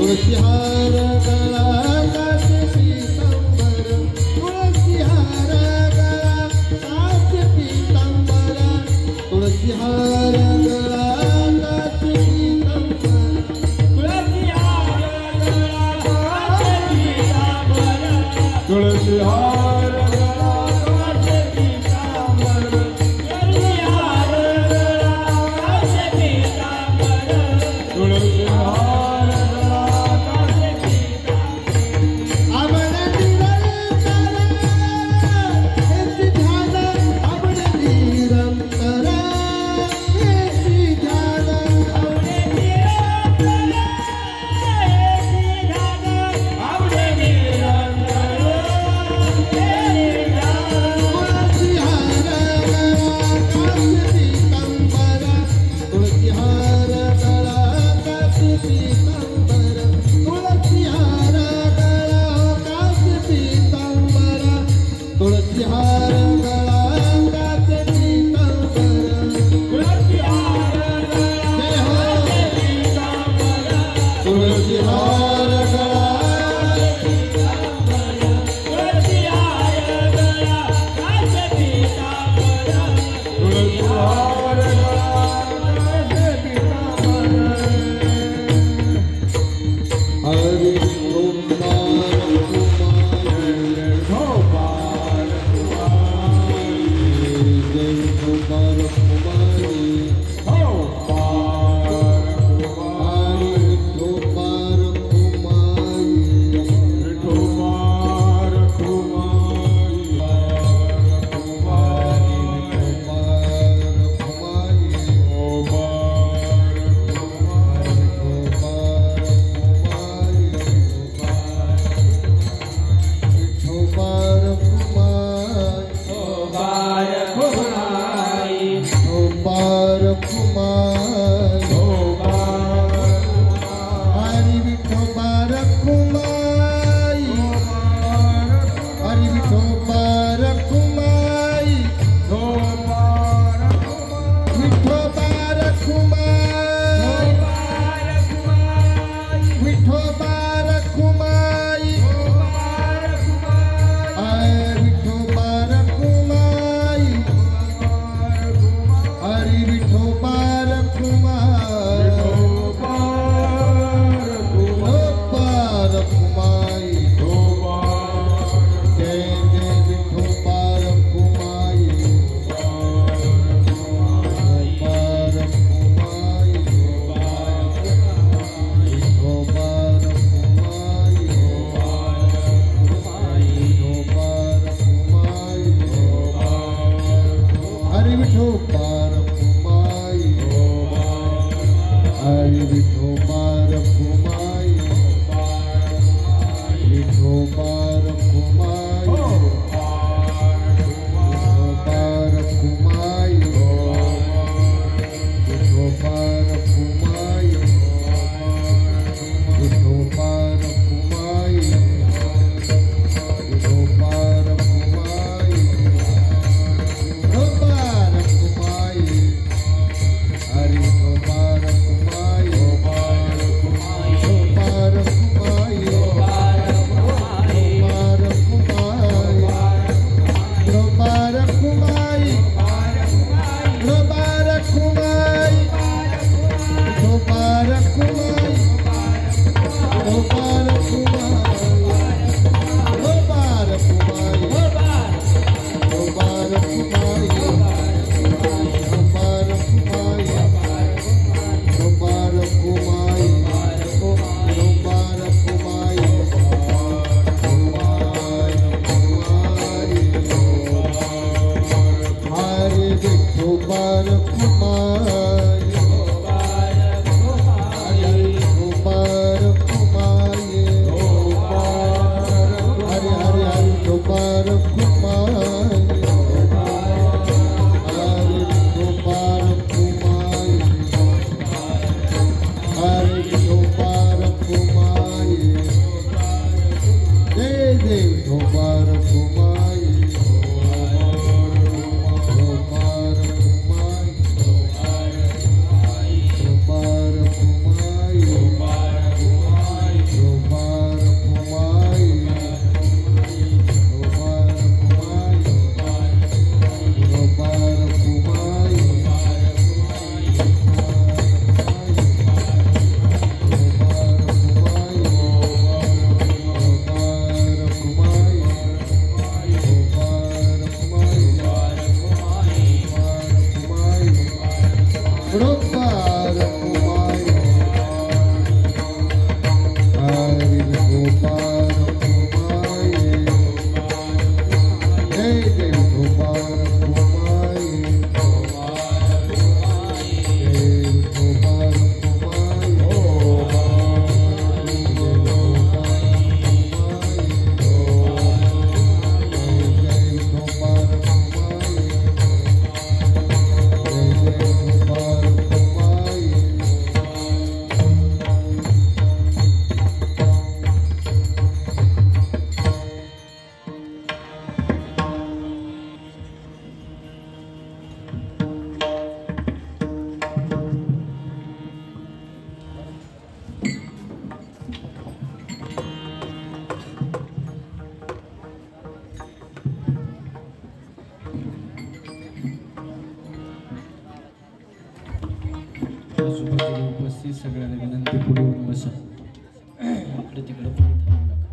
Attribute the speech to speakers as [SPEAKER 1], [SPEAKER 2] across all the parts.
[SPEAKER 1] तुलसी हार गळा काच पीतांबर तुळसी हार गळा काच पीतांबर तुळसी हार गळा काच पीतांबर तुळसी हार गळा काच पीतांबर तुळसी हार गळा काच पीतांबर तुळसी हार गळा काच पीतांबर तुळसी हार गळा काच पीतांबर आपण निरंतर हेच ध्यान आपण निरंतर हेच ध्यान आपण निरंतर हेच ध्यान आपण निरंतर तुळसी हार गळा काच पीतांबर तुळसी हार गळा काच पीतांबर तुळसी हार गळा काच पीतांबर तुळसी हार गळा काच पीतांबर तुळसी हार गळा तुळसी हार गळा तुळसी हार गळा काच पीतांबर तुळसी हार गळा काच पीतांबर हरि गोपाल कुमारी गोपाल कुमारी जय गोपाल कुमारी गोपाल कुमारी गोपाल हरि विठोबार कुमारी हरि विठोबार कुमारी विठोबार कुमारी विठोबार कुमारी विठोबार कुमारी हरि विठोबार कुमारी गोपाल कुमारी जय जय विठोबार कुमारी गोपाल कुमारी गोपाल
[SPEAKER 2] आजूबाजूला उपस्थित सगळ्यांना विनंती पुढे येऊन बसा. इकडे तिकडे पुढे थांबू नका.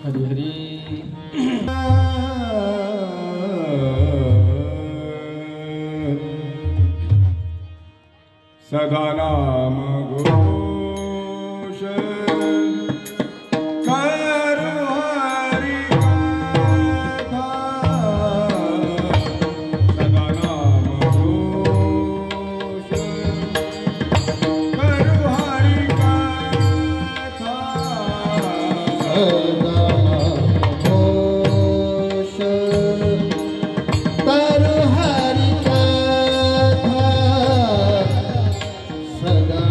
[SPEAKER 2] हरी हरी
[SPEAKER 3] सदा नाम घोष कर हरि कथा सदा नाम घोष कर हरि कथा
[SPEAKER 1] तर हरि कथा सदा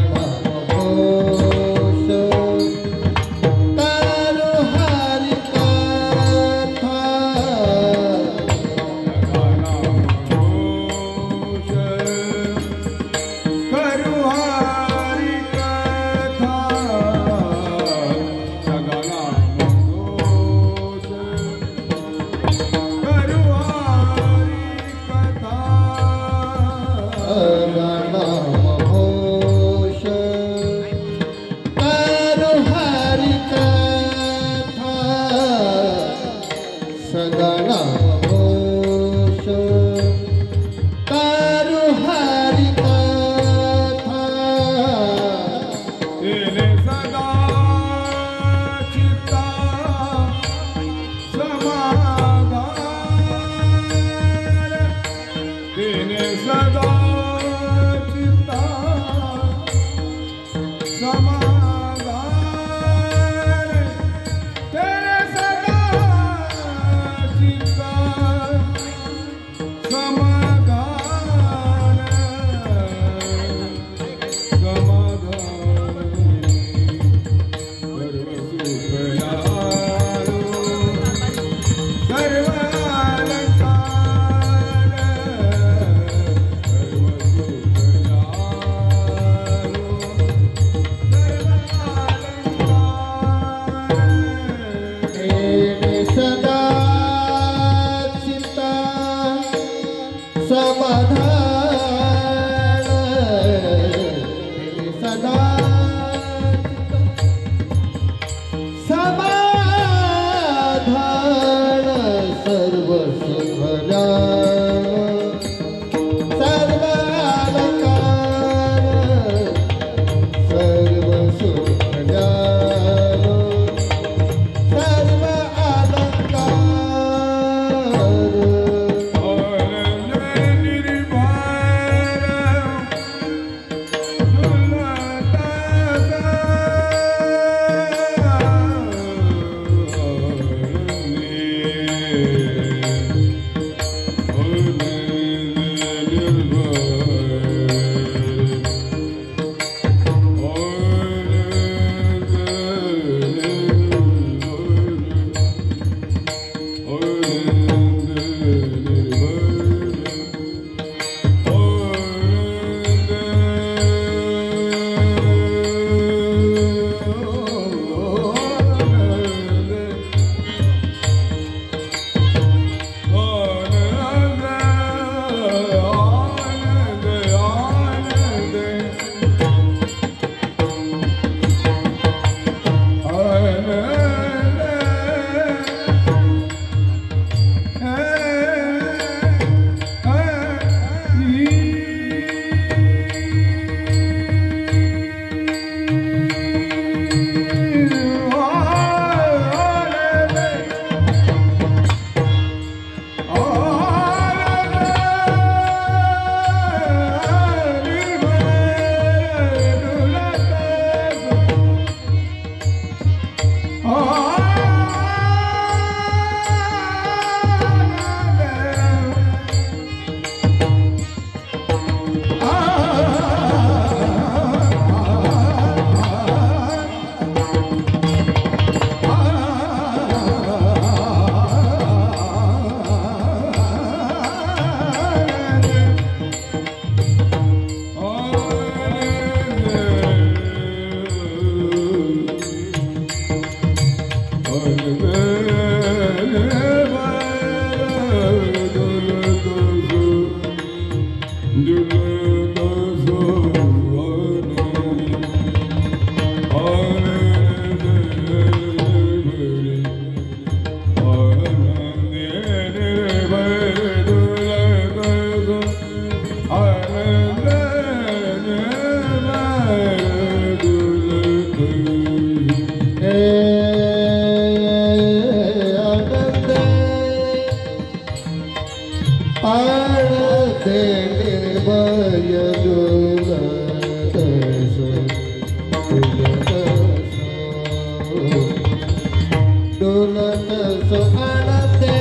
[SPEAKER 1] झुलत सोहळते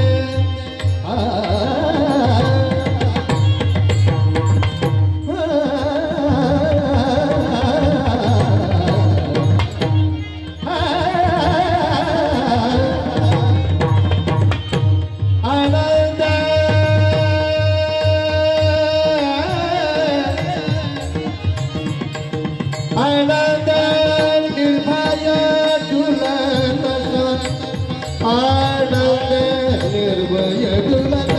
[SPEAKER 1] आनंद निर्भय झुलत आनंद निर्भय झुलत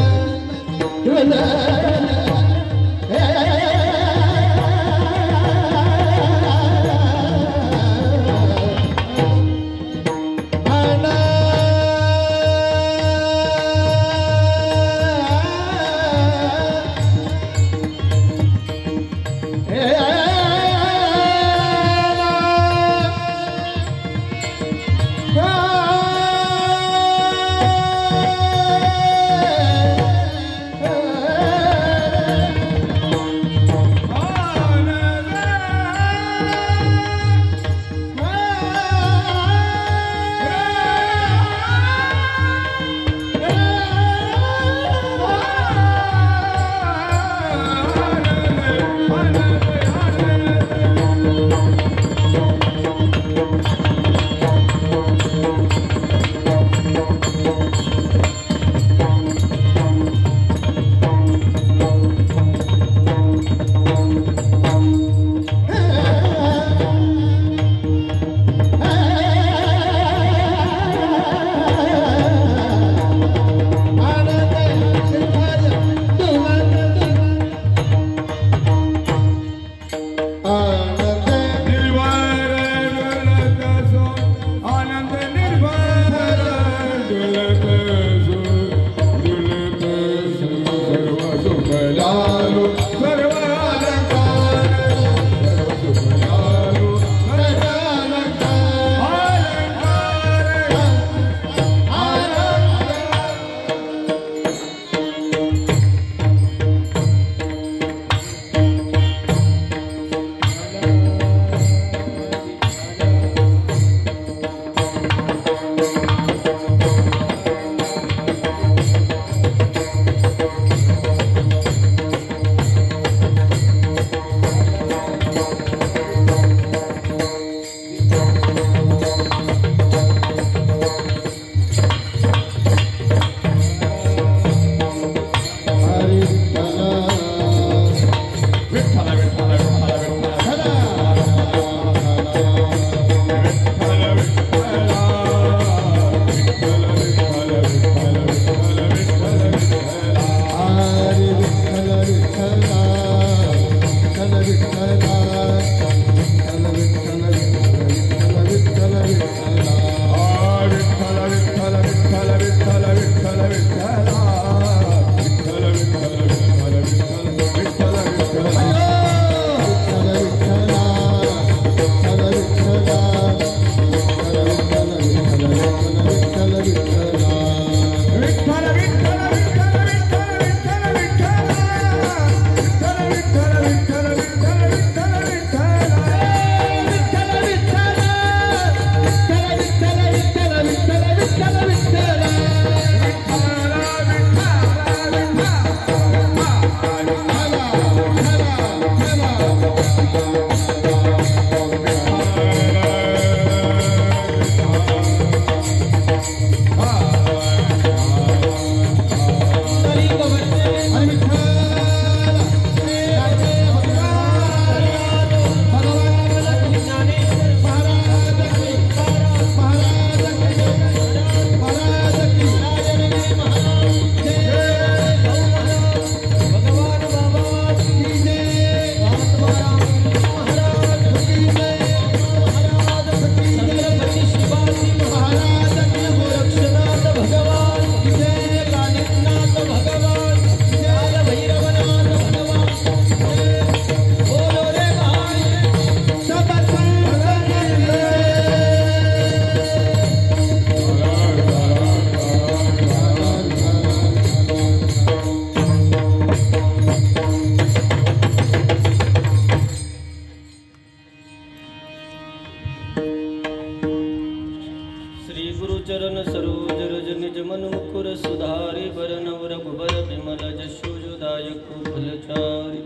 [SPEAKER 2] विमन मुकुर सुधारि वरनव रघुबर विमल जशो दायक फलचारि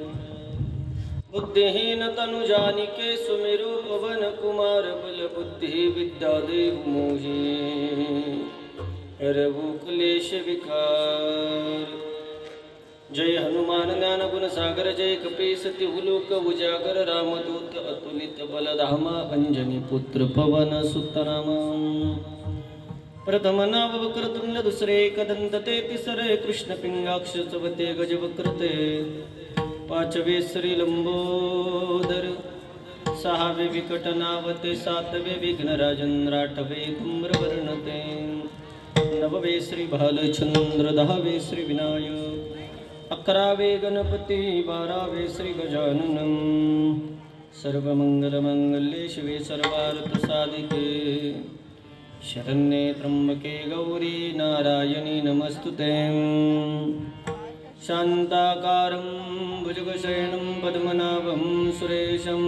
[SPEAKER 2] बुद्धिहीन तनु जानिके सुमिरु पवन कुमार बल बुद्धि विद्या देव मोहि रघु क्लेश विकार। जय हनुमान ज्ञान गुण सागर जय कपीस तिहुलोक उजागर रामदूत अतुलित बलधामा अंजनी पुत्र पवन सुत नामा। प्रथम नाम वक्रतुंड दुसरे एकदंत ते तिसरे कृष्ण पिंगाक्ष चवते गजवक्रते पाचवे श्री लंबोदर सहावे विकट नावते सातवे विघ्नराजन आठवे धूम्रवर्णते नववे श्री भालचंद्र दहावे श्री विनायक अकरावे गणपती बारावे श्री गजानन सर्वमंगलमंगल्ये शिवे सर्वार्थसाधिके शरण्ये त्र्यंबके गौरी नारायणी नमस्तुते। शान्ताकारं भुजगशयनं पद्मनाभं सुरेशं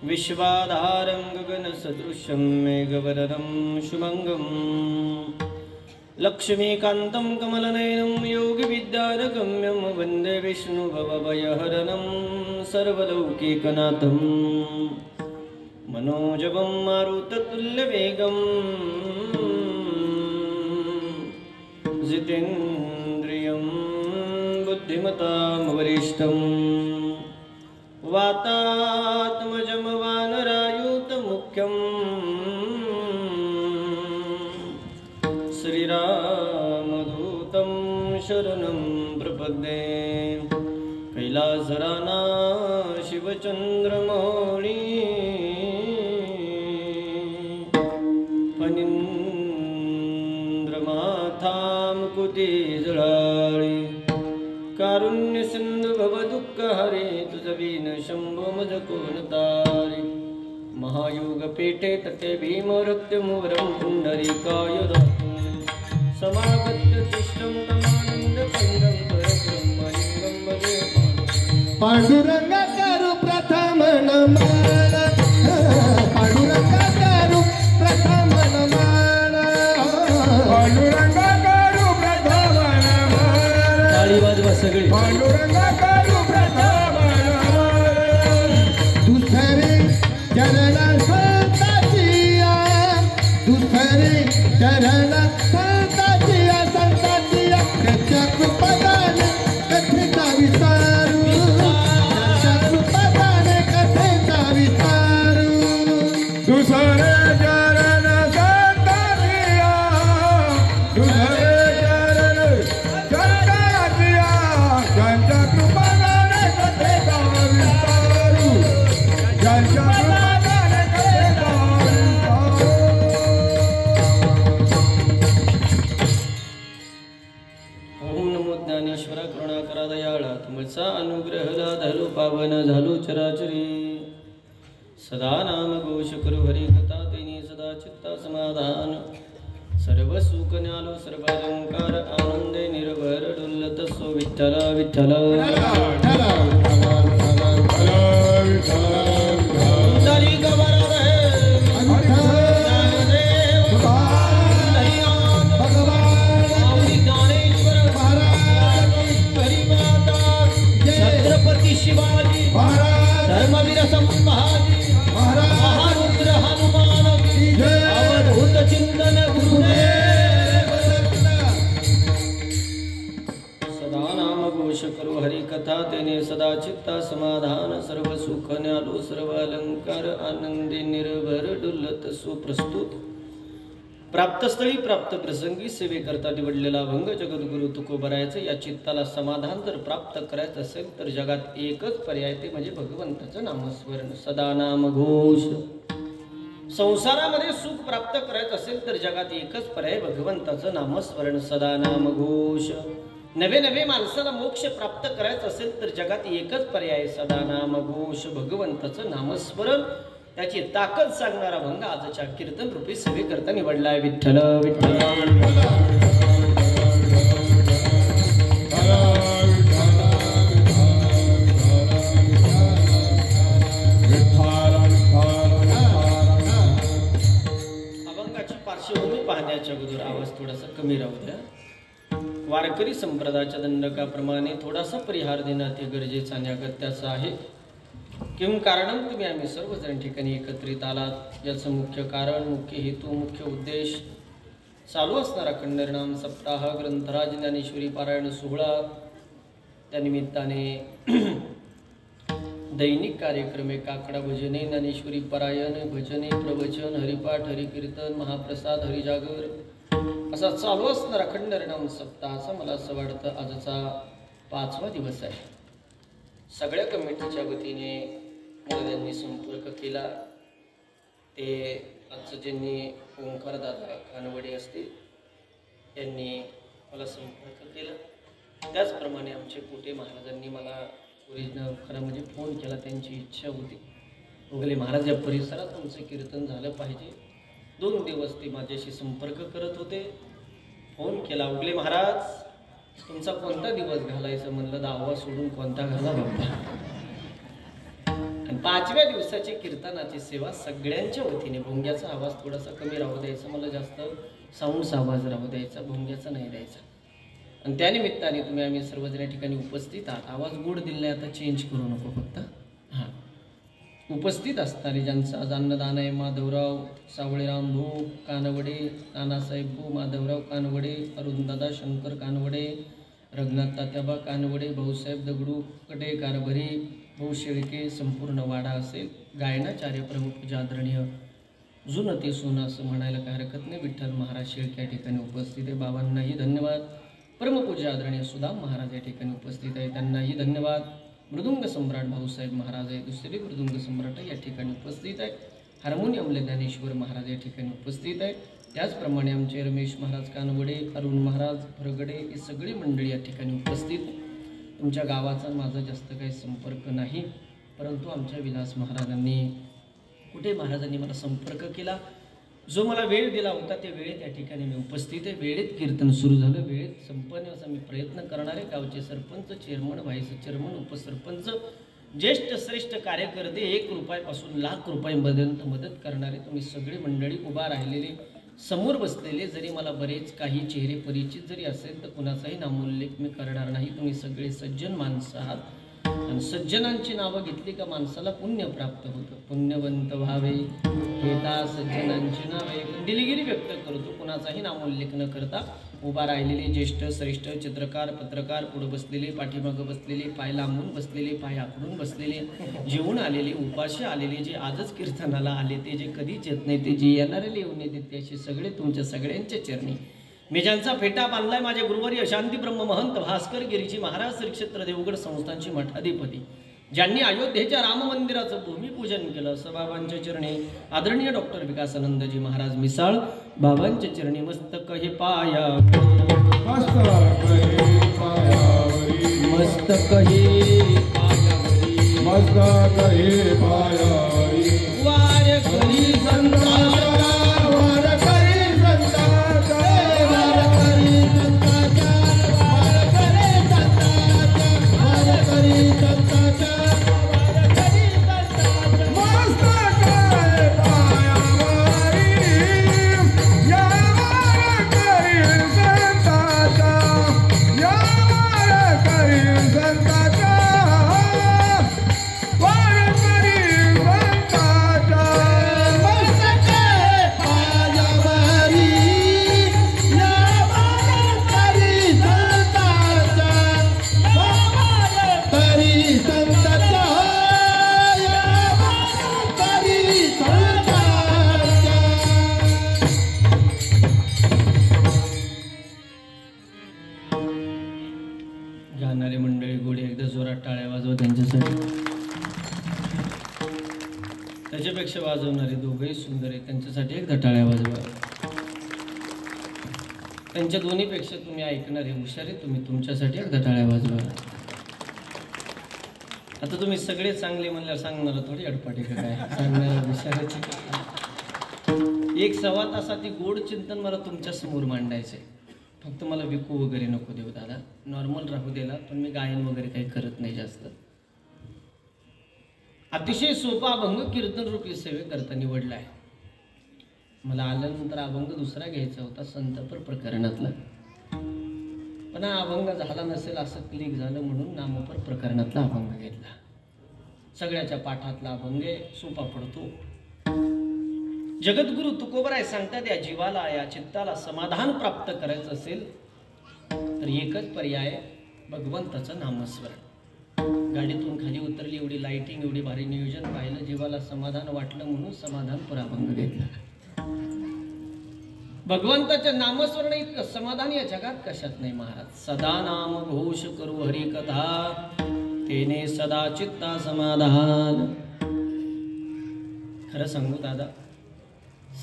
[SPEAKER 2] विश्वाधारं गगनसदृशं मेघवर्णं शुभंगं लक्ष्मीकान्तं कमलनयनं योगिविद्यारगम्यं वन्दे विष्णुभवभयहरणं सर्वलौकिकनाथं मनोजवं मारुततुल्यवेगं जितेन्द्रियं बुद्धिमतां वरिष्ठं वातात्मजं वानरायुतमुख्यं श्रीरामदूतं शरणं प्रपद्ये। कैलासराना शिवचन्द्रमौळी फणीन्द्रमाथां कुटीजळाळी कारुण्य सिंधु भव दुःख हरे तुझ विन शंभो मज कोण तारी। महायोग पीठे तटे भीम रक्तमुवरं पुंडरीकाय दातुं समागत्य तिष्ठं तमानंद कंदं परब्रह्मलिंगं भजे
[SPEAKER 1] पांडुरंग करू प्रथम नमन पांडुरंग करू प्रथम नमन
[SPEAKER 3] पांडुरंग करू प्रथम नमन
[SPEAKER 2] टाळी वाजवा सगळी
[SPEAKER 3] पांडुरंग करू प्रथम नमन
[SPEAKER 1] दुसरे चरण संताचिया दुसरे चरण संताचिया संताचिया त्याच्या कृपादाने कथेचा विस्तारू त्याच्या कृपादाने कथेचा विस्तारू
[SPEAKER 3] दुसरे चरण संताचिया दुसरे चरण संताचिया त्यांच्या कृपादाने कथेचा विस्तारू त्यांच्या कृपादाने कथेचा विस्तारू।
[SPEAKER 2] ओम नमो ज्ञानेश्वर करुणाकरा दयाळा तुमचा अनुग्रह लाधलो पावन झालो चराचरी सदा नाम घोष करू हरी कथा तेनी सदा चित्ता समाधान सर्व सुख न्यालो सर्व अलंकार आनंदे निर्भर डुल्लत सो विठ्ठल विठ्ठल दरी गवर रहे छत्रपति शिवाजी धर्मवीर संभाजी महारुद्र हनुमान अवधूत चिंतन गुरुदेव सदा नाम घोष करू हरि कथा तेने सदा चित्ता समाधान सर्व सुख न्यालो सर्व अलंकार आनंदी निर्भर डुल्लत सुप्रस्तुत प्राप्तस्थळी प्राप्त प्रसंगी सेवेकरता निवडलेला अभंग जगद्गुरु तुकोबरायचं या चित्ताला समाधान जर प्राप्त करायचं असेल तर जगात एकच पर्याय ते म्हणजे भगवंताचं नामस्मरण सदा नाम घोष। संसारामध्ये सुख प्राप्त करायचं असेल तर जगात एकच पर्याय भगवंताचं नामस्मरण सदा नाम घोष। नवे नवे माणसाला मोक्ष प्राप्त करायचं असेल तर जगात एकच पर्याय सदा नाम घोष भगवंताचं नामस्मरण। त्याची ताकद सांगणारा भंग आजच्या कीर्तन रूपी सेवेकरता निवडलाय विठ्ठल विठ्ठल। अभंगाची पार्श्वभूमी पाहण्याच्या अगोदर आवाज थोडासा कमी राहू द्या. वारकरी संप्रदायाच्या दंडकाप्रमाणे थोडासा परिहार देणं अति गरजेचं आणि अगत्याचं आहे. किंवा कारणम तुम्ही आम्ही सर्वजण ठिकाणी एकत्रित आलात याचं मुख्य कारण, मुख्य हेतू, मुख्य उद्देश चालू असणारा खंडहरिनाम सप्ताह, ग्रंथराज ज्ञानेश्वरी पारायण सोहळा, त्यानिमित्ताने दैनिक कार्यक्रम काकडा भजने, ज्ञानेश्वरी पारायण, भजने, प्रवचन, हरिपाठ, हरिकीर्तन, महाप्रसाद, हरिजागर असा चालू असणारा खंडहरिनाम सप्ताहाचा मला असं वाटतं आजचा 5वा दिवस आहे. सगळ्या कमिटीच्या वतीने मला ज्यांनी संपर्क केला ते आजचं ज्यांनी ओंकार दादा कानवडे असतील यांनी मला संपर्क केला. त्याचप्रमाणे आमचे पोटे महाराजांनी मला ओरिजिनल खरं म्हणजे फोन केला. त्यांची इच्छा होती उगले महाराज या परिसरात तुमचं कीर्तन झालं पाहिजे. 2 दिवस ते माझ्याशी संपर्क करत होते. फोन केला, उगले महाराज तुमचा कोणता दिवस घालायचं म्हणलं. 10वा सोडून कोणता घाला बाबा. आणि 5व्या दिवसाची कीर्तनाची सेवा सगळ्यांच्या वतीने. भोंग्याचा आवाज थोडासा कमी राहू द्यायचा, मला जास्त साऊंडचा आवाज राहू द्यायचा, भोंग्याचा नाही द्यायचा. आणि त्यानिमित्ताने तुम्ही आम्ही सर्वजण या ठिकाणी उपस्थित आहात. आवाज गोड दिला आता चेंज करू नको फक्त. हां, उपस्थित असताना ज्यांचं आज अन्नदान आहे माधवराव सावळेराम भोग कानवडे, नानासाहेब भू माधवराव कानवडे, अरुणदादा शंकर कानवडे, रघुनाथ तात्याबा कानवडे, भाऊसाहेब दगडू कडे कारभारी, भाऊ शेळके, संपूर्ण वाडा असेल. गायनाचार्य प्रमुख आदरणीय जुनं ते सोनं असं म्हणायला काय हरकत नाही. विठ्ठल महाराज शेळके या ठिकाणी उपस्थित आहे. बाबांनाही धन्यवाद. परमपूज्य आदरणीय सुदाम महाराज या ठिकाणी उपस्थित आहे, त्यांनाही धन्यवाद. मृदुंग सम्राट भाऊसाहेब महाराज आहे, दुसरे मृदुंग सम्राट या ठिकाणी उपस्थित आहे. हार्मोनियमले ज्ञानेश्वर महाराज या ठिकाणी उपस्थित आहे. त्याचप्रमाणे आमचे रमेश महाराज कानवडे, अरुण महाराज फरगडे ही सगळी मंडळी या ठिकाणी उपस्थित. तुमच्या गावाचा माझा जास्त काही संपर्क नाही, परंतु आमच्या विलास महाराजांनी कुठे महाराजांनी मला संपर्क केला. जो मला वेळ दिला होता त्या वेळेत या ठिकाणी मी उपस्थित आहे. वेळेत कीर्तन सुरू झालं, वेळेत संपण्याचा मी प्रयत्न करणार आहे. गावचे सरपंच, चेअरमन, व्हाईस चेअरमन, उपसरपंच, ज्येष्ठ श्रेष्ठ कार्यकर्ते 1 रुपयापासून लाख रुपयांपर्यंत मदत करणारे तुम्ही सगळे मंडळी उभा राहिलेले, समोर बसलेले, जरी मला बरेच काही चेहरे परिचित जरी असेल तर कुणाचाही नामोल्लेख मी करणार नाही. तुम्ही सगळे सज्जन माणसं आहात आणि सज्जनांची नावं घेतली का माणसाला पुण्य प्राप्त होतं. पुण्यवंत व्हावे हेता सज्जनांची नावे. दिलगिरी व्यक्त करतो, कुणाचाही नामोल्लेख न करता उभा राहिलेले ज्येष्ठ श्रेष्ठ चित्रकार, पत्रकार, पुढे बसलेले, पाठीमागं बसलेले, पाय लांबून बसलेले, पाय आखडून बसलेले, जेवून आलेले, उपाशी आलेले, जे आजच कीर्तनाला आले, ते जे कधीच येत नाही, ते जे येणारे येऊन येते, त्याचे सगळे तुमच्या सगळ्यांच्या चरणी मी ज्यांचा फेटा बांधलाय माझे गुरुवर्य शांती ब्रह्म महंत भास्कर गिरीजी महाराज श्री क्षेत्र देवगड संस्थांची मठाधिपती, ज्यांनी अयोध्येच्या राम मंदिराचं भूमिपूजन केलं, असं बाबांच्या चरणी आदरणीय डॉक्टर विकासानंदजी महाराज मिसाळ, बाबांच्या चरणी मस्तक हे पाया मस्तक हे पायावरी वार करी संताचा गाणारे मंडळी गोडी एकदा जोरात टाळ्या वाजवा त्यांच्यासाठी. त्याच्यापेक्षा वाजवणारे दोघंही सुंदर आहे, त्यांच्यासाठी एकदा टाळ्या वाजवा. त्यांच्या दोन्हीपेक्षा तुम्ही ऐकणारे हुशार आहे, तुम्ही तुमच्यासाठी एकदा टाळ्या वाजवा. आता तुम्ही सगळे चांगले म्हणल्यावर सांगणार थोडी अडपाटे का काय, सांगणारे हुशाराचे. 1-1.25 तासात गोड चिंतन मला तुमच्या समोर मांडायचंय. फक्त मला विकू वगैरे नको देऊ दादा, नॉर्मल राहू देला, पण मी गायन वगैरे काही करत नाही जास्त. अतिशय सोपा अभंग कीर्तन रूपी सेवे करता निवडला आहे. मला आल्यानंतर अभंग दुसरा घ्यायचा होता संतपर प्रकरणातला, पण हा अभंग झाला नसेल असं क्लिक झालं म्हणून नामपर प्रकरणातला अभंग घेतला. सगळ्याच्या पाठातला अभंग सोपा पडतो. जगद्गुरु तुकोबराय सांगतात या जीवाला या चित्ताला समाधान प्राप्त करायचं असेल तर एकच पर्याय भगवंताचं नामस्मरण. गाडीतून खाली उतरली, एवढी लाइटिंग, एवढी भारी नियोजन पाहिलं, जीवाला समाधान वाटलं म्हणून समाधानपर अभंग घेतला. भगवंताच्या नामस्मरण इतकं समाधान या जगात कशात नाही महाराज. सदा नाम घोष करू हरी कथा तेने सदा चित्ता समाधान. खरं सांगू दादा,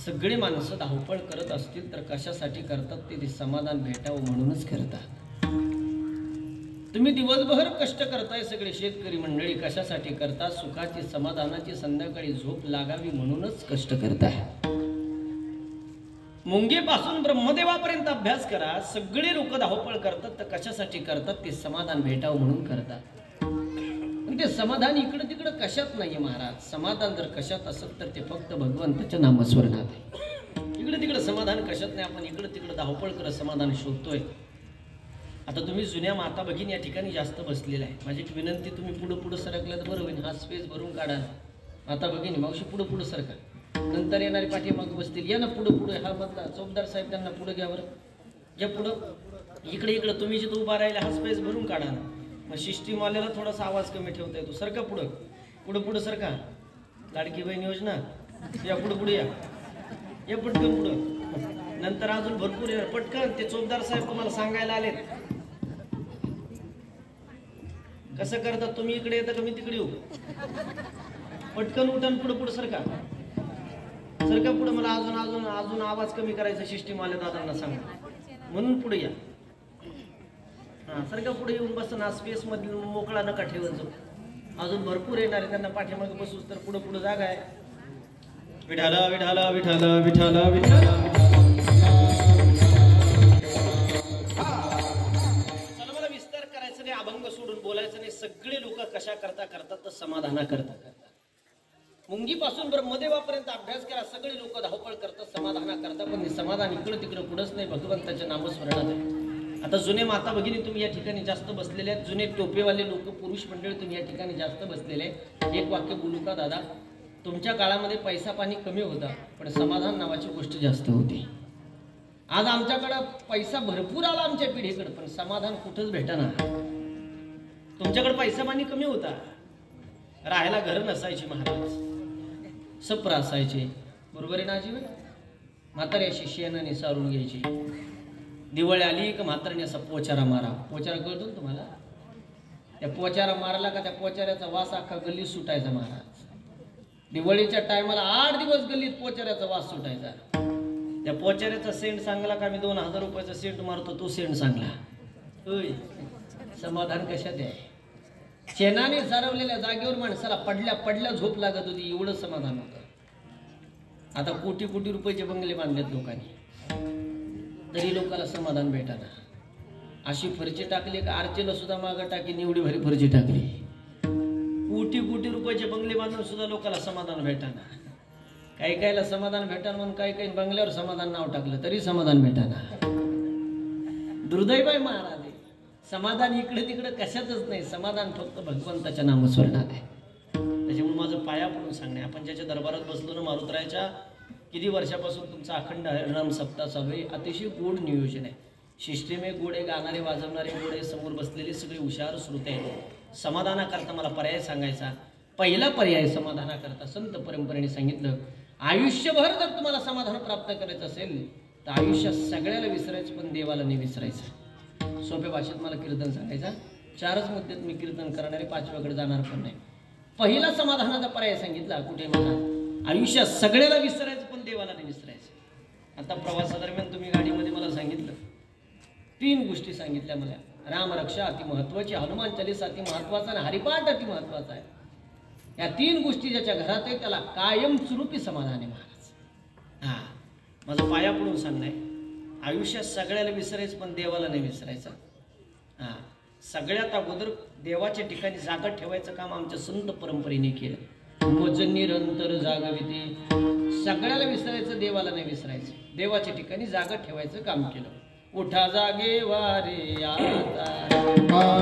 [SPEAKER 2] सगळे माणसं धावपळ करत असतील तर कशासाठी करतात ते समाधान भेटावं म्हणूनच करतात. तुम्ही दिवसभर कष्ट करताय सगळे शेतकरी मंडळी, कशासाठी करतात? सुखाची समाधानाची संध्याकाळी झोप लागावी म्हणूनच कष्ट करताय. मुंगीपासून ब्रह्मदेवापर्यंत अभ्यास करा. सगळे लोक धावपळ करतात तर कशासाठी करतात? ते समाधान भेटावं म्हणून करतात. ते समाधान इकडं तिकडं कशात नाही महाराज. समाधान जर कशात असेल तर ते फक्त भगवंताच्या नामस्मरणात आहे. इकडं तिकडं समाधान कशात नाही. आपण इकडं तिकडं धावपळ करत समाधान शोधतोय. आता तुम्ही जुन्या माता भगिनी या ठिकाणी जास्त बसलेला आहे. माझी एक विनंती, तुम्ही पुढं पुढं सरकलं तर बरं होईल. हा स्पेस भरून काढा. माता भगिनी मावशी पुढं पुढं सरका. नंतर येणारी पाठीमाग बसतील. या ना पुढं पुढं. हा मधला चौकदार साहेब त्यांना पुढं घ्या बरं. या पुढं. इकडे इकडं तुम्ही जिथं उभा राहिला हा स्पेस भरून काढा ना. मग सिस्टीमवाल्याला थोडासा आवाज कमी ठेवता येतो. सरका पुढं पुढं पुढं सरका. लाडकी बहीण योजना या पुढं पुढे या. या पटकन पुढं. नंतर अजून भरपूर पटकन. ते चौकदार साहेब तुम्हाला सांगायला आलेत कसं करतात. तुम्ही इकडे येता का मी तिकडे येऊ? पटकन उठून पुढं पुढं सरका. सरका पुढं. मला अजून अजून अजून आवाज कमी करायचा सिस्टीमवाल्या दादांना सांगा म्हणून पुढे या. हां सरका पुढे येऊन बसना. स्पेस मध्ये मोकळा नका ठेवत जाऊ. अजून भरपूर येणार आहे त्यांना पाठीमागे बसूच तर पुढं पुढं जागा आहे. विठाला विठाला विठाला विठाला विठाला. चला मला विस्तार करायचं नाही, अभंग सोडून बोलायचं नाही. सगळे लोक कशा करता करतात तर समाधाना करता करतात. मुंगीपासून ब्रह्मदेवापर्यंत अभ्यास करा. सगळे लोक धावपळ करतात समाधाना करतात, पण समाधान इकडं तिकडं पुढंच नाही. भगवंताच्या नामस्मरणात आहे. आता जुने माता भगिनी तुम्ही या ठिकाणी जास्त बसलेले आहेत. जुने टोपेवाले लोक पुरुष मंडळी तुम्ही या ठिकाणी जास्त बसलेले आहे. एक वाक्य बोलू का दादा? तुमच्या काळामध्ये पैसा पाणी कमी होता पण समाधान नावाची गोष्ट जास्त होती. आज आमच्याकडं पैसा भरपूर आला आमच्या पिढीकडे पण समाधान कुठंच भेटना. तुमच्याकडे पैसा पाणी कमी होता, राहायला घर नसायची महाराज, सप्र असायचे. बरोबर आहे ना आजी? म्हाताऱ्याशी शेणाने सारून घ्यायची. दिवाळी आली का म्हाताऱ्याने असा पोचारा मारा. पोचारा कळतो ना तुम्हाला? त्या पोचारा मारला का त्या पोचाऱ्याचा वास अख्खा गल्लीत सुटायचा महाराज. दिवाळीच्या टायमाला 8 दिवस गल्लीत पोचाऱ्याचा वास सुटायचा. त्या पोचाऱ्याचा सेंट सांगला का मी 2000 रुपयाचा सेंट मारतो, तो सेंट सांगला. होय, समाधान कशात आहे? शेणाने सारवलेल्या जागेवर माणसाला पडल्या पडल्या झोप लागत होती, एवढं समाधान होतं. आता कोटी कोटी रुपयाचे बंगले बांधलेत लोकांनी, तरी लोकांना समाधान भेटाना. अशी फरची टाकली का आरचेला सुद्धा मागं टाकीने एवढी भारी फरची टाकली. कोटी कोटी रुपयाचे बंगले बांधून सुद्धा लोकांना समाधान भेटाना. काही काहीला समाधान भेटाना म्हणून काही काही बंगल्यावर समाधान नाव टाकलं तरी समाधान भेटाना. दुर्दैव आहे महाराज. समाधान इकडे तिकडे कशातच नाही. समाधान फक्त भगवंताच्या नामस्मरणात आहे. त्याच्यामुळे माझं पाया पडून सांगणे, आपण ज्याच्या दरबारात बसलो ना मारुतरायाच्या, किती वर्षापासून तुमचा अखंड हरिनाम सप्ताह चालू आहे. अतिशय गोड नियोजन आहे. सिस्टीम आहे गोड आहे, गाणारे वाजवणारे गोड आहे, समोर बसलेले सगळे हुशार श्रोते आहेत. समाधानाकरता मला पर्याय सांगायचा. पहिला पर्याय समाधानाकरता संत परंपरेने सांगितलं, आयुष्यभर जर तुम्हाला समाधान प्राप्त करायचं असेल तर आयुष्यात सगळ्याला विसरायचं पण देवाला नाही विसरायचं. सोप्या भाषेत मला कीर्तन सांगायचा. 4च मुद्द्यात मी कीर्तन करणारे, 5व्याकडे जाणार पण नाही. पहिला समाधानाचा पर्याय सांगितला कुठे मला, आयुष्यात सगळ्याला विसरायचं पण देवाला नाही विसरायचं. आता प्रवासादरम्यान तुम्ही गाडीमध्ये मला सांगितलं 3 गोष्टी सांगितल्या मला. रामरक्षा अति महत्वाची, हनुमान चालीसा अति महत्वाचा आणि हरिपाठ अति महत्वाचा आहे. या 3 गोष्टी ज्याच्या घरात आहे त्याला कायम स्वरूपी समाधान आहे महाराज. हा माझं पाया पडून सांगणं आहे. आयुष्यात सगळ्याला विसरायचं पण देवाला नाही विसरायचं. हा सगळ्यात अगोदर देवाच्या ठिकाणी जागा ठेवायचं काम आमच्या संत परंपरेने केलं. मज निरंतर जागविते सगळ्याला विसरायचं, देवाला नाही विसरायचं. देवाच्या ठिकाणी जागा ठेवायचं काम केलं. उठा जागे वारे आता,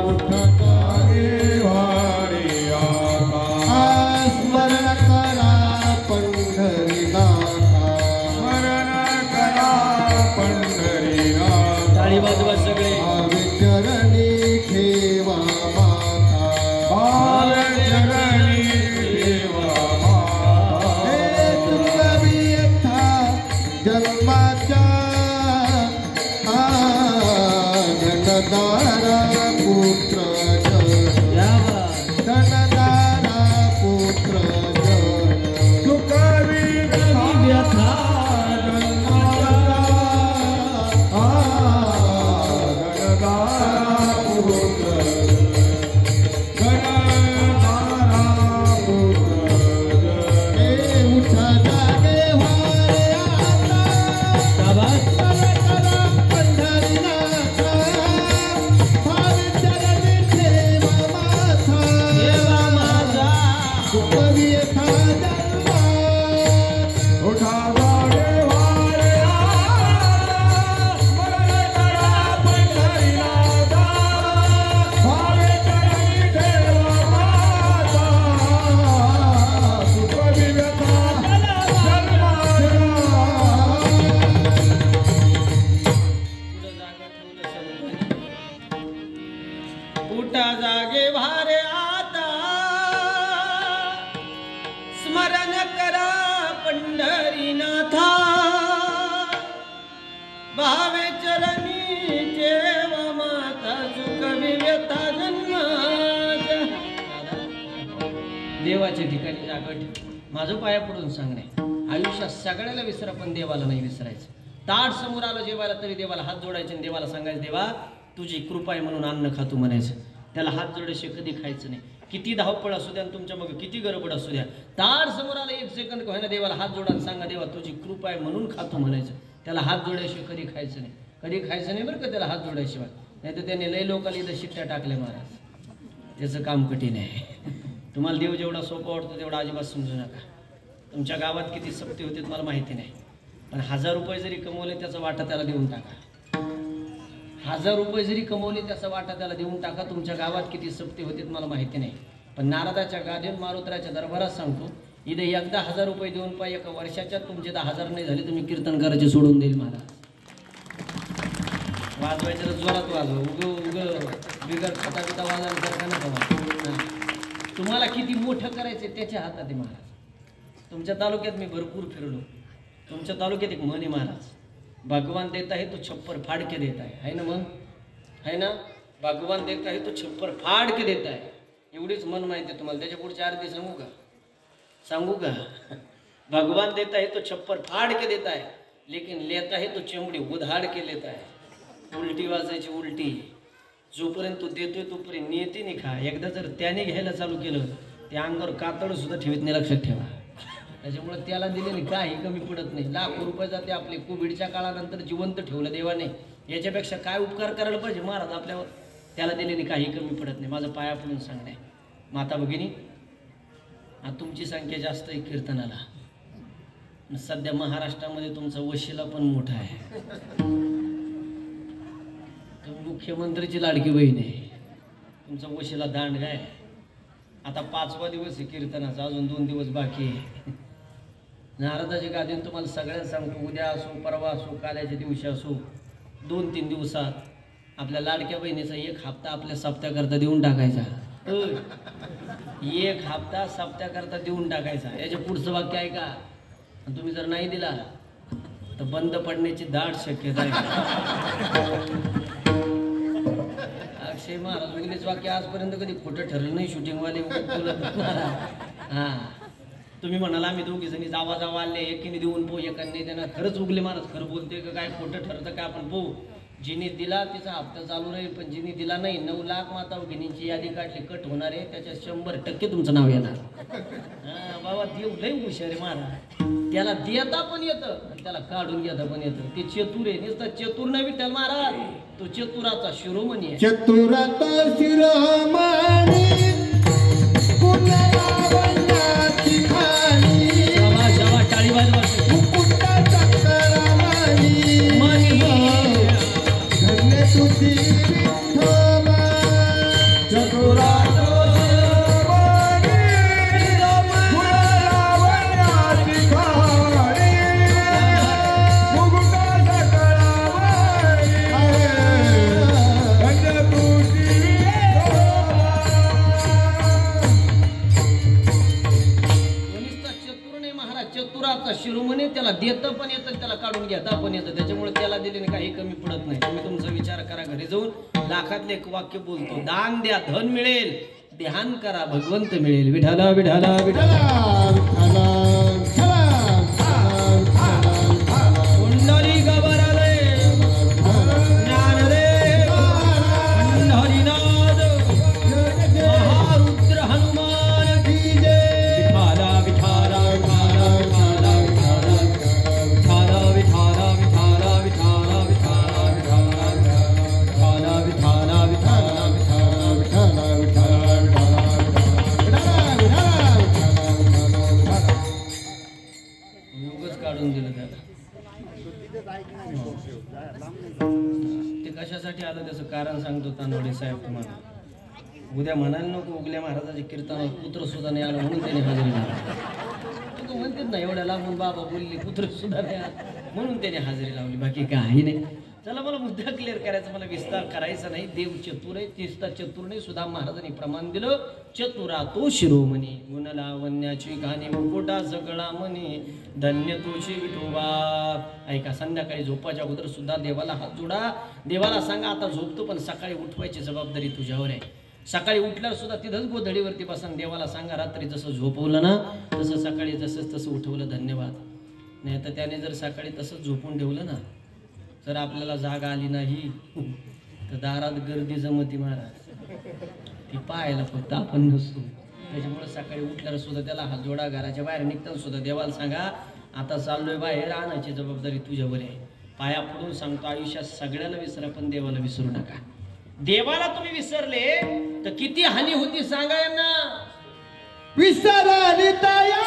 [SPEAKER 3] उठा जागे वारे आता,
[SPEAKER 1] स्मरण करा पंढरीनाथा,
[SPEAKER 3] स्मरण करा पंढरीनाथ.
[SPEAKER 2] टाळी वाजवा सगळे.
[SPEAKER 1] भावे चरणी ठेवा माथा,
[SPEAKER 3] भावे चरणी ठेवा माथा.
[SPEAKER 1] हे तुंगवी यथा जन्माच्या धनदारा पुत्र धनदारा पुत्र
[SPEAKER 3] सुखवी
[SPEAKER 2] व्यथा देवाच्या ठिकाणी जागा ठेव. माझं पाया पडून सांगणे, आयुष्यात सगळ्याला विसरा पण देवाला नाही विसरायचं. ताट समोर आलं जेवायला तरी देवाला हात जोडायचे आणि देवाला सांगायचं, देवा तुझी कृपा आहे म्हणून अन्न खातो म्हणायचं. त्याला हात जोडायचे कधी खायचं नाही. किती धावपळ असू द्या तुमच्या मग किती गडबड असू द्या, ताट समोर आलं 1 सेकंद व्हायला देवाला हात जोडा आणि सांगा, देवा तुझी कृपा आहे म्हणून खातो म्हणायचं. त्याला हात जोडायशिवाय कधी खायचं नाही, कधी खायचं नाही बरं का त्याला हात जोडायशिवाय. नाही तर त्याने लय लोकांना इथं शिट्ट्या टाकल्या महाराज. त्याचं काम कठीण आहे. तुम्हाला देव जेवढा सोपा वाटतो तेवढा अजिबात समजू नका. तुमच्या गावात किती सप्ते होते मला माहिती नाही, पण 1000 रुपये जरी कमवले त्याचा वाटा त्याला देऊन टाका. 1000 रुपये जरी कमवले त्याचा वाटा त्याला देऊन टाका. तुमच्या गावात किती सप्ते होते मला माहिती नाही, पण नारदाच्या गादीवर मारुत्राच्या दरबारात सांगतो, इथे एकदा 1000 रुपये देऊन पाहिजे एका वर्षाच्या तुमचे 10,000 नाही झाले तुम्ही कीर्तन करायचे सोडून देईल महाराज. वाजवायचं तर जोरात वाजवा, उग बिगर खाता पिता वाजवायचं नका. तुम्हाला किती मोठं करायचं त्याच्या हातात आहे महाराज. तुमच्या तालुक्यात मी भरपूर फिरलो. तुमच्या तालुक्यात एक म्हण आहे महाराज, भगवान देता है तो छप्पर फाड़ के देता है ना. मग है ना, भगवान देता है तो छप्पर फाड़ के देता है. एवढीच मन माहिती आहे तुम्हाला. त्याच्या पुढच्या आरती सांगू का? भगवान देता है तो छप्पर फाड़ के देता है, लेकिन लेता है तो चमड़ी उधाड़ के लेता है. उलटी वाजायची उलटी. जोपर्यंत तो देतोय तोपर्यंत नियतीने खा. एकदा जर त्याने घ्यायला चालू केलं त्या अंगावर कातड सुद्धा ठेवत नाही, लक्षात ठेवा. त्याच्यामुळे त्याला दिलेली काही कमी पडत नाही. लाखो रुपये जाते आपले. कोविडच्या काळानंतर जिवंत ठेवलं देवाने. याच्यापेक्षा काय उपकार करायला पाहिजे महाराज आपल्यावर. त्याला दिलेली काही कमी पडत नाही. माझं पाया पडून सांगणे माता भगिनी, आता तुमची संख्या जास्त आहे कीर्तनाला. सध्या महाराष्ट्रामध्ये तुमचा वशिला पण मोठा आहे. तुम्ही मुख्यमंत्रीची लाडकी बहीण आहे. तुमचा वशिला दांडगा आहे. आता 5वा दिवस आहे कीर्तनाचा, अजून 2 दिवस बाकी आहे. नारदाची गादीन तुम्हाला सगळ्यांना सांगतो, उद्या असो परवा असो काल्याच्या दिवशी असो 2-3 दिवसात आपल्या लाडक्या बहिणीचा 1 हप्ता आपल्या सप्त्याकरता देऊन टाकायचा. 1 हप्ता सप्त्याकरता देऊन टाकायचा. याच्या पुढचं वाक्य आहे का? तुम्ही जर नाही दिला तर बंद पडण्याची दाट शक्यता आहे. अक्षय महाराज उगलेच वाक्य आजपर्यंत कधी खोटं ठरलं नाही. शूटिंगवाले हा, तुम्ही म्हणाल आम्ही दोघी जणी जावा आले, एकीने देऊन पो एकाने देणार. खरंच उगले महाराज खरं बोलते का काय खोटं ठरतं का आपण पाहू. जिने दिला तिचा हप्ता चालू राहील, पण जिने दिला नाही 9 लाख माता भगिनींची यादी काढली, कट होणार आहे. त्याच्यात 100% तुमचं नाव येणार. हा बाबा, देव लय हुशार आहे महाराज. त्याला देता पण येतं आणि त्याला काढून घेता पण येतं. ते चतुर आहे. नुसतं चतुर नाही विठ्ठल महाराज, तो चतुराचा शिरोमणी आहे.
[SPEAKER 1] चतुराचा शिरोमणी कुणाला वंदाची खाणी.
[SPEAKER 2] शाबास शाबास, टाळी वाजवा.
[SPEAKER 1] विधी विठोबा
[SPEAKER 3] चतुराचो शिरोमणी गुणलावण्याची खाणी मुकुटाच्या कळावणी पंचकृषी
[SPEAKER 2] वनिष्ठ चतुर नाही महाराज, चतुराचा शिरोमणी त्याला देतं पण येतं, त्याला काढून घेता पण येतं, त्याच्यामुळे त्याला दिलेने काही कमी पडत नाही. तुम्ही तुमचा विचार करा, घरी जाऊन लाखातले एक वाक्य बोलतो, दान द्या धन मिळेल, ध्यान करा भगवंत मिळेल. विठाला विठाला विठाला कुंडली गबराले ज्ञानदेव पंढरीनाथ महारुद्र हनुमान की जय. विठाला विठाला विठाला विठाला विठाला विठाला विठाला विठाला विठाला विठाला उगाच काढून दिलं त्याला. ते कशासाठी आलं त्याचं कारण सांगतो तानवडे साहेब तुम्हाला. उद्या म्हणाल नको उगल्या महाराजाचे कीर्तन पुत्र सुद्धा नाही आलं म्हणून त्याने हजेरी लावली. तू म्हणतेच ना एवढ्या लांबून बाबा बोलली पुत्र सुद्धा नाही आला म्हणून त्याने हजेरी लावली, बाकी काही नाही. चला मला मुद्दा क्लिअर करायचा, मला विस्तार करायचा नाही. देव चतुर आहे, तिसता चतुर नाही. सुद्धा महाराजांनी प्रमाण दिलं, चतुरा तो शिरोमणी गुणलावण्याची गाणी मुकुटा सगळा मनी धन्य तुझी विठोबा. ऐका, संध्याकाळी झोपाच्या अगोदर सुद्धा देवाला हात जोडा, देवाला सांगा आता झोपतो पण सकाळी उठवायची जबाबदारी तुझ्यावर आहे. सकाळी उठल्यावर सुद्धा तिथंच गोधडीवरती बसा, देवाला सांगा रात्री जसं झोपवलं ना तसं सकाळी जसं तसं उठवलं धन्यवाद. नाही तर त्याने जर सकाळी तसंच झोपून ठेवलं ना, जर आपल्याला जागा आली नाही तर दारात गर्दी जमती महाराज, ती पाहायला फक्त आपण नसतो. त्याच्यामुळे सकाळी उठल्यावर सुद्धा त्याला हात जोडा, घराच्या बाहेर निघताना सुद्धा देवाला सांगा आता चाललोय बाहेर, आणायची जबाबदारी तुझ्यावर आहे. पाया पडून सांगतो, आयुष्यात सगळ्याला विसरा पण देवाला विसरू नका. देवाला तुम्ही विसरले तर किती हानी होती सांगा यांना.
[SPEAKER 1] विसरली तया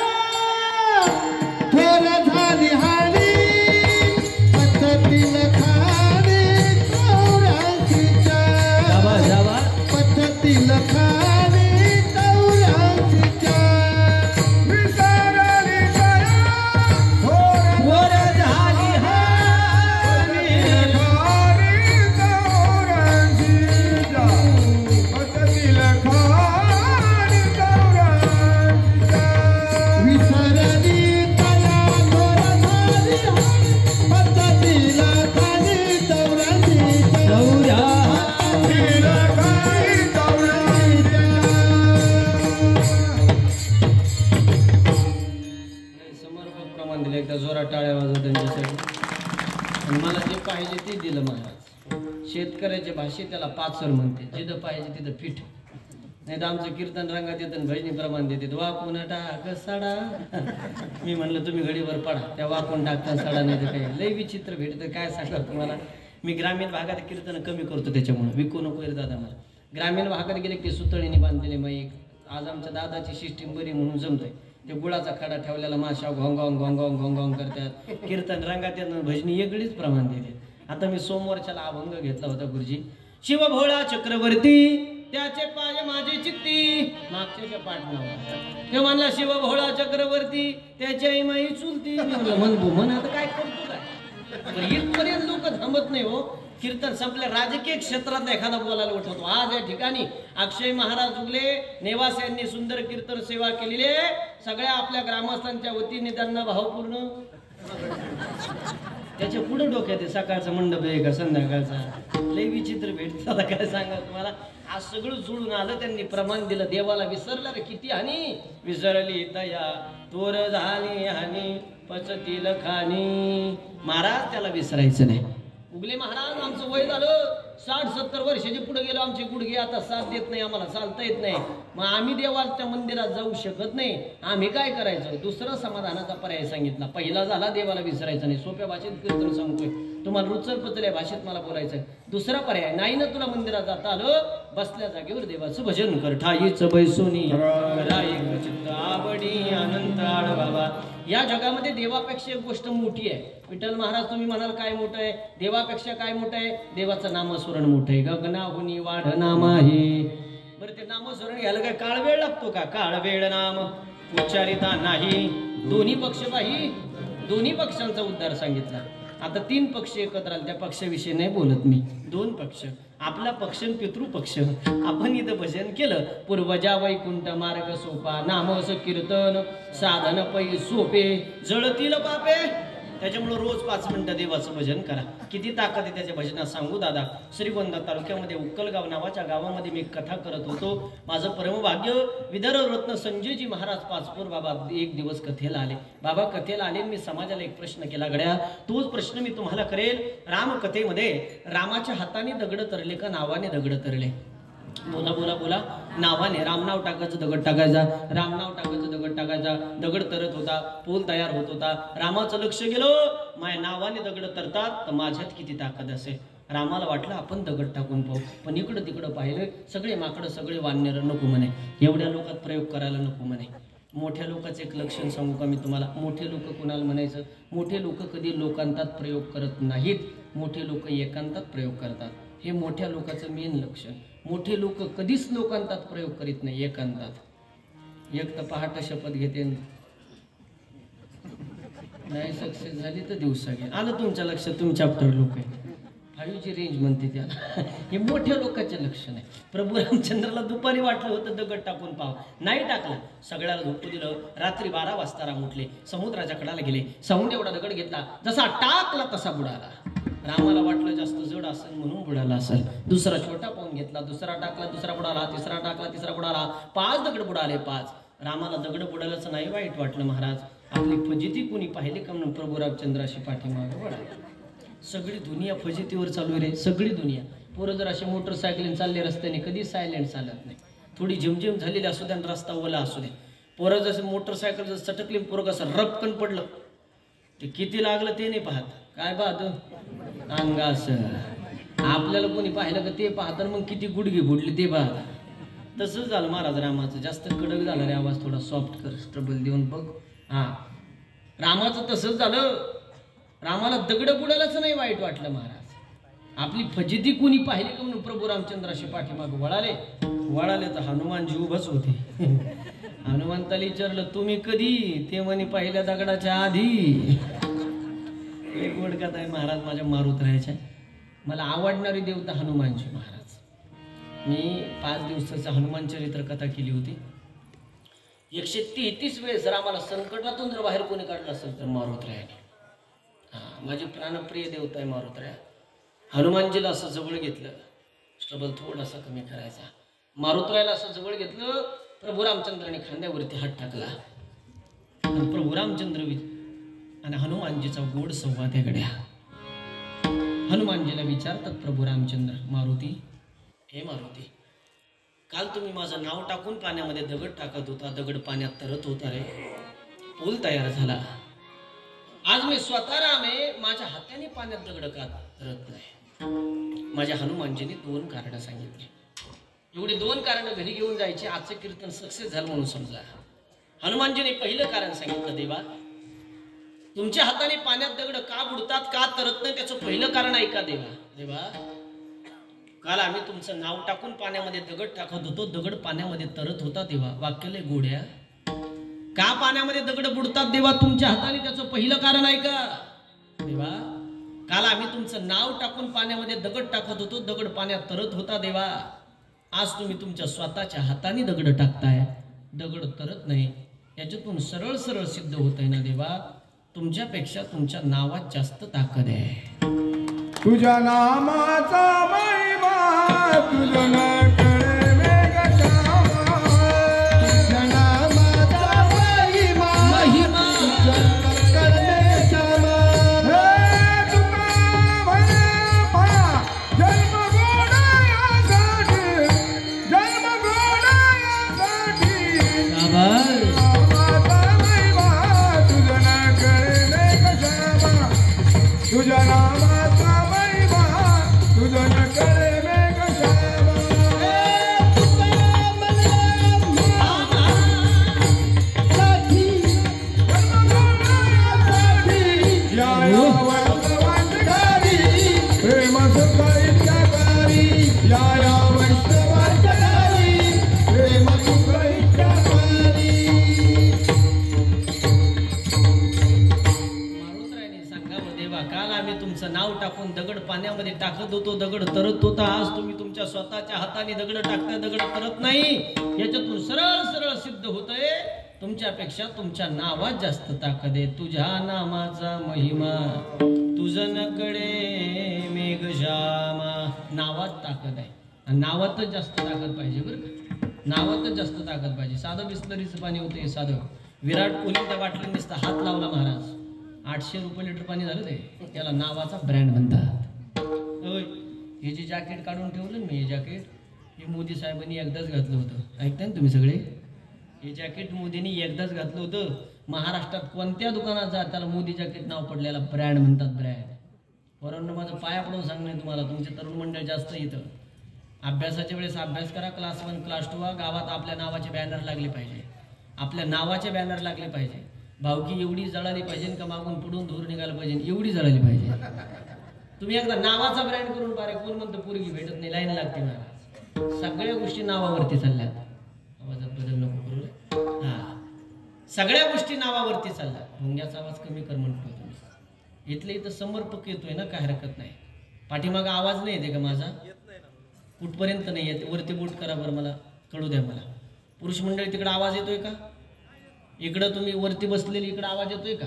[SPEAKER 1] थोर झाली हानी पद्धतीन खाणी चौऱ्याशीच्या पद्धतीन खाणी चौऱ्याशीच्या
[SPEAKER 3] विसरली तया
[SPEAKER 2] वर झाली हानी
[SPEAKER 3] खारी चौऱ्याशीच्या पद्धतीला खारी चौऱ्याशीच्या
[SPEAKER 1] विसरली तया थोर झाली हानी पद्धतीला खाणी चौऱ्याशीच्या
[SPEAKER 3] तिला खारी चौऱ्याशीच्या.
[SPEAKER 2] समर्पक प्रमाण दिलं. एकदा जोरात टाळ्या वाजव त्यांच्यासाठी. आणि मला जे पाहिजे ते दिलं महाराज. शेतकऱ्याच्या भाषेत त्याला पाचर म्हणते, जिथं पाहिजे तिथं पीठ. नाही तर आमचं कीर्तन रंगात येतं, भजनी प्रमाण देते, वाकून टाक सडा. मी म्हणलं तुम्ही घडीवर पडा, त्या वाकून टाकता सडा नाही तर काही लई विचित्र भेटतं. काय सांगा तुम्हाला, मी ग्रामीण भागात कीर्तन कमी करतो त्याच्यामुळे विकू नको रे दादा मला. ग्रामीण भागात गेले की सुतळीने बांधलेले मग आज आमच्या दादाची सिस्टीम बरी म्हणून जमतंय. ते गुळाचा खडा ठेवलेला माशा घोंगॉंग घोंगॉंग घोंगॉंग करतात. कीर्तन रंगात येतं, भजनी वेगळीच प्रमाण देते. आता मी सोमवारच्याला अभंग घेतला होता गुरुजी. शिव भोळा चक्रवर्ती त्याचे पाय माझी चित्ती, मागच्या पाठ नाव ते म्हणला शिव भोळा चक्रवर्ती त्याची माई चुलती. मी म्हणलं म्हण आता काय करतो काय. पण इथपर्यंत लोक थांबत नाही हो. कीर्तन संपल्या राजकीय क्षेत्रात एखादा बोलायला उठवतो. आज या ठिकाणी अक्षय महाराज उगले नेवास यांनी सुंदर कीर्तन सेवा केलेली आहे. सगळ्या आपल्या ग्रामस्थांच्या वतीने त्यांना भावपूर्ण. त्याच्या पुढे डोक्यात आहे सकाळचा मंडप आहे का संध्याकाळचा. लय विचित्र भेटतं काय सांगा तुम्हाला. आज सगळं जुळून आलं, त्यांनी प्रमाण दिलं. देवाला विसरला रे किती हानी. विसरली तया तोर झाली हानी पचतील खाणी. महाराज त्याला विसरायचं नाही. उगले महाराज आमचं वय झालं 60-70 वर्षाचे पुढे गेलो. आमचे गुडघे आता साथ देत नाही, आम्हाला चालता येत नाही. मग आम्ही देवाच्या मंदिरात जाऊ शकत नाही. आम्ही काय करायचं. दुसरा समाधानाचा पर्याय सांगितला. पहिला झाला देवाला विसरायचं नाही. सोप्या भाषेत कीर्तन सांगतोय तुम्हाला, रुचल पचल्या भाषेत मला बोलायचं. दुसरा पर्याय नाही ना तुला मंदिरात जाता आलं, बसल्या जागेवर देवाचं भजन कर. ठाईच बैसोनी चित्त आवडी अनंत आड बाबा या जगामध्ये देवापेक्षा एक गोष्ट मोठी आहे. विठ्ठल महाराज तुम्ही म्हणाल काय मोठं आहे? देवापेक्षा काय मोठं आहे? देवाचं नामस्मरण मोठं आहे. गगनाहुनी वाढ नाम आहे. बरं ते नामस्मरण घ्यायला काय काळ वेळ लागतो का? काळ वेळ नाम उच्चारिता नाही. दोन्ही पक्षांचा उद्धार सांगितला. आता 3 पक्ष एकत्र आले. त्या पक्षाविषयी नाही बोलत मी. 2 पक्ष, आपला पक्ष आणि पितृपक्ष. आपण इथं भजन केलं. पूर्वजा वैकुंठ मार्ग सोपा, नामस कीर्तन साधन पै सोपे, जळतील पापे. त्याच्यामुळे रोज 5 मिनिटं देवाचं भजन करा. किती ताकद आहे त्याच्या भजनात सांगू दादा. श्रीगोंदा तालुक्यामध्ये उक्कलगाव नावाच्या गावामध्ये मी कथा करत होतो. माझं परमभाग्य विदर्भ रत्न संजयजी महाराज पाचपूर बाबा एक दिवस कथेला आले. बाबा कथेला आले. मी समाजाला एक प्रश्न केला गड्या. तोच प्रश्न मी तुम्हाला करेल. राम कथेमध्ये रामाच्या हाताने दगड तरले का नावाने दगड तरले? बोला बोला बोला. नावाने. राम नाव टाकायचं दगड टाकायचा, राम नाव टाकायचं दगड टाकायचा. दगड तरत होता, पूल तयार होत होता. रामाचं लक्ष गेलं, माझ्या नावाने दगड तरतात तर माझ्यात किती ताकद असेल. रामाला वाटलं आपण दगड टाकून पाहू. पण इकडं तिकडं पाहिलं, सगळे माकडं सगळे वानर नको म्हणे. एवढ्या लोकात प्रयोग करायला नको म्हणे. मोठ्या लोकांचं एक लक्षण सांगू का मी तुम्हाला? मोठे लोक कुणाला म्हणायचं? मोठे लोक कधी लोकांतात प्रयोग करत नाहीत. मोठे लोक एकांतात प्रयोग करतात. हे मोठ्या लोकांचं मेन लक्षण. मोठे लोक कधीच लोकांतात प्रयोग करीत नाही, एकांतात. एक तर पहाटे शपथ घेते, नाही सक्सेस झाली तर दिवसा घे. आलं तुमच्या लक्षात? तुम्ही चॅप्टर लोक आहे. 5G रेंज म्हणते त्याला. हे मोठ्या लोकांचे लक्षण आहे. प्रभू रामचंद्राला दुपारी वाटलं होतं दगड टाकून पाव, नाही टाकला. सगळ्याला झोपू दिलं. रात्री 12 वाजता राम उठले, समुद्राच्या कडाला गेले. सौंड एवढा दगड घेतला, जसा टाकला तसा बुडाला. रामाला वाटलं जास्त जड असेल म्हणून बुडाला असेल. दुसरा छोटा पाहून घेतला, दुसरा टाकला, दुसरा बुडाला, तिसरा टाकला, तिसरा बुडाला. 5 दगड बुडाले. 5. रामाला दगड बुडायलाच नाही वाईट वाटलं. महाराज आपली फजिती कोणी पाहिली का म्हणून प्रभू रामचंद्राशी पाठीमागे वळाले. सगळी दुनिया फजितीवर चालू आहे रे, सगळी दुनिया. पोरं जर असे मोटरसायकलीने चालले रस्त्याने, कधी सायलेंट चालत नाही. थोडी झिमझिम झालेली असू द्या, रस्ता ओला असू दे. पोरं जसं मोटरसायकल जर सटकली, पोरं कसं रपकन पडलं, ते किती लागलं ते नाही पाहत. काय पाहत? अंगास. आपल्याला कोणी पाहिलं का ते पाहत, मग किती गुडघे गुडली ते पाहत. तसंच झालं महाराज रामाचं. जास्त कडक झाला रे आवाज, थोडा सॉफ्ट कर, स्ट्रबल देऊन बघ. हा, रामाचं तसंच झालं. रामाला दगड बुडायलाच नाही वाईट वाटलं. महाराज आपली फजिती कोणी पाहिली का म्हणून प्रभू रामचंद्राशी पाठीमाग वळाले तर हनुमानजी उभंच होते. हनुमंताला विचारलं तुम्ही कधी? ते म्हणे पहिल्या दगडाच्या आधी. एक गोड कथा आहे महाराज माझ्या मारुतरायाच्या. मला आवडणारी देवता हनुमानजी महाराज. मी 5 दिवसाचा हनुमान चरित्र कथा केली होती. 133 वेळेस रामाला संकटातून जर बाहेर कोणी काढलं असेल तर मारुतरायाने. माझी प्राणप्रिय देवता आहे मारुतराया. हनुमानजीला असं जवळ घेतलं, स्ट्रबल थोडासा कमी करायचा. मारुतरायाला असं जवळ घेतलं, प्रभू रामचंद्राने खांद्यावरती हात टाकला. आणि प्रभू रामचंद्र आणि हनुमानजीचा गोड संवाद आहे गड्या. हनुमानजीला विचारतात प्रभू रामचंद्र, मारुती, हे मारुती, काल तुम्ही माझं नाव टाकून पाण्यामध्ये दगड टाकत होता, दगड पाण्यात तरत होता रे, पूल तयार झाला. आज मी स्वतः राम आहे, माझ्या हाताने पाण्यात दगड का तरत नाही? माझ्या हनुमानजीने 2 कारण सांगितले. एवढे 2 कारण घरी घेऊन जायचे. आजचं कीर्तन सक्सेस झालं म्हणून समजा. हनुमानजीने पहिलं कारण सांगितलं, देवा तुमच्या हाताने पाण्यात दगड का बुडतात, का तरत नाही, त्याचं पहिलं कारण ऐका. देवा काल आम्ही तुमचं नाव टाकून पाण्यामध्ये दगड टाकत होतो, दगड पाण्यामध्ये तरत होता. देवा वाक्यले गोड्या, का पाण्यामध्ये दगड बुडतात देवा तुमच्या हाताने, त्याचं पहिलं कारण ऐका. देवा काल आम्ही तुमचं नाव टाकून पाण्यामध्ये दगड टाकत होतो, दगड पाण्यात तरत होता. देवा आज तुम्ही तुमच्या स्वतःच्या हाताने दगड टाकताय, दगड तरत नाही. याच्यातून सरळ सरळ सिद्ध होत आहे ना देवा, तुमच्यापेक्षा तुमच्या नावात जास्त ताकद आहे.
[SPEAKER 3] तुझ्या नामाचा महिमा तुझं न कळे वेगळा.
[SPEAKER 1] तुझ्या नामाचा महिमा करणे क्षमा.
[SPEAKER 3] हे तुका भया जन्म गोडायासाठी, जन्म गोडायासाठी. नामाचा महिमा तुझं न कळे वेगळा. तुझ्या नामाचा महिमा तुझं न
[SPEAKER 2] नाव टाकून दगड पाण्यामध्ये टाकत होतो, दगड तरत होता. आज तुम्ही तुमच्या स्वतःच्या हाताने दगड टाकताय, दगड तरत नाही. याच्यातून सरळ सरळ सिद्ध होतंय तुमच्यापेक्षा तुमच्या नावात जास्त ताकद आहे. तुझ्या नामाचा महिमा तुझनकडे मेघश्यामा. नावात ताकद आहे आणि नावातच जास्त ताकद पाहिजे बरं का. नावातच जास्त ताकद पाहिजे. साधं बिस्लरीचं पाणी होतं हे साधं. विराट कोहली त्या बाटलीने नुसता हात लावला महाराज, 800 रुपये लिटर पाणी झालं ते. त्याला नावाचा ब्रँड म्हणतात. होय, हे जे जॅकेट काढून ठेवलं ना मी, हे जॅकेट हे मोदी साहेबांनी एकदाच घातलं होतं. ऐकताय ना तुम्ही सगळे? हे जॅकेट मोदींनी एकदाच घातलं होतं. महाराष्ट्रात कोणत्या दुकानात जा त्याला मोदी जॅकेट नाव पडलेला ब्रँड म्हणतात, ब्रँड. वरून माझं पाया पडून सांगणं तुम्हाला, तुमचे तरुण मंडळ जास्त येतं. अभ्यासाच्या वेळेस अभ्यास करा, क्लास 1 क्लास 2. गावात आपल्या नावाचे बॅनर लागले पाहिजे, आपल्या नावाचे बॅनर लागले पाहिजे. भावकी एवढी जळाली पाहिजे का मागून पुढून धूर निघायला पाहिजे, एवढी जळाली पाहिजे. तुम्ही एकदा नावाचा ब्रँड करून पारे. कोण म्हणतं पोरगी भेटत नाही, लाईन लागते महाराज. सगळ्या गोष्टी नावावरती चालल्यात. आवाजात बदल नको करू. हा, सगळ्या गोष्टी नावावरती चालल्यात. मुंग्याचा आवाज कमी कर म्हणतो तुम्ही. इथले इथं समर्पक येतोय ना, काय हरकत नाही. पाठीमाग आवाज नाही येते का माझा? कुठपर्यंत नाही येते? वरती बोट करा बरं, मला कळू द्या मला. पुरुष मंडळी तिकडे आवाज येतोय का? इकडं तुम्ही वरती बसलेली इकडे आवाज येतोय का?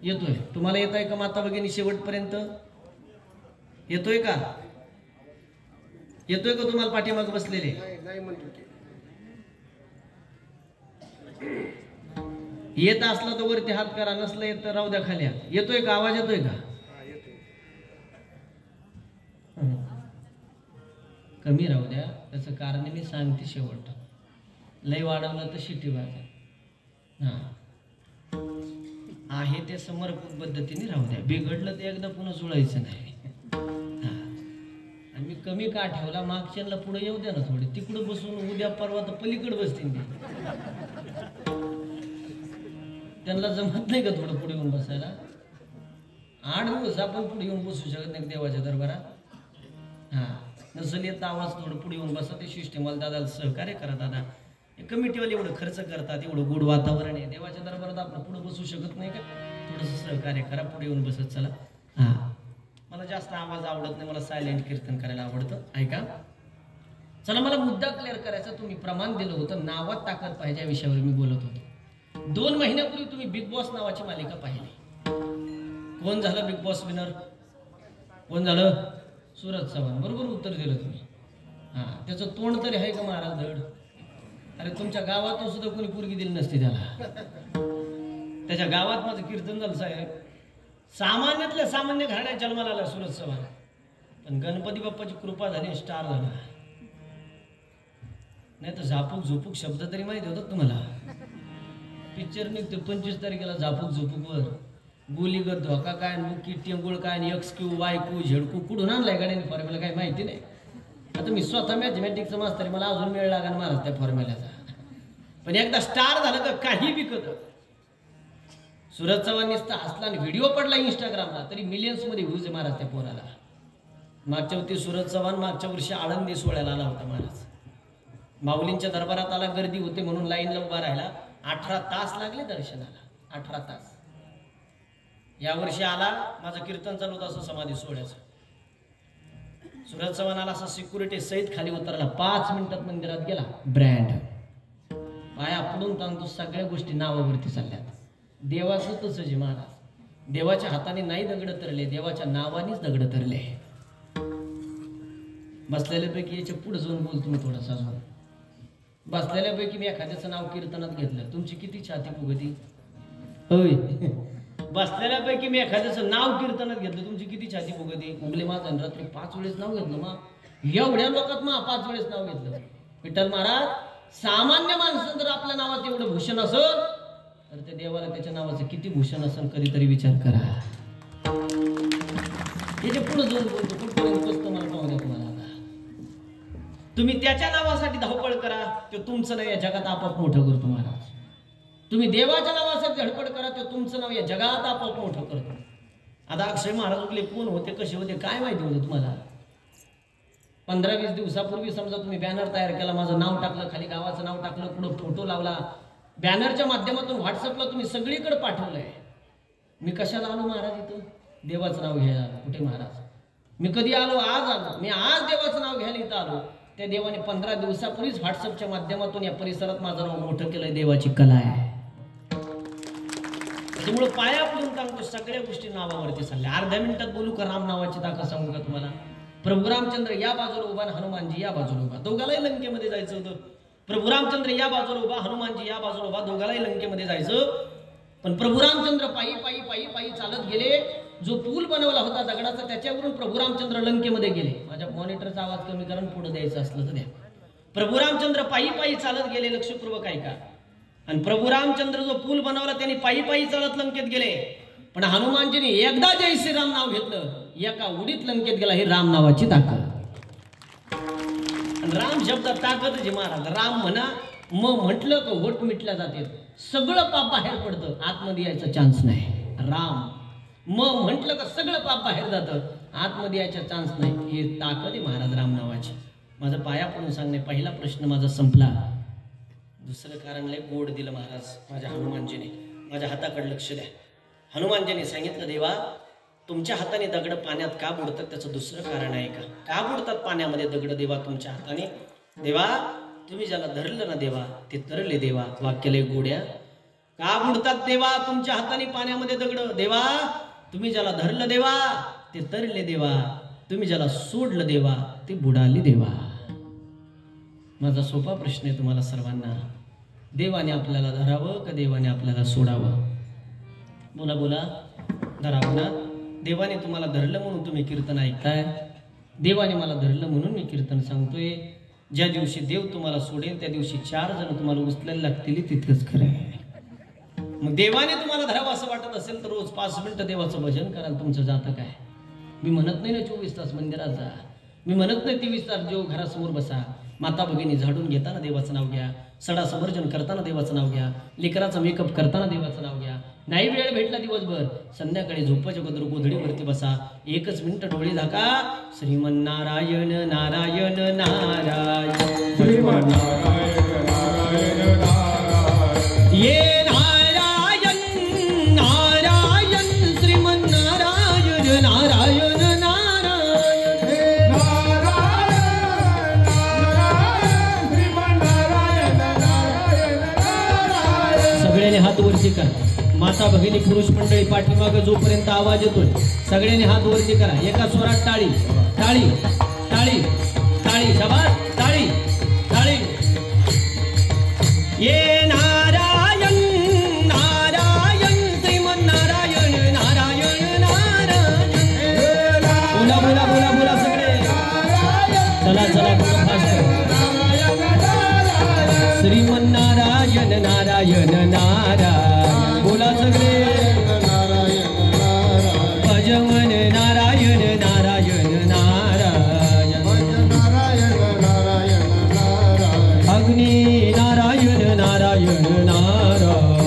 [SPEAKER 2] येतोय. तुम्हाला येत आहे का माता भगिनी? शेवटपर्यंत येतोय का? येतोय का तुम्हाला पाठीमाग बसलेले? येत असला तर वरती हात करा, नसलं येत तर राहू द्या खाली हात. येतोय का? आवाज येतोय का? कमी राहू द्या, त्याचं कारण मी सांगते शेवट. लय वाढवलं तर शिटी वाजा. हा, आहे ते समर्पक पद्धतीने राहू द्या. बिघडलं ते एकदा पुन्हा जुळायचं नाही. हा, आणि मी कमी का ठेवला? मागच्यांना पुढे येऊ द्या ना थोडे. तिकडं बसून उद्या परवा तर पलीकडे बसतील ते. त्यांना जमत नाही का थोडं पुढे येऊन बसायला? 8 दिवस आपण पुढे येऊन बसू शकत नाही देवाच्या दरबारात. हा, नसल येत आवाज थोडं पुढे येऊन बसा. ते सिस्टीमला दादाला सहकार्य करा. दादा कमिटीवाले एवढं खर्च करतात, एवढं गोड वातावरण आहे, देवाच्या दरबारात आपण पुढे बसू शकत नाही का? थोडंसं सहकार्य करा, पुढे येऊन बसत चला. हा, मला जास्त आवाज आवडत नाही, मला सायलेंट कीर्तन करायला आवडतं. ऐका, चला मला मुद्दा क्लिअर करायचा. तुम्ही प्रमाण दिलं होतं नावात ताकद पाहिजे या विषयावर मी बोलत होतो. 2 महिन्यापूर्वी तुम्ही बिग बॉस नावाची मालिका पाहिली. कोण झालं बिग बॉस विनर? कोण झालं? सूरज चव्हाण. बरोबर उत्तर दिलं तुम्ही. हा, त्याचं तोंड तरी आहे का महाराज धड? अरे तुमच्या गावात सुद्धा कोणी पोरगी दिली नसती त्याला. त्याच्या गावात माझं कीर्तन झालं साहेब. सामान्यातल्या सामान्य घराण्यात जन्माला आला सूरज चव्हाण, पण गणपती बाप्पाची कृपा झाली, स्टार झाला. नाही तर झापूक झोपूक शब्द तरी माहिती होतात तुम्हाला? पिक्चर निघतो 25 तारखेला झापूक झोपूकवर. गोलीगत धोका काय, मुक्की टेंगुळ काय, XQ YQ झेडकू कुठून आणलाय गाड्याने फॉर्म्युला काय माहिती नाही. आता मी स्वतः मॅथमॅटिक्सचं मास्तर, मला अजून वेळ लागेल महाराज त्या फॉर्म्युल्याचा. पण एकदा स्टार झालं तर काही विकत. सूरज चव्हाण नुसता हसला आणि व्हिडिओ पडला इंस्टाग्रामला, तरी मिलियन्समध्ये व्ह्यूज आहे महाराज त्या पोराला. मागच्या वर्षी सूरज चव्हाण मागच्या वर्षी आळंदी सोहळ्याला आला होता महाराज. माऊलींच्या दरबारात आला, गर्दी होते म्हणून लाईनला उभा राहिला. 18 तास लागले दर्शनाला, 18 तास. यावर्षी आला, माझं कीर्तन चालू होतं असं समाधी सोहळ्याचं. सूरज चव्हाण आला असं सिक्युरिटी सहित खाली उतरला. 5 मिनिटात मंदिरात गेला. ब्रँड पाया पडून सांगतो, सगळ्या गोष्टी नावावरती चालल्यात. देवाचं तसंच आहे महाराज. देवाच्या हाताने नाही दगड तरले, देवाच्या नावानेच दगड तरले. बसलेल्यापैकी याच्या पुढे जाऊन बोल तुम्ही थोडंसं अजून. बसलेल्यापैकी मी एखाद्याचं नाव कीर्तनात घेतलं, तुमची किती छाती फुगती? होय. बसलेल्यापैकी मी एखाद्याचं नाव कीर्तनात घेतलं, तुमची किती छाती फुगती? उगले माझं रात्री 5 वेळेस नाव घेतलं. मग एवढ्या लोकात मग 5 वेळेस नाव घेतलं. विठ्ठल महाराज, सामान्य माणसं जर आपल्या नावात एवढं भूषण असेल तर त्या देवाला त्याच्या नावाचं किती भूषण असेल कधीतरी विचार करा. याच्या पुढे जाऊन बोलतो, कुठपर्यंत बसतो मला पाहू द्या तुम्हाला. आता तुम्ही त्याच्या नावासाठी धावपळ करा, ते तुमचं नाही या जगात आपोआप मोठं करतो महाराज. तुम्ही देवाच्या नावासाठी धडपड करा, ते तुमचं नाव या जगात आपोआप मोठं करतो. आता अक्षय महाराज उगले कोण होते, कसे होते, काय माहिती होतं तुम्हाला? 15-20 दिवसापूर्वी समजा तुम्ही बॅनर तयार केला, माझं नाव टाकलं, खाली गावाचं नाव टाकलं, पुढं फोटो लावला, बॅनरच्या माध्यमातून व्हॉट्सअपला तुम्ही सगळीकडे पाठवलंय. मी कशाला आलो महाराज इथं? देवाचं नाव घ्यायला आलो. कुठे महाराज? मी कधी आलो? आज आलो. मी आज देवाचं नाव घ्यायला इथं आलो. त्या देवाने 15 दिवसापूर्वीच व्हॉट्सअपच्या माध्यमातून या परिसरात माझं नाव मोठं केलंय. देवाची कला आहे. त्यामुळे पाया पडून सांगतो, सगळ्या गोष्टी नावावरती चालल्या. अर्ध्या मिनिटात बोलू का राम नावाची ताकद सांगू का तुम्हाला? प्रभू रामचंद्र या बाजूला उभा, हनुमानजी या बाजूला उभा. दोघालाही लंकेमध्ये जायचं होतं. प्रभू रामचंद्र या बाजूला उभा, हनुमानजी या बाजूला उभा. दोघालाही लंकेमध्ये जायचं. पण प्रभू रामचंद्र पायी पायी पायी पायी चालत गेले. जो पूल बनवला होता दगडाचा, त्याच्यावरून प्रभू रामचंद्र लंकेमध्ये गेले. माझ्या मॉनिटरचा आवाज कमी करून पुढे द्यायचा असलं तर द्या. प्रभू रामचंद्र पायी पायी चालत गेले. लक्षपूर्वक ऐका. आणि प्रभू रामचंद्र जो पूल बनवला त्यांनी पायी पायी चालत लंकेत गेले. पण हनुमानजीने एकदा जय श्रीराम नाव घेतलं, एका उडीत लंकेत गेला. ही राम नावाची ताकद. राम शब्दात ताकद जी महाराज. राम म्हणा, मग म्हटलं तर होट मिटल्या जाते. सगळं पाप बाहेर पडतं, आतमध्ये यायचा चान्स नाही. राम मग म्हटलं का सगळं पाप बाहेर जातं, आतमध्ये यायचा चान्स नाही. हे ताकद आहे महाराज राम नावाची. माझं पाया पडून सांगणे. पहिला प्रश्न माझा संपला. दुसरं कारण लय गोड दिलं महाराज माझ्या हनुमानजीने. माझ्या हाताकडे लक्ष द्या. हनुमानजीने सांगितलं, देवा तुमच्या हाताने दगड पाण्यात का बुडतात? त्याचं दुसरं कारण आहे का? का बुडतात पाण्यामध्ये दगड देवा तुमच्या हाताने? देवा तुम्ही ज्याला धरलं ना देवा, ते तरले देवा. वाक्य लय गोड्या. का बुडतात देवा तुमच्या हाताने पाण्यामध्ये दगड? देवा तुम्ही ज्याला धरलं देवा, ते तरले देवा. तुम्ही ज्याला सोडलं देवा, ते बुडाले देवा. माझा सोपा प्रश्न आहे तुम्हाला सर्वांना. देवाने आपल्याला धरावं का देवाने आपल्याला सोडावं? बोला बोला. धरावं ना. देवाने तुम्हाला धरलं म्हणून तुम्ही कीर्तन ऐकताय. देवाने मला धरलं म्हणून मी कीर्तन सांगतोय. ज्या दिवशी देव तुम्हाला सोडेल त्या दिवशी 4 जण तुम्हाला उचलायला लागतील. तितकंच खरं आहे. मग देवाने तुम्हाला धरावं असं वाटत असेल तर रोज 5 मिनिटं देवाचं भजन कराल. तुमचं जातं काय? मी म्हणत नाही ना 24 तास मंदिरात जा. मी म्हणत नाही 23 तास जेव घरासमोर बसा. माता भगिनी झाडून घेताना देवाचं नाव घ्या. सडा समर्जन करताना देवाचं नाव घ्या. लेकराचा मेकअप करताना देवाचं नाव घ्या. नाही वेळ भेटला दिवसभर, संध्याकाळी झोपाच्या बदर गोधडीवरती बसा. 1 मिनिट डोळे झाका. श्रीमन्नारायण नारायण नारायण
[SPEAKER 3] श्रीमन्नारायण नारायण नारायण.
[SPEAKER 2] ये नारायण नारायण श्रीमन्नारायण नारायण नारायण. सगळ्यांनी हात वरती करा. माता भगिनी पुरुष मंडळी पाठीमागे जोपर्यंत आवाज येतोय सगळ्यांनी हात वरती करा. एका स्वरात टाळी टाळी टाळी टाळी. शाबास. टाळी टाळी. ये नारायण नारायण श्रीमन्नारायण नारायण नारायण. बोला बोला बोला बोला सगळे. चला चला बोला फास्ट. श्रीमन्नारायण नारायण नारायण. बोला सगळे. भजमन नारायण नारायण नारायण. अग्नी नारायण नारायण नारायण.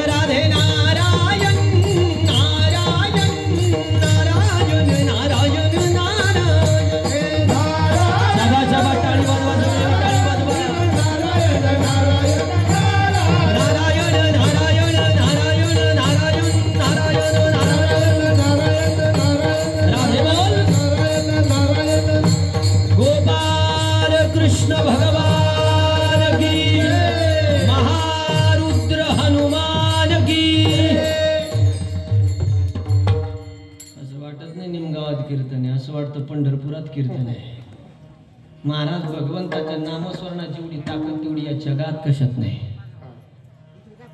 [SPEAKER 2] राधे नारायण नारायण नारायण नारायण नारायण. सभा सभा टाळी वाजवा. टाळी वाजवा. नारायण नारायण नारायण नारायण नारायण नारायण. राधे बोल. गोपाल कृष्ण भगवान की. महारुद्र हनुमान की. असं वाटत नाही निमगावात कीर्तन आहे, असं वाटतं पंढरपुरात कीर्तन आहे. महाराज भगवंताच्या नामस्मरणाची एवढी ताकद तेवढी या जगात कशात नाही.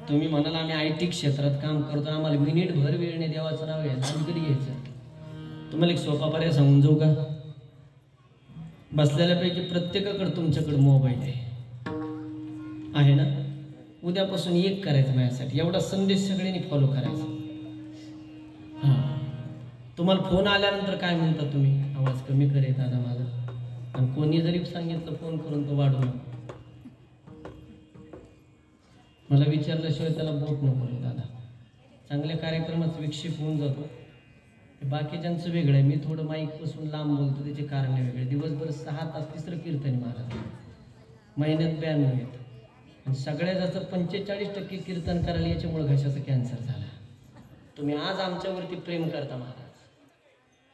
[SPEAKER 2] तुम्ही म्हणाल आम्ही IT क्षेत्रात काम करतो, आम्हाला मिनिटभर वेळ नाही देवाचं नाव घ्यायचं. आम्ही कधी घ्यायचं? तुम्हाला एक सोपा पर्याय सांगून जाऊ का? बसलेल्यापैकी प्रत्येकाकडे तुमच्याकडे मोबाईल आहे ना? उद्यापासून एक करायचं माझ्यासाठी. एवढा संदेश सगळ्यांनी फॉलो करायचा. हां. तुम्हाला फोन आल्यानंतर काय म्हणता तुम्ही? आवाज कमी करे दादा माझा. आणि कोणी जरी सांगितलं फोन करून तो वाढवू नको. मला विचारल्याशिवाय त्याला बोट नको रे दादा. चांगल्या कार्यक्रमात विक्षेप होऊन जातो. बाकीच्यांचं वेगळं आहे. मी थोडं माईकपासून लांब बोलतो, त्याचे कारण वेगळे. दिवसभर 6 तास तिसरं कीर्तन महाराज. महिन्यात 92 येतं. आणि सगळ्यात जास्त 45% कीर्तन करायला याच्यामुळे घशाचा कॅन्सर झाला. तुम्ही आज आमच्यावरती प्रेम करता महाराज.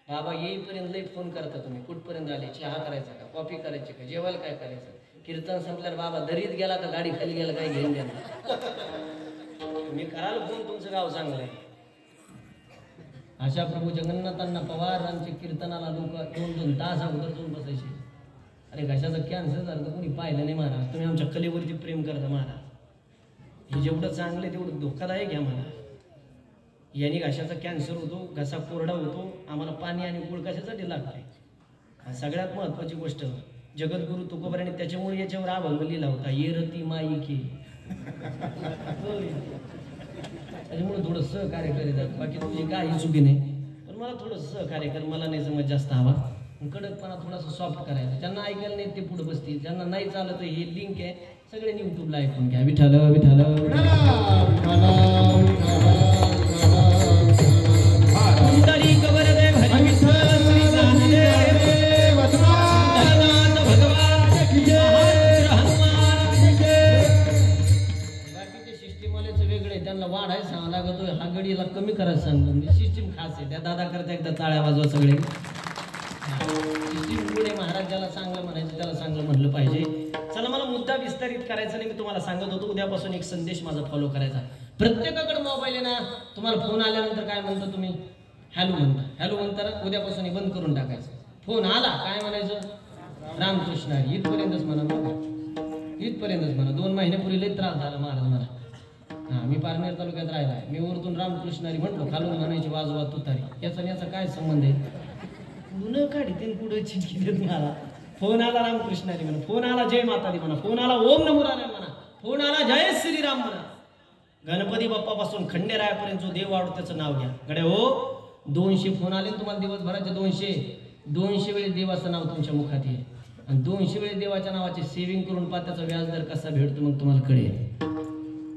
[SPEAKER 2] बाबा येईपर्यंत लई फोन करता तुम्ही, कुठपर्यंत आले, चहा करायचा का, कॉफी करायची का, जेवायला काय करायचं. कीर्तन संपल्यावर बाबा दरीत गेला का गाडी खाली गेला काय घेऊन द्या. तुम्ही कराल फोन, तुमचं गाव चांगलं आहे. अशा प्रभू जगन्नाथांना पवारांच्या कीर्तनाला लोक 2-2 तास अगोदर जाऊन बसायचे. अरे घशाचा कॅन्सर झालं तर कोणी पाहिलं नाही महाराज. तुम्ही आमच्या कलेवरती प्रेम करता महाराज. हे जेवढं चांगलं आहे तेवढं धोकादायक आहे महाराज. याने घशाचा कॅन्सर होतो, घसा कोरडा होतो. आम्हाला पाणी आणि गुळ कशासाठी लागते. सगळ्यात महत्वाची गोष्ट जगद्गुरु तुकोबाराने त्याच्यामुळे याच्यावर अभंग लिहिला होता, ये रती माई की. त्याच्यामुळे थोडं सहकार्य करीत. बाकी तुझी काही चुकी नाही, पण मला थोडं सहकार्य कर. मला नाही समज जास्त हवा, कडकपणा थोडासा सॉफ्ट करायचा. ज्यांना ऐकायला नाही ते पुढे बसतील, ज्यांना नाही चालत हे लिंक आहे सगळ्यांनी युट्यूबला ऐकून घ्या. विठाल विठाल वाढाय सांगा लागतोय, हा गडीला कमी करायला सांगतो. मी सिस्टीम खास आहे, त्या दादा करता एकदा टाळ्या वाजवा सगळे. सिस्टीम पुढे महाराज ज्याला चांगलं म्हणायचं त्याला चांगलं म्हणलं पाहिजे. चला मला मुद्दा विस्तारित करायचा नाही. मी तुम्हाला सांगत होतो उद्यापासून एक संदेश माझा फॉलो करायचा. प्रत्येकाकडे मोबाईल आहे ना, तुम्हाला फोन आल्यानंतर काय म्हणता तुम्ही, हॅलो म्हणता. हॅलो म्हणता उद्यापासून हे बंद करून टाकायचं. फोन आला काय म्हणायचं, रामकृष्ण हरी. इथपर्यंतच म्हणा, इथपर्यंतच म्हणा. 2 महिन्यापूर्वी लई त्रास झाला महाराज मला. हा, मी पारनेर तालुक्यात राहिलाय. मी वरतून रामकृष्णारी म्हटलो, खालून म्हणायची वाजवा तुतारी. याचा काय संबंध आहे. गुन्हा काढते पुढे चिटकी देत मला. फोन आला रामकृष्णारी म्हणा, फोन आला जय मातादी म्हणा, फोन आला ओम नमो नारायण म्हणा, फोन आला जय श्रीराम म्हणा. गणपती बाप्पापासून खंडेरायापर्यंत जो देव वाढतो त्याचं नाव घ्या. गड्या हो, 200 फोन आले तुम्हाला दिवसभराचे. 200 वेळेस देवाचं नाव तुमच्या मुखात येईल. आणि 200 वेळेस देवाच्या नावाचे सेविंग करून पहा त्याचा व्याजदर कसा भेटतो मग तुम्हाला कळेल.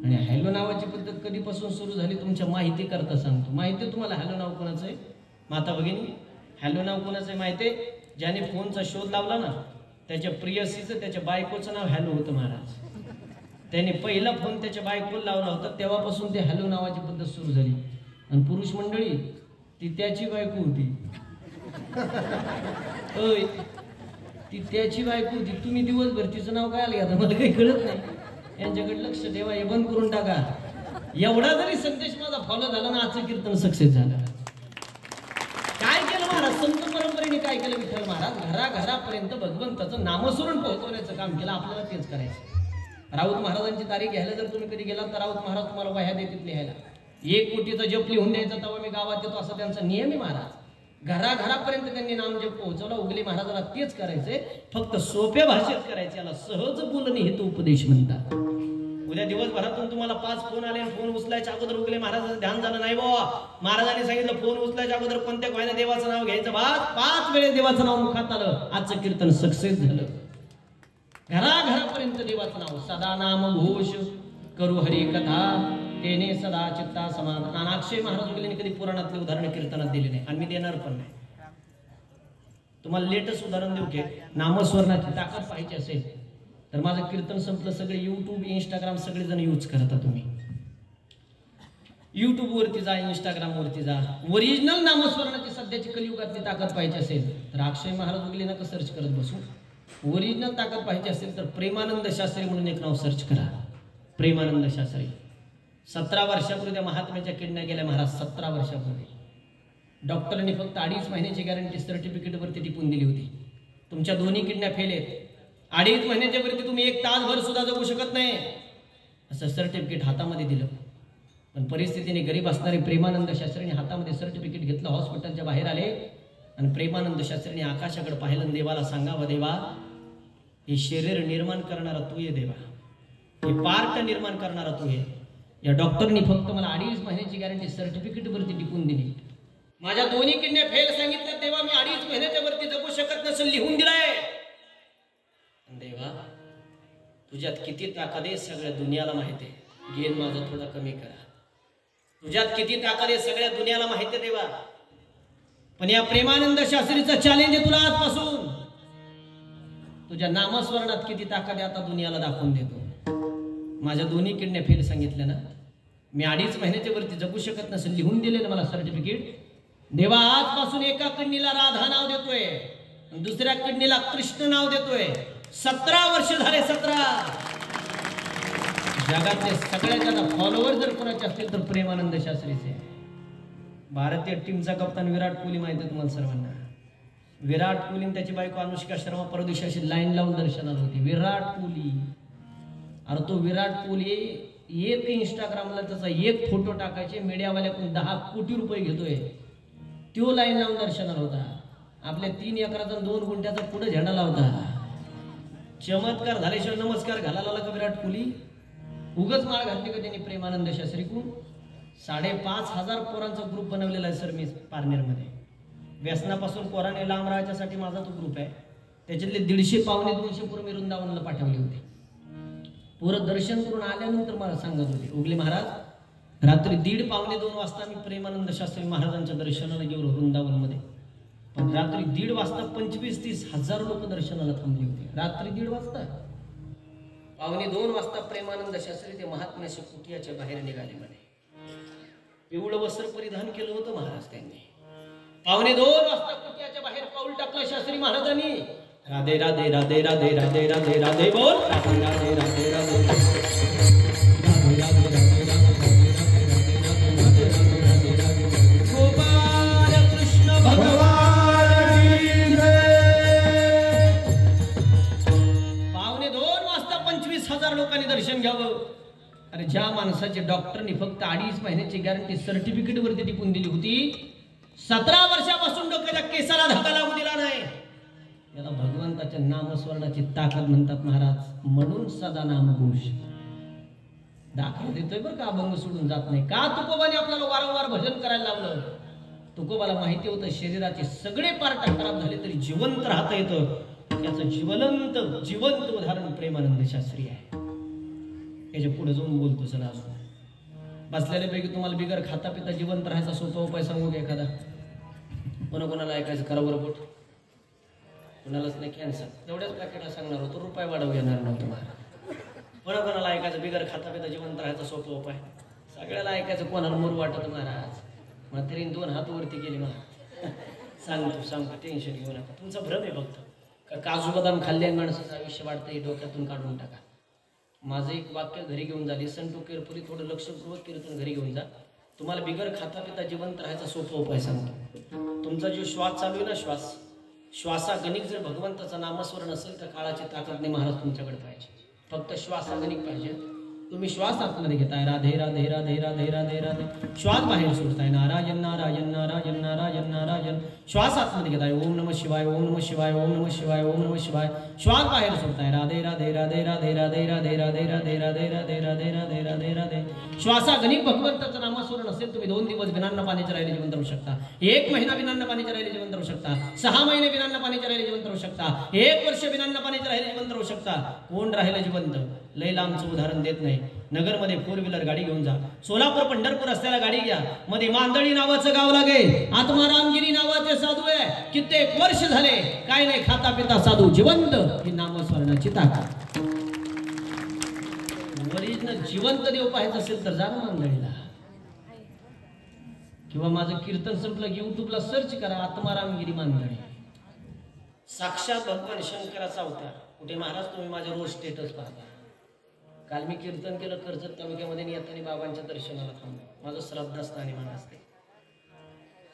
[SPEAKER 2] आणि हॅलो नावाची पद्धत कधीपासून सुरू झाली तुमच्या माहिती करता सांगतो. माहिती तुम्हाला हॅलो नाव कोणाचं आहे माता भगिनी. हॅलो नाव कोणाचं आहे माहिती आहे. ज्याने फोनचा शोध लावला ना त्याच्या प्रियसीचं त्याच्या बायकोचं नाव हॅलो होतं महाराज. त्याने पहिला फोन त्याच्या बायकोला लावला होता तेव्हापासून ते हॅलो नावाची पद्धत सुरू झाली. आणि पुरुष मंडळी ती त्याची बायको होती. होय, ती त्याची बायको होती. तुम्ही दिवसभर तिचं नाव काय आलं आता मला काही कळत नाही. यांच्याकडे लक्ष ठेवा, हे बंद करून टाका. एवढा जरी संदेश माझा फॉलो झाला ना आजचं कीर्तन सक्सेस झालं. काय केलं महाराज, संत परंपरेने काय केलं विठ्ठल महाराज, घराघरापर्यंत भगवंताचं नामस्मरण पोहोचवण्याचं काम केलं. आपल्याला तेच करायचं. राऊत महाराजांची तारीख घ्यायला जर तुम्ही कधी गेलात तर राऊत महाराज तुम्हाला वह्या देतील लिहायला. 1 कोटीचा जप लिहून द्यायचा तेव्हा मी गावात येतो असा त्यांचा नियम आहे महाराज. घराघरापर्यंत त्यांनी नामजप पोहोचवला. उगले महाराजाला तेच करायचंय, फक्त सोप्या भाषेत करायचे. याला सहज बोलणे हेतू उपदेश म्हणतात. उद्या दिवसभरातून तुम्हाला 5 फोन आले आणि फोन उचलायच्या अगोदर उगले महाराजांचं ध्यान झालं नाही बाबा. महाराजांनी सांगितलं फोन उचलायच्या अगोदर कोणत्या कोणाला देवाचं नाव घ्यायचं. 5 वेळेस देवाचं नाव मुखात आलं. आजचं कीर्तन सक्सेस झालं. घराघरापर्यंत देवाचं नाव. सदा नाम घोष करू हरी कथा तेने सदा चित्ता समाधान. अक्षय महाराज उगलेने कधी पुराणातले उदाहरण कीर्तनात दिले नाही आणि मी देणार पण नाही. तुम्हाला लेटेस्ट उदाहरण देऊ की नामस्मरणाची ताकद पाहिजे असेल तर माझं कीर्तन संपलं सगळे युट्यूब इंस्टाग्राम सगळेजण यूज करता. तुम्ही युट्यूब वरती जा, इंस्टाग्राम वरती जा. ओरिजिनल नामस्मरणाची सध्याची कलियुगातली ताकद पाहिजे असेल तर अक्षय महाराज उगले नका सर्च करत बसू. ओरिजिनल ताकद पाहिजे असेल तर प्रेमानंद शास्त्री म्हणून एक नाव सर्च करा. प्रेमानंद शास्त्री 17 वर्षापूर्वी त्या महात्म्याच्या किडण्या गेल्या महाराज. 17 वर्षापूर्वी डॉक्टरांनी फक्त 2.5 महिन्याची गॅरंटी सर्टिफिकेटवरती टिपून दिली होती. तुमच्या दोन्ही किडण्या फेल आहेत. 2.5 महिन्याच्या वरती तुम्ही 1 तासभर सुद्धा जगू शकत नाही असं सर्टिफिकेट हातामध्ये दिलं. पण परिस्थितीने गरीब असणारे प्रेमानंद शास्त्रीने हातामध्ये सर्टिफिकेट घेतलं. हॉस्पिटलच्या बाहेर आले आणि प्रेमानंद शास्त्रीने आकाशाकडे पाहिलं. देवाला सांगावं, देवा हे शरीर निर्माण करणारा तू आहे. देवा हे पार्ट निर्माण करणारा तू आहे. या डॉक्टरनी फक्त मला 2.5 महिन्याची गॅरंटी सर्टिफिकेट वरती टिपून दिली. माझ्या दोन्ही किडन्या फेल सांगितलं. देवा मी 2.5 महिन्याच्या वरती जगू शकत नसेल लिहून दिलाय. देवा तुझ्यात किती ताकद आहे सगळ्या दुनियाला माहिती आहे. गेन माझं थोडा कमी करा. तुझ्यात किती ताकद आहे सगळ्या दुनियाला माहिती आहे देवा. पण या प्रेमानंद शास्त्रीचं चॅलेंज आहे तुला आजपासून. तुझ्या नामस्मरणात किती ताकद आहे आता दुनियाला दाखवून देतो. माझ्या दोन्ही किडन्या फेल सांगितल्या ना, मी 2.5 महिन्याच्या वरती जगू शकत नसेल, लिहून दिलेलं मला सर्टिफिकेट. देवा आजपासून एका किडनीला राधा नाव देतोय, दुसऱ्या किडनीला कृष्ण नाव देतोय. 17 वर्ष झाले. 17. जगातले सगळ्यात जास्त फॉलोअर जर कोणाचे असतील तर प्रेमानंद शास्त्रीचे. भारतीय टीमचा कप्तान विराट कोहली माहिती आहे तुम्हाला सर्वांना. विराट कोहली आणि त्याची बायको अनुष्का शर्मा परदेशी अशी लाईन लावून दर्शनाला होती. विराट कोहली, अरे तो विराट कोहली एक इंस्टाग्रामला त्याचा एक फोटो टाकायचे, मीडियावाल्याकडून 10 कोटी रुपये घेतोय. तो लाईन लावून दर्शनाला होता. आपल्या 3 एकराचा 2 गुंठ्याचा पुढे झेंडा लावता. चमत्कार झाल्याशिवाय नमस्कार घालायला का विराट कोहली? उगच माळ घातली का त्यांनी प्रेमानंद शास्त्रीकडून? 5,500 पोरांचा ग्रुप बनवलेला आहे सर मी पारनेरमध्ये. व्यसनापासून पोराने लांब राहायच्यासाठी माझा तो ग्रुप आहे. त्याच्यातले 150 पावणे 200 पोरं मी वृंदावनला पाठवले होते. पोरं दर्शन करून आल्यानंतर मला सांगत होते, उगले महाराज रात्री 1:30 पावणे 2 वाजता मी प्रेमानंद शास्त्री महाराजांच्या दर्शनाला गेलो वृंदावनमध्ये. पण रात्री 1:30 वाजता 25-30 हजार लोक दर्शनाला थांबले होते. रात्री 1:30 वाजता. पावणे 2 वाजता प्रेमानंद शास्त्री ते महात्म्याच्या कुटियाच्या बाहेर निघाले म्हणे. पिवळं वस्त्र परिधान केलं होतं महाराज त्यांनी. पावणे 2 वाजता कुटियाच्या बाहेर पाऊल टाकलं शास्त्री महाराजांनी. राधे राधे राधे राधे राधे राधे राधे बोल. राधे राधे राधे राधे गोपाल कृष्ण भगवान की जय. पावणे 2 वाजता 25,000 लोकांनी दर्शन घ्यावं. अरे ज्या माणसाचे डॉक्टरनी फक्त 2.5 महिन्याची गॅरंटी सर्टिफिकेट वरती टिपून दिली होती, 17 वर्षापासून डोक्याच्या केसाला धक्का लागू दिला नाही. याला भगवंताच्या नामस्मरणाची ताकद म्हणतात महाराज. म्हणून सदा नामघोष दाखल देतोय बरं का. अभंग सोडून जात नाही का? तुकोबाने आपल्याला वारंवार भजन करायला लावलं. तुकोबाला माहिती होतं शरीराचे सगळे पार्ट खराब झाले तरी जिवंत राहता येतं. याचं जिवंत उदाहरण प्रेमानंद शास्त्री आहे. याच्या पुढे जाऊन बोलतो चला. अजून बसलेल्यापैकी तुम्हाला बिगर खाता पिता जिवंत राहायचा सोपा उपाय सांगू का एखादा? कोणाकोणाला ऐकायचं करा बरं पोट. कोणालाच नाही कॅन्सर. तेवढ्याच पॅकेटला सांगणार होतो, रुपये वाढवू येणार नव्हतं मला. कोणाकोणाला ऐकायचं बिगर खाता पिता जिवंत राहायचा सोपा उपाय? सगळ्याला ऐकायचं कोणाला मोर वाटत महाराज. मग तरी 2 हात वरती गेले मला. सांगतो टेन्शन घेऊ नका. तुमचा भ्रम आहे फक्त. काजू बदाम खाल्ल्याने माणसाचं आयुष्य वाढतं हे डोक्यातून काढून टाका. माझं एक वाक्य घरी घेऊन जा. लिसन टू केअरफुली, थोडं लक्षपूर्वक कीर्तन घरी घेऊन जा. तुम्हाला बिगर खाता पिता जिवंत राहायचा सोपा उपाय सांगतो. तुमचा जो श्वास चालू आहे ना, श्वासागणिक जर भगवंताचा नामस्मरण असेल तर काळाची ताकद नाही महाराज तुमच्याकडे पाहिजे. फक्त श्वासागणिक पाहिजे. तुम्ही श्वास आतमध्ये घेताय राधे राधे राधे राधे राधे राधे, श्वास बाहेर सोडताय नारायण नारायण नारायण नारायण नारायण, श्वास आतमध्ये घेताय ओम नमः शिवाय ओम नमः शिवाय ओम नमः शिवाय ओम नमः शिवाय, श्वास बाहेर सोडताय राधे राधे राधे राधे राधे राधे राधे राधे राधे राधे राधे राधे राधे राधे. श्वासागणिक भगवंताचं नामस्मरण असेल तुम्ही 2 दिवस बिनान्न पाण्याचे राहिले जिवंत राहू शकता, 1 महिना बिनान्न पाण्याचे राहिले जिवंत राहू शकता, 6 महिने बिनान्न पाण्याचे राहिले जिवंत राहू शकता, 1 वर्ष बिनान्न पाण्याचे राहिले जिवंत राहू शकता. कोण राहिलं जिवंत? लय लांबचं उदाहरण देत नाही. नगरमध्ये 4 व्हीलर गाडी घेऊन जा, सोलापूर पंढरपूर रस्त्याला गाडी घ्या, मध्ये मांदळी नावाचं गाव लागेल, आत्मारामगिरी नावाचे साधू आहे, कित्येक वर्ष झाले काय नाही खाता पिता साधू जिवंत. ही नामस्मरणाची ताकद. ओरिजिनल जिवंत देव पाहायचं असेल तर जा ना मांदळीला, किंवा माझं कीर्तन संपलं की युट्यूबला सर्च करा आत्मारामगिरी मांदळी. साक्षात भगवान शंकराचा अवतार. कुठे महाराज तुम्ही माझे रोज स्टेटस पाहता. काल मी कीर्तन केलं कर्जत तालुक्यामध्ये, येताना बाबांच्या दर्शनाला थांबलो. माझं श्रद्धास्थानी मान असते.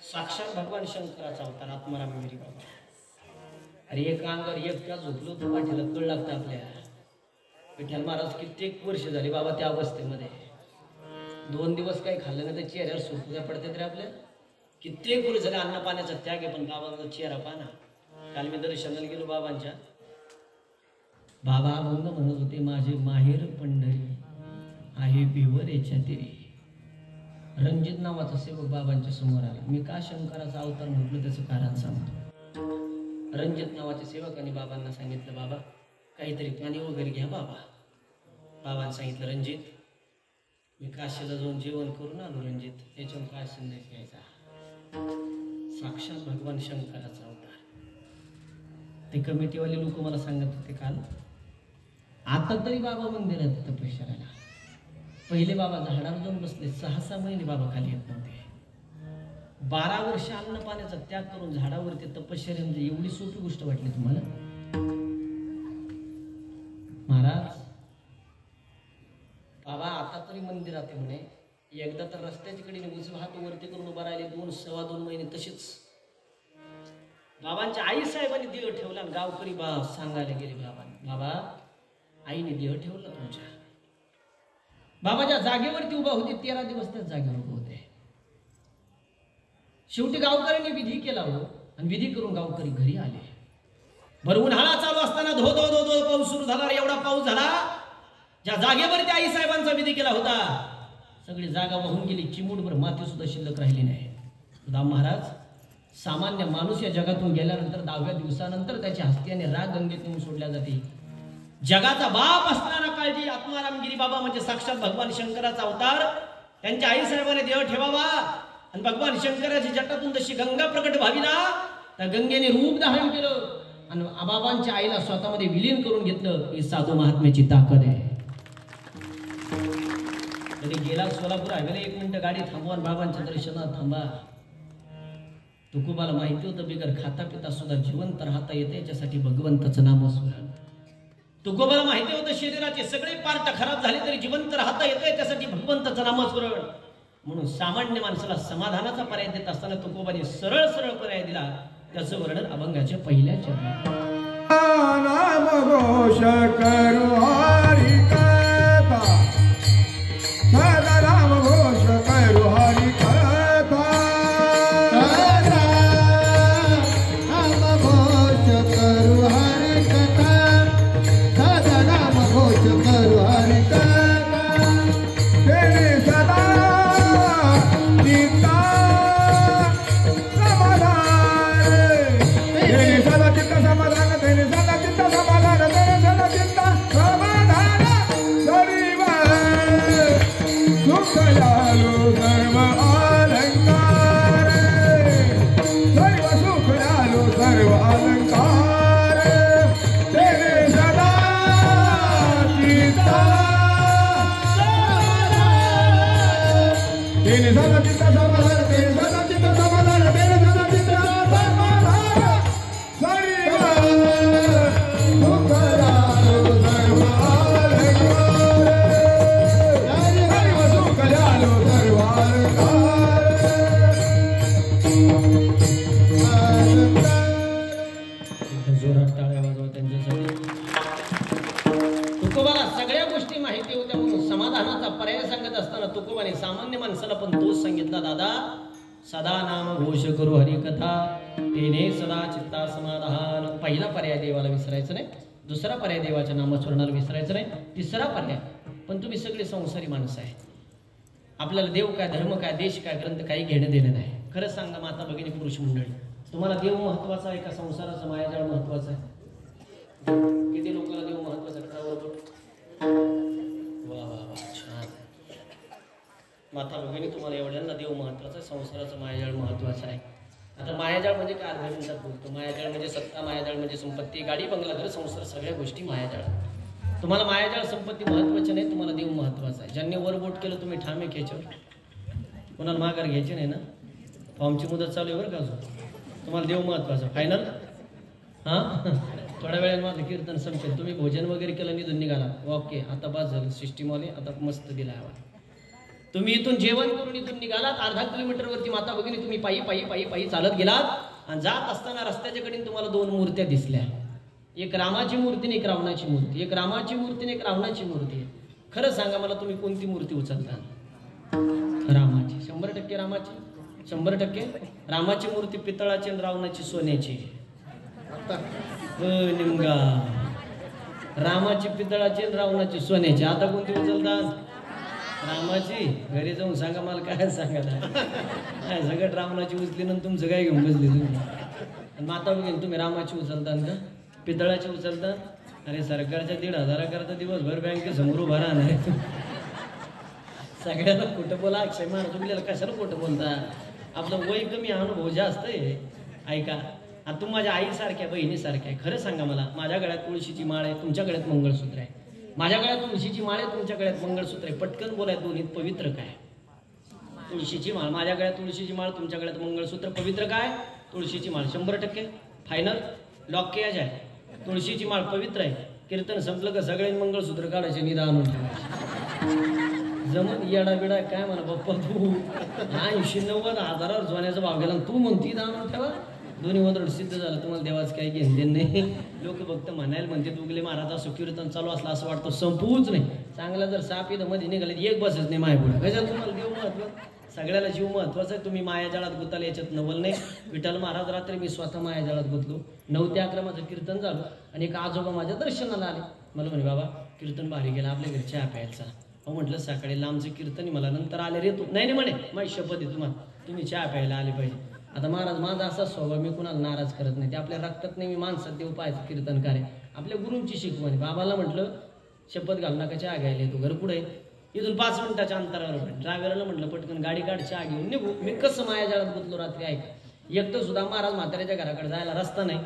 [SPEAKER 2] साक्षात भगवान शंकराचा अवतार आत्मारामगिरी बाबा. अरे एक अंगावर एक त्या झोपलो तो पाठीला कळ लागतं आपल्या. विठ्ठल महाराज कित्येक वर्ष झाली बाबा त्या अवस्थेमध्ये. 2 दिवस काही खाल्लं नाही तर चेहऱ्यावर सुरकुत्या पडते तरी आपल्या. कित्येक वर्ष झाले अन्न पाण्याचा त्याग आहे, पण बाबांचा चेहरा पाना. काल मी दर्शनाला गेलो बाबांच्या. बाबा अभंग म्हणत होते, माझे माहेर पंढरी आहे बिवरेच्या तिरी. रणजित नावाचा सेवक बाबांच्या समोर आला. मी का शंकराचा अवतार म्हटलं त्याचं कारण सांगतो. रणजित नावाच्या सेवकाने बाबांना सांगितलं, बाबा काहीतरी पाणी वगैरे घ्या बाबा. बाबांनी सांगितलं, रणजित मी काशीला जाऊन जेवण करून आलो रणजित, त्याच्यावर काय संदेश घ्यायचा. साक्षात भगवान शंकराचा अवतार. ते कमिटीवाले लोक मला सांगत होते काल, आता तरी बाबा मंदिरात तपश्चर्याला. पहिले बाबा झाडावर जाऊन बसले, 6-6 महिने बाबा खाली येत नव्हते. 12 वर्ष अन्न पाण्याचा त्याग करून झाडावरती तपश्चर्या म्हणजे एवढी सोपी गोष्ट वाटली तुम्हाला? महाराज बाबा आता तरी मंदिरात आहे म्हणे. एकदा तर रस्त्याच्या कडेने उजवा हात वरती करून उभा राहिले, 2-2.5 महिने तसेच. बाबांच्या आई साहेबांनी देह ठेवला. गावकरी सांगायला गेले बाबा आईने देह ठेवला तुमच्या. बाबा ज्या जागेवरती उभा होते 13 दिवस त्याच जागेवर उभे होते. शेवटी गावकऱ्यांनी विधी केला हो, आणि विधी करून गावकरी घरी आले. बरं उन्हाळा चालू असताना धो धो धो धो पाऊस सुरू झाला. एवढा पाऊस झाला, ज्या जागेवरती आई साहेबांचा विधी केला होता सगळी जागा वाहून गेली. चिमूटभर माती सुद्धा शिल्लक राहिली नाही. दाम महाराज, सामान्य माणूस या जगातून गेल्यानंतर 10व्या दिवसानंतर त्याची हस्तीने राग गंगेत नेऊन सोडल्या जाते. जगाचा बाप असणारा काळजी आत्मारामगिरी बाबा म्हणजे साक्षात भगवान शंकराचा अवतार. त्यांच्या आई साहेबांनी देह ठेवावा आणि भगवान शंकराची जटातून जशी गंगा प्रकट व्हावी ना, त्या गंगेने रूप धारण केलं आणि बाबांच्या आईला स्वतःमध्ये विलीन करून घेतलं. ही साधू महात्म्याची ताकद आहे. तरी गेला सोलापूर हायवेला 1 मिनिट गाडी थांबवा, बाबांच्या दर्शनात थांबा. तुकोबाला माहिती होतं बिगर खाता पिता सुद्धा जिवंत राहता येते, याच्यासाठी भगवंताचं नामस्मरण. तुकोबाला माहिती होतं शरीराचे सगळे पार्ट खराब झाले तरी जिवंत राहता येते, त्यासाठी भगवंताचं नामस्मरण. म्हणून सामान्य माणसाला समाधानाचा पर्याय देत असताना तुकोबाने सरळ सरळ पर्याय दिला. त्याचं वर्णन अभंगाच्या पहिल्या चरणात.
[SPEAKER 3] नाम घोष करू हरी कथा, सदा नाम घोष करू हरी कथा,
[SPEAKER 1] सदा नाम घोष करू हरी कथा, सदा नाम घोष करू हरी कथा.
[SPEAKER 3] तेने सदा चित्ता समाधान, तेने सदा चित्ता समाधान, तेने सदा चित्ता समाधान, तेने सदा चित्ता समाधान. सर्व सुख लालो सर्व अलंकार, सर्व सुख लालो सर्व अलंकार. तेने सदा चित्ता तेने सदा चित्ता समाधान, तेने सदा चित्ता समाधान, तेने सदा चित्ता समाधान. सर्व सुख लालो सर्व अलंकार, सर्व सुख लालो सर्व अलंकार.
[SPEAKER 2] जोरात टाळ्या वाजवा त्यांच्यासाठी. तुकोबाला सगळ्या गोष्टी माहिती होत्या म्हणून समाधानाचा पर्याय सांगत असताना तुकोबाने सामान्य माणसाला पण तोच सांगितला. दादा सदा नाम घोष करू हरी कथा, तेने सदा चित्ता समाधान. पहिला पर्याय देवाला विसरायचं नाही, दुसरा पर्याय देवाच्या नामस्मरणाला विसरायचं नाही, तिसरा पर्याय पण तुम्ही सगळे संसारी माणसं आहे. आपल्याला देव काय, धर्म काय, देश काय, ग्रंथ काही घेणं देणं नाही. खरंच सांगा माता भगिनी पुरुष मंडळी, तुम्हाला देव महत्वाचा आहे का संसाराचं मायाजाळ महत्वाचं आहे? किती लोकांना देव महत्वाचा आहे? वा वा वा, छान. माता भगिनी तुम्हाला एवढ्यांना देव महत्वाचा आहे, संसाराचं मायाजाळ महत्वाचं आहे. आता मायाजाळ म्हणजे काय अर्ध्या मिनिटात बोलतो. मायाजाळ म्हणजे सत्ता, मायाजाळ म्हणजे संपत्ती, गाडी बंगला, घर संसार, सगळ्या गोष्टी मायाजाळ. तुम्हाला मायाजाळ संपत्ती महत्वाची नाही, तुम्हाला देव महत्वाचा आहे. ज्यांनी वर बोट केलं तुम्ही ठामे खेचवर, कोणाला माघार घ्यायची नाही ना. फॉर्मची मुदत चालू आहे बरं का अजून. तुम्हाला देव महत्वाचा फायनल. हां थोड्या वेळाने माझं कीर्तन संपेल, तुम्ही भोजन वगैरे केलं निघून निघाला, ओके आता बस झालं, सिस्टीमवाले आता मस्त दिला आवाज. तुम्ही इथून जेवण करून इथून निघालात, अर्धा किलोमीटरवरती माता भगिनी तुम्ही पायी पायी पायी पायी चालत गेलात आणि जात असताना रस्त्याच्या कडे तुम्हाला 2 मूर्त्या दिसल्या. एक रामाची मूर्ती आणि एक रावणाची मूर्ती. एक रामाची मूर्ती आणि एक रावणाची मूर्ती. खरं सांगा मला तुम्ही कोणती मूर्ती उचलता? रामाची. 100% रामाची. 100% रामाची मूर्ती पितळाची आणि रावणाची सोन्याची. निमगा रामाची पितळाची आणि रावणाची सोन्याची. आता कोणती उचलतात? रामाची. घरी जाऊन सांगा मला काय सांगायला. काय सगळं रावणाची उचली नंतर तुमचं काय घेऊन बसली तुम्ही. आणि माता बघेन तुम्ही रामाची उचलतात का पितळाची उचलतात? अरे सरकारच्या 1,500 करता दिवसभर बँकेसमोर उभा राहणार आहे. सगळ्याला खोटं बोला. अक्षय महाराज तुम्हाला कशाला खोटं बोलता? आपलं वय कमी, अनुभव जास्त आहे. ऐका, आता तुम्ही माझ्या आईसारख्या बहिणीसारख्या आहे. खरं सांगा मला, माझ्या गळ्यात तुळशीची माळ आहे, तुमच्या गळ्यात मंगळसूत्र आहे. माझ्या गळ्यात तुळशीची माळ आहे, तुमच्या गळ्यात मंगळसूत्र आहे. पटकन बोलाय, दोन्हीत पवित्र काय? तुळशीची माळ. माझ्या गळ्यात तुळशीची माळ, तुमच्या गळ्यात मंगळसूत्र. पवित्र काय? तुळशीची माळ. 100% फायनल लॉक किया जाय. तुळशीची माळ पवित्र आहे. कीर्तन संपलं का सगळ्यांनी मंगळसूत्र काढायचे, निदान आणून ठेवायचे. जमन येडा बिडा काय म्हणा बाप्पा तू. 80-90 हजारावर सोन्याचा भाव गेला, तू म्हणती दान आणून ठेवा. दोन्ही वदळ सिद्ध झालं. तुम्हाला देवाच काही घेणं नाही. लोक फक्त म्हणायला म्हणते उगले महाराज असं कीर्तन चालू असलं असं वाटतं, संपवूच नाही. चांगला जर साप इथं मध्ये निघाले एक बसच नाही माय पुढे. कशाला तुम्हाला देव महत्व? सगळ्याला जीव महत्वाचा आहे. तुम्ही मायाजाळात गुताला याच्यात नवल नाही. विठ्ठल महाराज रात्री मी स्वतः मायाजाळात गुतलो. 9 ते 11 माझं कीर्तन झालं आणि एक आजोबा माझ्या दर्शनाला आले. मला म्हणे बाबा कीर्तन भारी गेला, आपल्या घरी चहा प्यायचा. हो म्हटलं सकाळी लांबचं कीर्तन मला नंतर आले रे तू. नाही म्हणे माझी शपथ आहे तुम्हाला, तुम्ही चहा प्यायला आले पाहिजे. आता महाराज माझा असा स्वभाव, मी कुणाला नाराज करत नाही. ते आपल्या रक्तात नाही. मी माणसात देव पाहायचं कीर्तन कार्य आपल्या गुरूंची शिकवण आहे. बाबाला म्हटलं शपथ घालू नका, चहा घ्यायला येतो. घर पुढे इथून 5 मिनिटाच्या अंतरावर. ड्रायव्हरला म्हटलं पटकन गाडी काढ, चहा घेऊन निघू. मी कसं मायाजाळात गुतलो रात्री ऐका. एकटं सुद्धा महाराज म्हाताऱ्याच्या घराकडे जायला रस्ता नाही.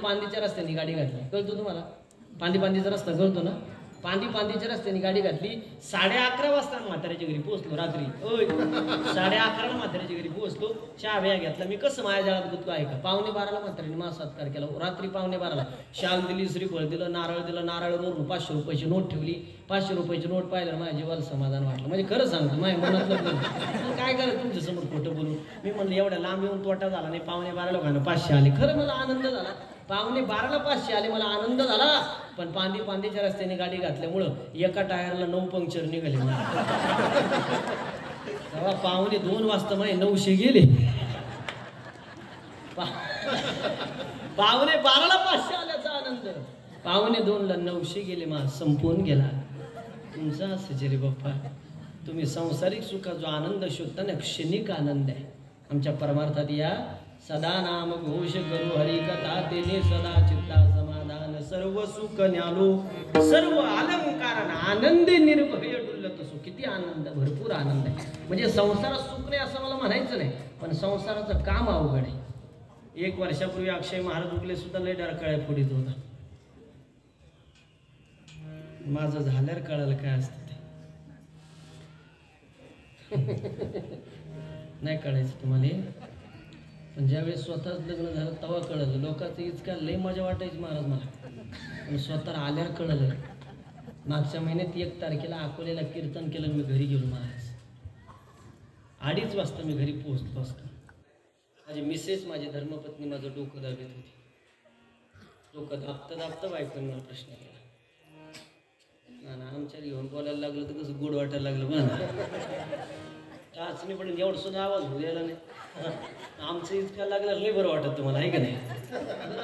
[SPEAKER 2] पांदीच्या रस्त्याने गाडी घातली. कळतो तुम्हाला पांदीचा रस्ता कळतो ना? पांदीच्या रस्त्याने गाडी घातली. 11:30 वाजता म्हाताऱ्याच्या घरी पोहोचलो रात्री. 11:30 म्हाताऱ्याच्या घरी पोहोचलो. चहा व्या घेतला. मी कसं मायाजाळात गुतलो ऐका. 11:15 म्हाताऱ्याने माझा सत्कार केला. रात्री 11:15 शाल दिली, श्रीफळ दिलं, नारळ दिलं. नारळवरून 500 रुपयाची नोट ठेवली. 500 रुपयाची नोट पाहिलं माझ्या जीवाला समाधान वाटलं. म्हणजे खरं सांगतो माझ्या मनातलं काय करा तुमच्या समोर खोटं बोलून. मी म्हणलं एवढ्या लांब येऊन तोटा झाला नाही. 11:15 लोकांना 500 आले. खरं मला आनंद झाला. 11:15 500 आले, मला आनंद झाला. पण पांदीच्या रस्त्याने गाडी घातल्यामुळं एका टायरला 9 पंक्चर निघाले. तेव्हा 11:45 वाजता माझे 900 गेले. 11:15 500 आल्याचा आनंद. 11:45 900 गेले. माझा संपून गेला. तुमचा असं रे बाप्पा. तुम्ही सांसारिक सुखा जो आनंद शोधता ना, क्षणिक आनंद आहे. आमच्या परमार्थात या सदा नाम घोष करू हरी कथा, तेने सदा चित्ता समाधान सर्व सुख न्यालो सर्व अलंकार आनंदी निर्भय डुल्लत सो. किती आनंद, भरपूर आनंद आहे. म्हणजे संसारात सुख नाही असं मला म्हणायचं नाही, पण संसाराचं काम अवघड आहे. 1 वर्षापूर्वी अक्षय महाराज उगले सुद्धा लय डरकाळ्या फोडीत होता. माझं झाल्यावर कळालं काय असतं ते. नाही कळायचं तुम्हाला, पण ज्यावेळेस स्वतःच लग्न झालं तेव्हा कळलं. लोकांचं इतका लय मजा वाटायची महाराज मला, पण स्वतः आल्यावर कळलं. मागच्या महिन्यात 1 तारखेला अकोल्याला कीर्तन केलं, मी घरी गेलो महाराज. 2:30 वाजता मी घरी पोहोचलो असतो. माझी मिसेस, माझी धर्मपत्नी माझं डोकं दाबीत होती. डोकं दाबता बायकोने मला प्रश्न केला. ना आमच्या घेऊन बोलायला लागलं तर कसं गोड वाटायला लागलं बघा. टाचणी पडून एवढं सुद्धा आवाज होऊ द्यायला नाही. आमचं इतकं लागलं लय बरं वाटत तुम्हाला आहे का नाही?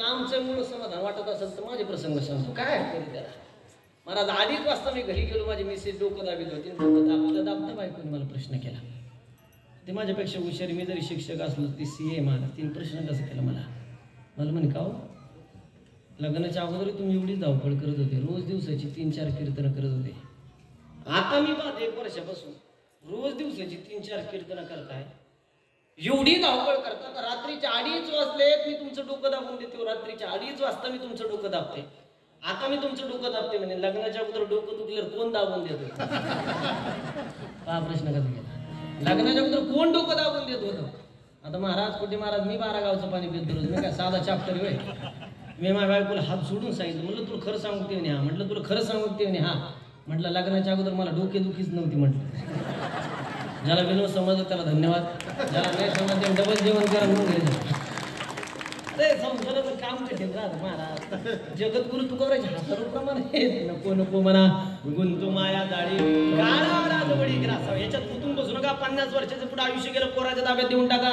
[SPEAKER 2] आमचं मुलं समाधान वाटत असेल तर माझे प्रसंग सांगतो. काय कधी त्याला महाराज 2:30 वाजता मी घरी गेलो. माझी मिसेस डोकं दाबीत होती. दाबता बायकोने मला प्रश्न केला. ते माझ्यापेक्षा हुशारी, मी जरी शिक्षक असलो ती CA महाराज. 3 प्रश्न कसं केला मला म्हणे का हो, लग्नाच्या अगोदर तुम्ही एवढी धावपळ करत होते, रोज दिवसाची 3-4 कीर्तनं करत होते. आता मी पाहते 1 वर्षापासून रोज दिवसाची 3-4 कीर्तनं करताय. एवढी धावपळ करता तर रात्रीच्या 2:30 वाजलेत मी तुमचं डोकं दाबून देते. रात्रीच्या 2:30 वाजता मी तुमचं डोकं दाबते. आता मी तुमचं डोकं दाबते म्हणे. लग्नाच्या अगोदर डोकं दुखल्यावर कोण दाबून देतो? हा प्रश्न कसा केला. लग्नाच्या अगोदर कोण डोकं दाबून देत होतं? आता महाराज कुठे महाराज, मी 12 गावचं पाणी पितो रोज. मी काय साधा चाप्टर वेळ. मी माझ्या बायकोला हात सोडून सांगितलं. म्हणलं तुला खरं सांगू ते म्हणे हा. म्हटलं तुला खरं सांगू ते म्हणे हा. म्हटलं लग्नाच्या अगोदर मला डोकेदुखीच नव्हती. म्हटलं ज्याला विनोद समजलं त्याला धन्यवाद, ज्याला नाही समजलं डबल जेवण करा म्हणून घ्यायचं. अरे संसाराचं काम कठीण राहत महाराज. जगद्गुरु तुकोबराच्या हातारूप्रमाणे नको म्हणा गुंतू माया जाळी गाळावडी ग्रासाव. याच्यात गुंतून बसू नका. 50 वर्षाचं पुढे आयुष्य गेलं, पोराच्या ताब्यात देऊन टाका.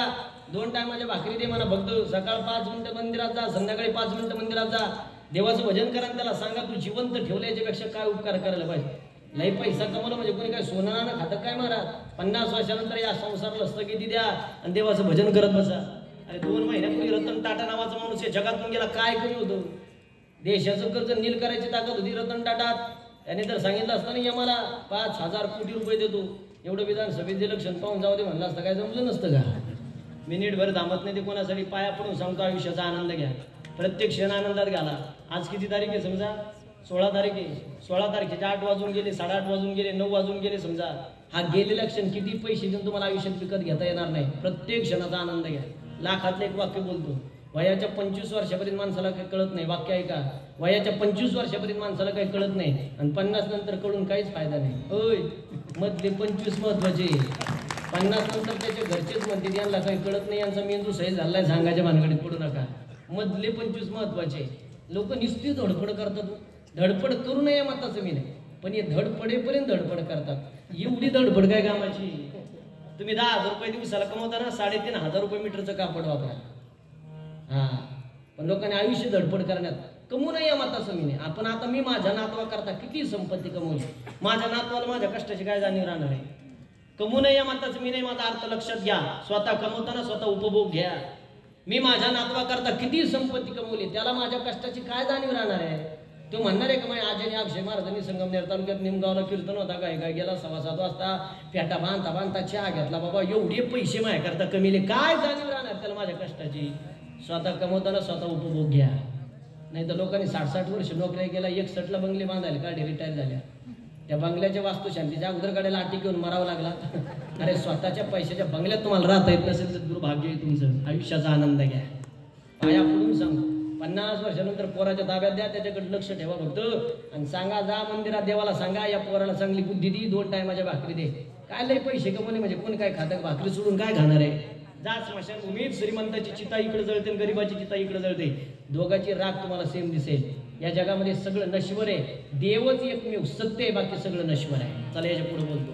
[SPEAKER 2] 2 टायमाच्या भाकरी दे म्हणा. भक्त सकाळ 5 मिनिटं मंदिरात जा, संध्याकाळी 5 मिनिटं मंदिरात जा. देवाचं भजन करा. त्याला सांगा तू जिवंत ठेवलं, याच्यापेक्षा काय उपकार करायला पाहिजे. लई पैसा कमवला म्हणजे कोणी काय सोनं खातं काय महाराज? 50 वर्षानंतर या संसाराला स्थगिती द्या आणि देवाचं भजन करत बसा. अरे 2 महिन्यापूर्वी रतन टाटा नावाचा माणूस या जगातून गेला. काय कमी होतं? देशाचं कर्ज नील करायची ताकद होती रतन टाटात. त्याने तर सांगितलं असतं ना यमाला 5,000 कोटी रुपये देतो. एवढं विधानसभेचे इलेक्शन पाहून जाऊ दे म्हणलं असतं, काय जमलं नसतं का? मिनिटभर थांबत नाही ते कोणासाठी. पाया पडून सांगतो आयुष्याचा आनंद घ्या. प्रत्येक क्षण आनंदात घाला. आज किती तारीख आहे समजा? 16 तारीख आहे, 16 तारखेच्या 8 वाजून गेले, 8:30 वाजून गेले, 9 वाजून गेले समजा. हा गेलेला क्षण किती पैसे देऊन तुम्हाला आयुष्यात विकत घेता येणार नाही. प्रत्येक क्षणाचा आनंद घ्या. लाखातलं एक वाक्य बोलतो, वयाच्या 25 वर्षापर्यंत माणसाला काही कळत नाही. वाक्य आहे का? वयाच्या 25 वर्षापर्यंत माणसाला काही कळत नाही आणि 50 नंतर कळून काहीच फायदा नाही. होय, मधले 25 महत्वाचे. 50 नंतर त्याच्या घरचेच म्हणते यांना काही कळत नाही, यांचा मेंदू सही झालाय, सांगायच्या भानगडीत पडू नका. मधले 25 महत्वाचे. लोक नुसती धडपड करतात. धडपड करू नये मताचं मी नाही, पण हे धडपडेपर्यंत धडपड करतात. एवढी धडपड काय कामाची? तुम्ही 10,000 रुपये दिवसाला कमवता ना, 3,500 रुपये मीटरचं कापड वापरा. हा, पण लोकांनी आयुष्य धडपड करण्यात कमवू नये मताचं मी नाही. आपण आता मी माझ्या नातवा करता किती संपत्ती कमवली, माझ्या नातवाला माझ्या कष्टाची काय जाणीव राहणार आहे? कमवू नये मताचं मी नाही. माझा अर्थ लक्षात घ्या. स्वतः कमवताना स्वतः उपभोग घ्या. मी माझ्या नातवा करता किती संपत्ती कमवली, त्याला माझ्या कष्टाची काय जाणीव राहणार आहे? तो म्हणणार आहे का माझ्या आजीने अक्षय महाराजांनी संगमनेर तालुक्यात निमगावला कीर्तन होता काय काय गेला 6:15 वाजता फेटा बांधता चहा घेतला, बाबा एवढे पैसे माझ्या करता कमीले, काय जाणीव राहणार त्याला माझ्या कष्टाची? स्वतः कमवताना स्वतः उपभोग घ्या. नाही तर लोकांनी 60-60 वर्ष नोकऱ्या केला, 61ला बंगले बांधायला काढे, रिटायर झाल्या. त्या बंगल्याच्या वास्तुशांतीच्या अगोदर काढायला लाठी घेऊन मरावं लागला. अरे स्वतःच्या पैशाच्या बंगल्यात तुम्हाला राहता येत नसेल तर दुर्भाग्य आहे तुमचं. आयुष्याचा आनंद घ्या. पाया पडून सांगतो, 50 वर्षानंतर पोराच्या ताब्यात द्या, त्याच्याकडे लक्ष ठेवा फक्त, आणि सांगा, जा मंदिरात देवाला सांगा, या पोराला चांगली बुद्धी दी, 2 टायमाच्या भाकरी दे. काय लय पैसे कमवले म्हणजे कोण काय खातं? भाकरी सोडून काय खाणार आहे? जा स्मशानभूमीत, श्रीमंताची चिता इकडे जळते आणि गरीबाची चिता इकडे जळते, दोघांची राग तुम्हाला सेम दिसेल. या जगामध्ये सगळं नश्वर आहे, देवच एकमेव सत्य आहे, बाकी सगळं नश्वर आहे. चला याच्या पुढे बोलतो.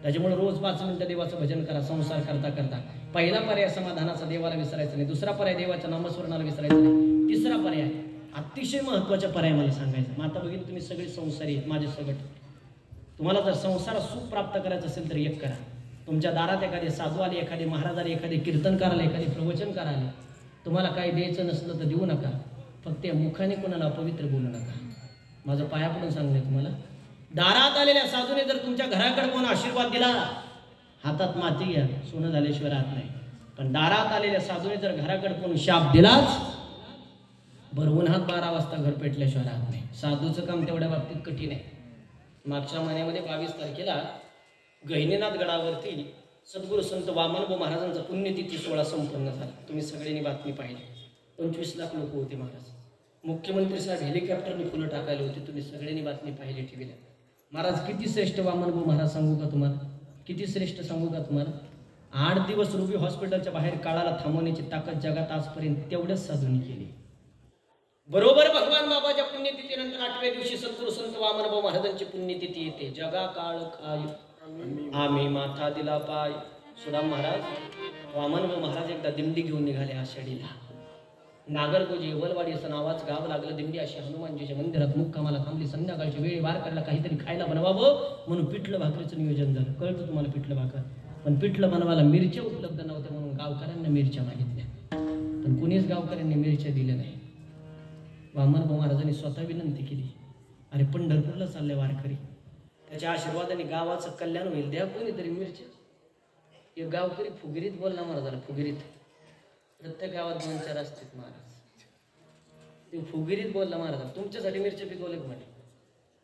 [SPEAKER 2] त्याच्यामुळे रोज 5 मिनिटं देवाचं भजन करा. संसार करता करता पहिला पर्याय समाधानाचा, देवाला विसरायचं नाही. दुसरा पर्याय देवाच्या नामस्मरणाला विसरायचं नाही. तिसरा पर्याय अतिशय महत्वाचा पर्याय मला सांगायचं. मग आता बघितलं, तुम्ही सगळे संसारी आहेत माझे सगळे. तुम्हाला जर संसारात सुख प्राप्त करायचं असेल तर एक करा. तुमच्या दारात एखादे साधू आले, एखादे महाराज आले, एखादे कीर्तनकार आले, एखादे प्रवचनकार आले, तुम्हाला काही द्यायचं नसलं तर देऊ नका. फक्त मुखाने कोणाला अपवित्र बोलू नका. माझं पाया पडून सांगणे तुम्हाला. दारात आलेल्या साधूने जर तुमच्या घराकडे कोण आशीर्वाद दिला, हातात माती घ्या, सोनं झाल्याशिवाय राहत नाही. पण दारात आलेल्या साधूने जर घराकडे कोण शाप दिलाच, भरवून हात 12 वाजता घर पेटल्याशिवाय राहत नाही. साधूचं काम तेवढ्या बाबतीत कठीण आहे. मागच्या महिन्यामध्ये 22 तारखेला गहिनीनाथ गडावरती सद्गुरू संत वामनभाऊ महाराजांचा पुण्यतिथी सोहळा संपन्न झाला. तुम्ही सगळ्यांनी बातमी पाहिली. 25 लाख लोक होते महाराज. मुख्यमंत्री साहेब हेलिकॉप्टरने फुलं टाकायला होते. तुम्ही सगळ्यांनी बातमी पाहिली टीव्हीला. महाराज किती श्रेष्ठ वामनभाऊ महाराज सांगू का तुम्हाला? किती श्रेष्ठ सांगू का तुम्हाला? 8 दिवस रुबी हॉस्पिटलच्या बाहेर काळाला थांबवण्याची ताकद जगात आजपर्यंत तेवढ्याच साधूंनी केली. बरोबर भगवान बाबाच्या पुण्यतिथीनंतर 8व्या दिवशी सद्गुरू संत वामनभाऊ महाराजांची पुण्यतिथी येते. जगा काळ काय आम्ही माथा दिला पाय. सुदाम महाराज, वामनभाऊ महाराज एकदा दिंडी घेऊन निघाले आषाढीला. नागरगोजी वलवाडी असं नावाचं गाव लागलं. दिंडी अशी हनुमानजीच्या मंदिरात मुक्कामाला थांबली. संध्याकाळच्या वेळी वार करायला काहीतरी खायला बनवावं म्हणून पिठलं भाकरीचं नियोजन झालं. कळतं तुम्हाला पिठलं भाकर? पण पिठलं बनवायला मिरच्या उपलब्ध नव्हत्या म्हणून गावकऱ्यांना मिरच्या मागितल्या, पण कुणीच गावकऱ्यांनी मिरच्या दिल्या नाही. वामनभाऊ महाराजांनी स्वतः विनंती केली, अरे पंढरपूरला चालले वारकरी, त्याच्या आशीर्वादाने गावाचं कल्याण होईल, द्या कोणीतरी मिरच्या. एक गावकरी फुगिरीत बोलला महाराजाला. फुगिरीत प्रत्येक गावात 2-4 असतात महाराज. ते फुगिरीत बोलला महाराज, तुमच्यासाठी मिरच्या पिकवल्या म्हणे.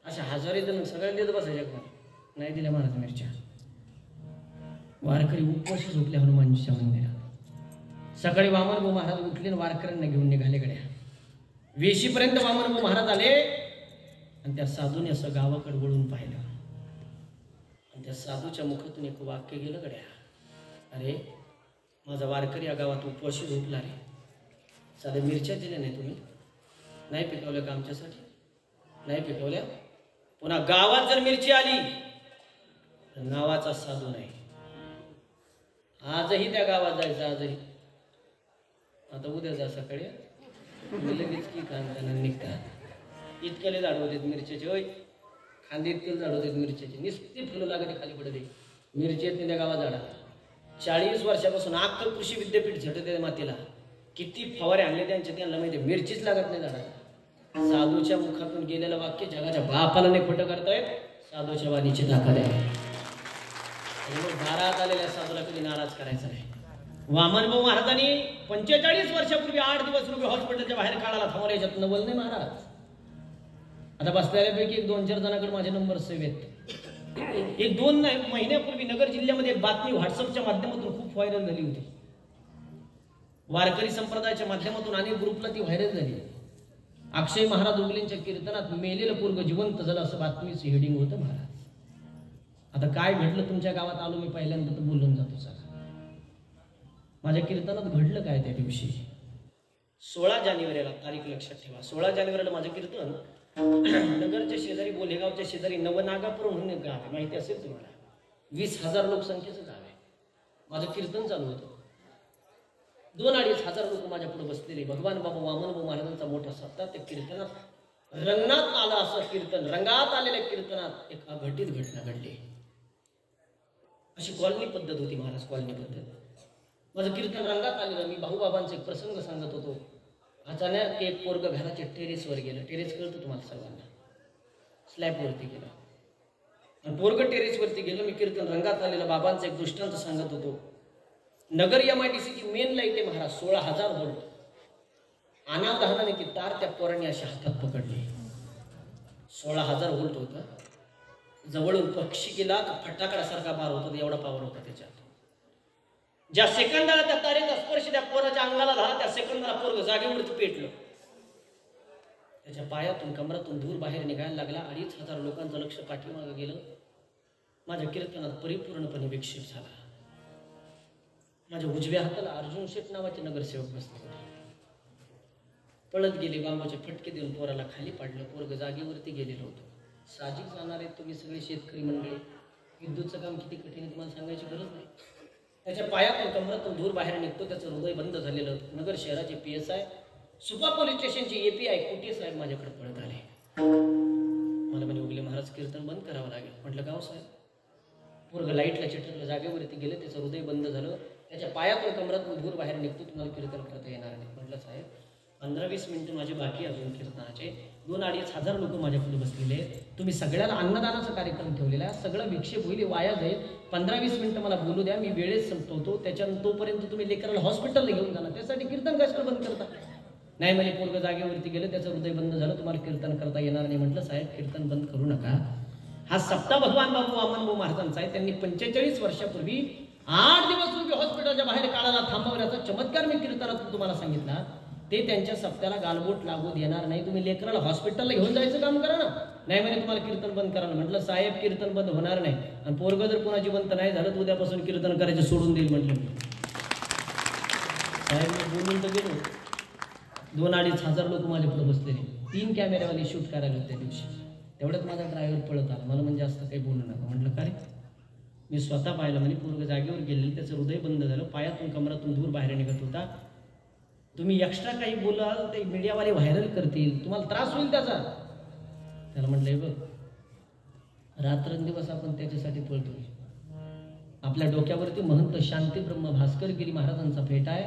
[SPEAKER 2] अशा 1000 जण सगळ्यांना देत बसायच्या म्हणे. नाही दिल्या महाराज मिरच्या. वारकरी उपवास झोपले हनुमानजीच्या मंदिरात. सकाळी वामनभाऊ महाराज उठले आणि वारकऱ्यांना घेऊन निघाले गड्या. वेशीपर्यंत वामनभाऊ महाराज आले आणि त्या साधूने असं गावाकडे वळून पाहिलं आणि त्या साधूच्या मुखातून एक वाक्य गेलं गड्या, अरे माझा वारकरी या गावात उपवाशी झोपला रे, साध्या मिरच्या दिल्या नाही तुम्ही? नाही पिकवल्या का आमच्यासाठी? नाही पिकवल्या. पुन्हा गावात जर मिरची आली तर नावाचा साधू नाही. आजही त्या गावात जायचं. आजही आता उद्या जा सकाळी लगेच की कांद्याला निघतात. इतकले झाड होते मिरच्याचे. होय, खांदे इतके झाड होते मिरच्याचे. निस्ती फुलं लागते खाली पडते. मिरची येत नाही त्या गावात झाडा. 40 वर्षापासून अख्खं कृषी विद्यापीठ झटते मातीला. किती फवारे आणले त्यांचे त्यांना माहिती, मिरचीच लागत नाही झाडाला. साधूच्या मुखातून गेलेलं वाक्य जगाच्या बापाला नाही खोटं करतायत. साधूच्या वाणीची ताकद आहे. दारात आलेल्या साधूला कधी नाराज करायचा नाही. वामनभाऊ महाराजांनी 45 वर्षापूर्वी 8 दिवस रुपये हॉस्पिटलच्या बाहेर काढायला थांबवले. याच्यात नवल नाही महाराज. आता बसलेल्यापैकी एक 2-4 जणांकडे माझे नंबर सेव्ह आहेत. 1-2 महिन्यापूर्वी नगर जिल्ह्यामध्ये एक बातमी व्हॉट्सअपच्या माध्यमातून खूप व्हायरल झाली होती. वारकरी संप्रदायाच्या माध्यमातून अनेक ग्रुपला ती व्हायरल झाली. अक्षय महाराज उगलेंच्या कीर्तनात मेलेलं पोरग जिवंत झालं असं बातमीचं हेडिंग होतं महाराज. आता काय घडलं तुमच्या गावात आलो मी पहिल्यांदा तर बोलून जातो सर. माझ्या कीर्तनात घडलं काय त्या दिवशी 16 जानेवारीला तारीख लक्षात ठेवा. 16 जानेवारीला माझं कीर्तन नगरच्या शेजारी बोलेगावच्या शेजारी नवनागापूर म्हणून एक गाव आहे, माहिती असेल तुम्हाला. 20,000 लोकसंख्येचं गाव आहे. माझं कीर्तन चालू होतं. 2-2.5 हजार लोक माझ्या पुढे बसलेले. भगवान बाबा वामनभाऊ महाराजांचा मोठा सप्ताह. त्या कीर्तनात रंगणात आलं असं कीर्तन, रंगात आलेल्या कीर्तनात एक अघटित घटना घडली. अशी कॉलनी पद्धत होती महाराज, कॉलनी पद्धत. माझं कीर्तन रंगात आलेलं. मी भाऊबाबांचा एक प्रसंग सांगत होतो. अचानक एक पोरग घराच्या टेरेसवर गेलं. टेरेस कळतं तुम्हाला सर्वांना, स्लॅबवरती गेलं. आणि पोरग टेरेसवरती गेलं. मी कीर्तन रंगात आलेलं बाबांचा एक दृष्टांत सांगत होतो. नगर MIDCची मेन लाईट आहे महाराज, 16,000 व्होल्ट. अनावधानाने ती तार त्या पोरांनी अशी हातात पकडली. 16,000 व्होल्ट होतं. जवळून पक्षी गेला फटाकड्यासारखा बार होता, एवढा पावर होता त्याच्यात. ज्या सेकंदाला त्या तारेचा स्पर्श त्या पोराच्या अंगाला झाला त्या सेकंदाला पोरग जागेवरती पेटलं. त्याच्या पायातून कमरातून धूर बाहेर निघायला लागला. 2,500 लोकांचं लक्ष पाठीमागं गेलं. माझ्या कीर्तनात परिपूर्णपणे विक्षेप झाला. माझ्या उजव्या हाताला अर्जुन शेठ नावाचे नगरसेवक बसले होते. पळत गेले, बांबाचे फटके देऊन पोराला खाली पाडलं. पोरग जागेवरती गेलेलं होतं. साहजिक जाणार आहेत तुम्ही सगळे शेतकरी मंडळी. विद्युतचं काम किती कठीण आहे तुम्हाला सांगायची गरज नाही. त्याच्या पायातून कमरातून धूर बाहेर निघतो. त्याचं हृदय बंद झालेलं होतं. नगर शहराचे PSI, सुपा पोलीस स्टेशनचे API कुटे साहेब माझ्याकडे पळत आले. मला म्हणे उगले महाराज कीर्तन बंद करावं लागेल. म्हटलं गाव साहेब. पोरग लाईटला चिटकलं, जागेवरती गेलं. त्याचं हृदय बंद झालं. त्याच्या पायातून कमरातून धूर बाहेर निघतो. तुम्हाला कीर्तन करता येणार नाही. म्हटलं साहेब 15-20 मिनिटं माझे बाकी अजून कीर्तनाचे. 2-2.5 हजार लोक माझ्या पुढे बसलेले आहेत. तुम्ही सगळ्याला अन्नदानाचा कार्यक्रम ठेवलेला आहे. सगळं विक्षेप होईल, वाया जाईल. 15-20 मिनिटं मला बोलू द्या, मी वेळेत संपवतो. त्याच्यानंतर तोपर्यंत तुम्ही लेकराला हॉस्पिटलला घेऊन जाणार. त्यासाठी कीर्तन कशाला बंद करता? नाही म्हणजे पोरग जागेवरती गेलं, त्याचं हृदय बंद झालं, तुम्हाला कीर्तन करता येणार नाही. म्हटलं साहेब कीर्तन बंद करू नका. हा सप्ताह भगवान बाबू वामनभाऊ महाराजांचा आहे. त्यांनी 45 वर्षापूर्वी 8 दिवस पूर्वी हॉस्पिटलच्या बाहेर काळाला थांबवण्याचा चमत्कार मी कीर्तनातून तुम्हाला सांगितला. ते त्यांच्या सप्त्याला गालबोट लागू देणार नाही. तुम्ही लेकराला हॉस्पिटलला घेऊन जायचं काम करा ना. नाही म्हणजे तुम्हाला कीर्तन बंद करा ना. म्हटलं साहेब कीर्तन बंद होणार नाही. आणि पोरग जर पुन्हा जिवंत नाही झालं तर उद्यापासून कीर्तन करायचं सोडून देईल म्हटलं. साहेब मी बोलून तर गेलो. 2-2.5 हजार लोक माझ्या पुढे बसलेले. 3 कॅमेरावाले शूट करायला होते त्या दिवशी. तेवढ्यात माझा ड्रायव्हर पळत आला. मला म्हणजे जास्त काही बोलू नका. म्हटलं काय? मी स्वतः पाहिलं. म्हणजे पोरग जागेवर गेलेलं, त्याचं हृदय बंद झालं, पायातून कमरातून धूर बाहेर निघत होता. तुम्ही एक्स्ट्रा काही बोलाल ते मीडियावाले व्हायरल करतील, तुम्हाला त्रास होईल त्याचा. त्याला म्हटलंय बघ रात्रंदिवस आपण त्याच्यासाठी पळतोय. आपल्या डोक्यावरती महंत शांती ब्रह्म भास्करगिरी महाराजांचा फेटा आहे.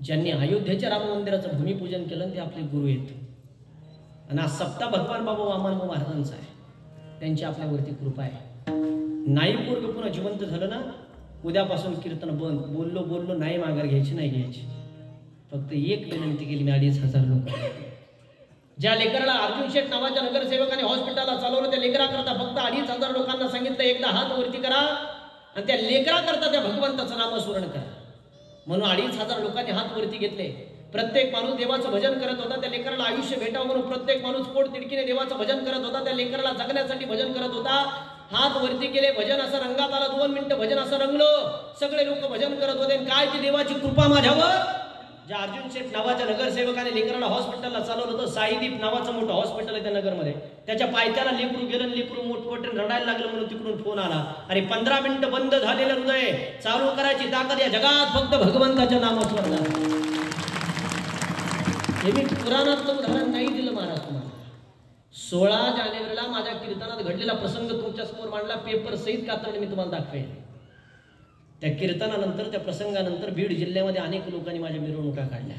[SPEAKER 2] ज्यांनी अयोध्येच्या राम मंदिराचं भूमिपूजन केलं ते आपले गुरु आहेत. आणि हा सप्ताह भगवान बाबा वामनभाऊ महाराजांचा आहे. त्यांची आपल्यावरती कृपा आहे. नाही पोरग पुन्हा जिवंत झालं ना, उद्यापासून कीर्तन बंद. बोललो नाही माघार घ्यायची, नाही घ्यायची. फक्त एक विनंती केली मी 2.5 हजार लोक. ज्या लेकराला अर्जुन शेठ नावाच्या नगरसेवकाने हॉस्पिटलला चालवलं त्या लेकराकरता फक्त 2.5 हजार लोकांना सांगितलं एकदा हात वरती करा आणि त्या लेकराकरता त्या भगवंताचं नामस्मरण करा. म्हणून 2.5 हजार लोकांनी हात वरती घेतले. प्रत्येक माणूस देवाचं भजन करत होता. त्या लेकराला आयुष्य भेटावं म्हणून प्रत्येक माणूस पोट तिडकीने देवाचं भजन करत होता. त्या लेकराला जगण्यासाठी भजन करत होता. हात वरती केले, भजन असं रंगात आलं. 2 मिनिटं भजन असं रंगलं. सगळे लोक भजन करत होते. काय ती देवाची कृपा माझ्यावर. ज्या अर्जुन शेठ नावाच्या नगरसेवकाने लेकराला हॉस्पिटलला चालवलं होतं, साईदीप नावाचं मोठं हॉस्पिटल आहे त्या नगरमध्ये. त्याच्या पायथ्याला लेकरू गेलं, लेकरू मोठमोठे रडायला लागलं म्हणून तिकडून फोन आला. अरे 15 मिनिटं बंद झालेलं हृदय चालू करायची ताकद या जगात फक्त भगवंताच्या नामस्मरणात. हे मी पुराणातलं उदाहरण नाही दिलं महाराज तुम्हाला. 16 जानेवारीला माझ्या कीर्तनात घडलेला प्रसंग तुमच्या समोर मांडला. पेपर सहित कातरणे मी तुम्हाला दाखवेन. त्या कीर्तनानंतर, त्या प्रसंगानंतर बीड जिल्ह्यामध्ये अनेक लोकांनी माझ्या मिरवणुका काढल्या.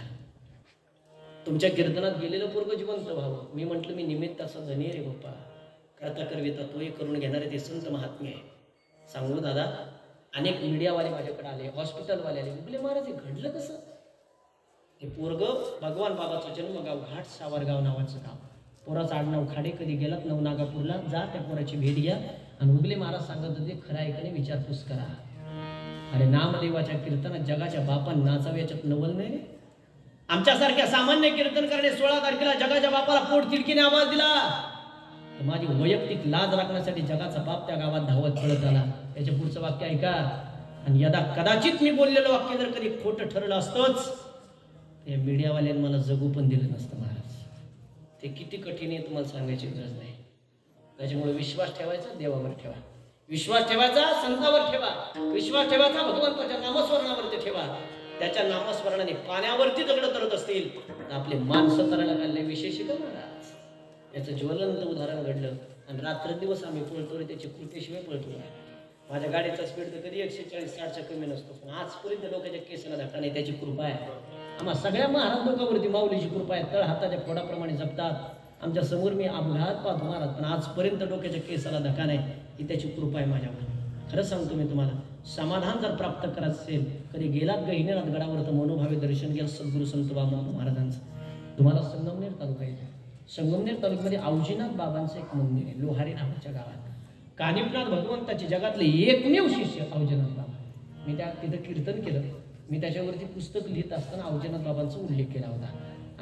[SPEAKER 2] तुमच्या कीर्तनात गेलेलं पोरग जिवंत व्हावं. मी म्हटलं मी निमित्ताचा धनी रे बाप्पा. करता करविता तोही करून घेणारे ते संत महात्मे आहे. सांगू दादा, अनेक मीडियावाले माझ्याकडे आले, हॉस्पिटलवाले आले. बोले महाराज हे घडलं कसं? हे पोरग भगवान बाबाचं जन्मगाव घाट सावरगाव नावाचं गाव.
[SPEAKER 4] पोराचं आडनाव खाडे. कधी गेलात नवनागापूरला जा, त्या पोराची भेट घ्या. आणि उगले महाराज सांगत होते खरं ऐकणे विचारपूस करा. अरे नामदेवाच्या कीर्तनात जगाच्या बापान नाचाव याच्यात नवल नाही. आमच्यासारख्या सामान्य कीर्तन करणे 16 तारखेला जगाच्या बापाला पोट तिडकीने आवाज दिला तर माझी वैयक्तिक लाज राखण्यासाठी जगाचा बाप त्या गावात धावत पळत आला. त्याच्या पुढचं वाक्य ऐका. आणि यदा कदाचित मी बोललेलं वाक्य जर कधी खोटं ठरलं असतंच ते मीडियावाल्यांनी मला जगू पण दिलं नसतं महाराज. ते किती कठीण आहे तुम्हाला सांगायची गरज नाही. त्याच्यामुळे विश्वास ठेवायचा देवावर ठेवा, विश्वास ठेवायचा संतावर ठेवा, विश्वास ठेवायचा भगवंताच्या नामस्मरणावरती ठेवा. त्याच्या नामस्मरणाने पाण्यावरती दगड तरत असतील तर आपले माणसं करायला घालले विशेष का महाराज. याचं ज्वलंत उदाहरण घडलं. आणि रात्रदिवस आम्ही पळतो रे त्याची कृपेशिवाय पळतो. माझ्या गाडीचा स्पीड तर कधी 140-60च्या कमी नसतो, पण आजपर्यंत लोकांच्या केसाला धक्का नाही. त्याची कृपा आहे. आम्हा सगळ्या महाराज लोकांवरती माऊलीची कृपा आहे. तळ हाताच्या फोडाप्रमाणे जपतात. आमच्या समोर मी अपघात पाहतो महाराज, पण आजपर्यंत डोक्याच्या केसाला धक्का नाही. ही त्याची कृपा आहे माझ्यावर. खरं सांगतो मी तुम्हाला, समाधान जर प्राप्त करायचं असेल कधी गेलात गहिनीनाथ गडावर तर मनोभावे दर्शन घ्या सद्गुरू संत वामन महाराजांचं. तुम्हाला संगमनेर तालुका येतो. संगमनेर तालुक्यामध्ये औजीनाथ बाबांचं एक मंदिर आहे लोहारी नावाच्या गावात. कानिपनाथ भगवंताचे जगातले एकमेव शिष्य औजीनाथ बाबा. मी तिथं कीर्तन केलं. मी त्याच्यावरती पुस्तक लिहित असताना औजीनाथ बाबांचा उल्लेख केला होता.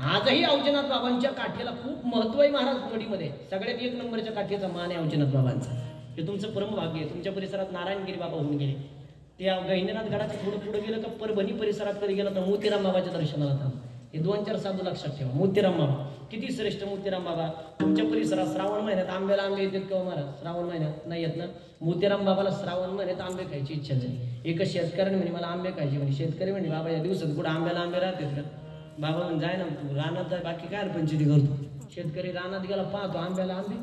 [SPEAKER 4] आजही औजीनाथ बाबांच्या काठीला खूप महत्व आहे महाराज. मडीमध्ये सगळ्यात 1 नंबरच्या काठीचा मान आहे औजीनाथ बाबांचा. हे तुमचं परमभाग्य आहे. तुमच्या परिसरात नारायणगिरी बाबा होऊन गेले. त्या गहिनीनाथ गडाचं थोडं पुढे गेलं का परभणी परिसरात कधी गेलं तर मोतीराम बाबाच्या दर्शनाला थांब. हे 2-4 साधू लक्षात ठेवा. मोतीराम बाबा किती श्रेष्ठ. मोतीराम बाबा तुमच्या परिसरात श्रावण महिन्यात आंब्याला आंबे येतात किंवा महाराज? श्रावण महिन्यात नाही येत ना. मोतीराम बाबाला श्रावण महिन्यात आंबे खायची इच्छा झाली. एका शेतकऱ्याने म्हणे मला आंबे खायचे. म्हणे शेतकरी म्हणे बाबा या दिवसात कुठं आंब्याला आंबे राहतात का? बाबा म्हणे जाय ना तू रानात जाय, बाकी काय पंचायती करतो. शेतकरी रानात गेला, पाहतो आंब्याला आंबे.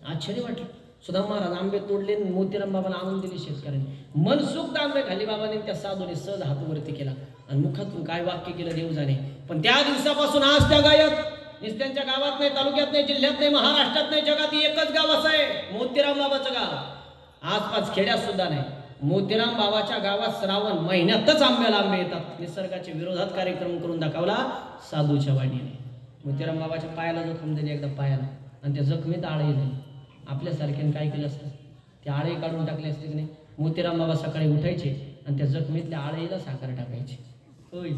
[SPEAKER 4] आश्चर्य वाटलं. सुद्धा महाराज आंबे तोडले. मोतीराम बाबाला आणून दिले शेतकऱ्यांनी. मनसुक्त आंबे खाली बाबाने. त्या साधूने सहज हातवरती केला आणि मुखातून काय वाक्य केलं देव जाणे. पण त्या दिवसापासून आज त्या गायत निस्त्यांच्या गावात नाही, तालुक्यात नाही, जिल्ह्यात नाही, महाराष्ट्रात नाही, जगात एकच गाव असं आहे मोतीराम बाबाचं गाव. आसपास खेड्यात सुद्धा नाही. मोतीराम बाबाच्या गावात श्रावण महिन्यातच आंब्याला आंबे येतात. निसर्गाच्या विरोधात कार्यक्रम करून दाखवला साधूच्या वाणीने. मोतीराम बाबाच्या पायाला जखम झाली एकदा पायाला, आणि त्या जखमीत आळी झाली. आपल्यासारख्याने काय केलं असतं? ते आळे काढून टाकले असते की नाही. मोतीराम बाबा सकाळी उठायचे आणि त्या जखमीतल्या आळीला साखर टाकायचे. होय,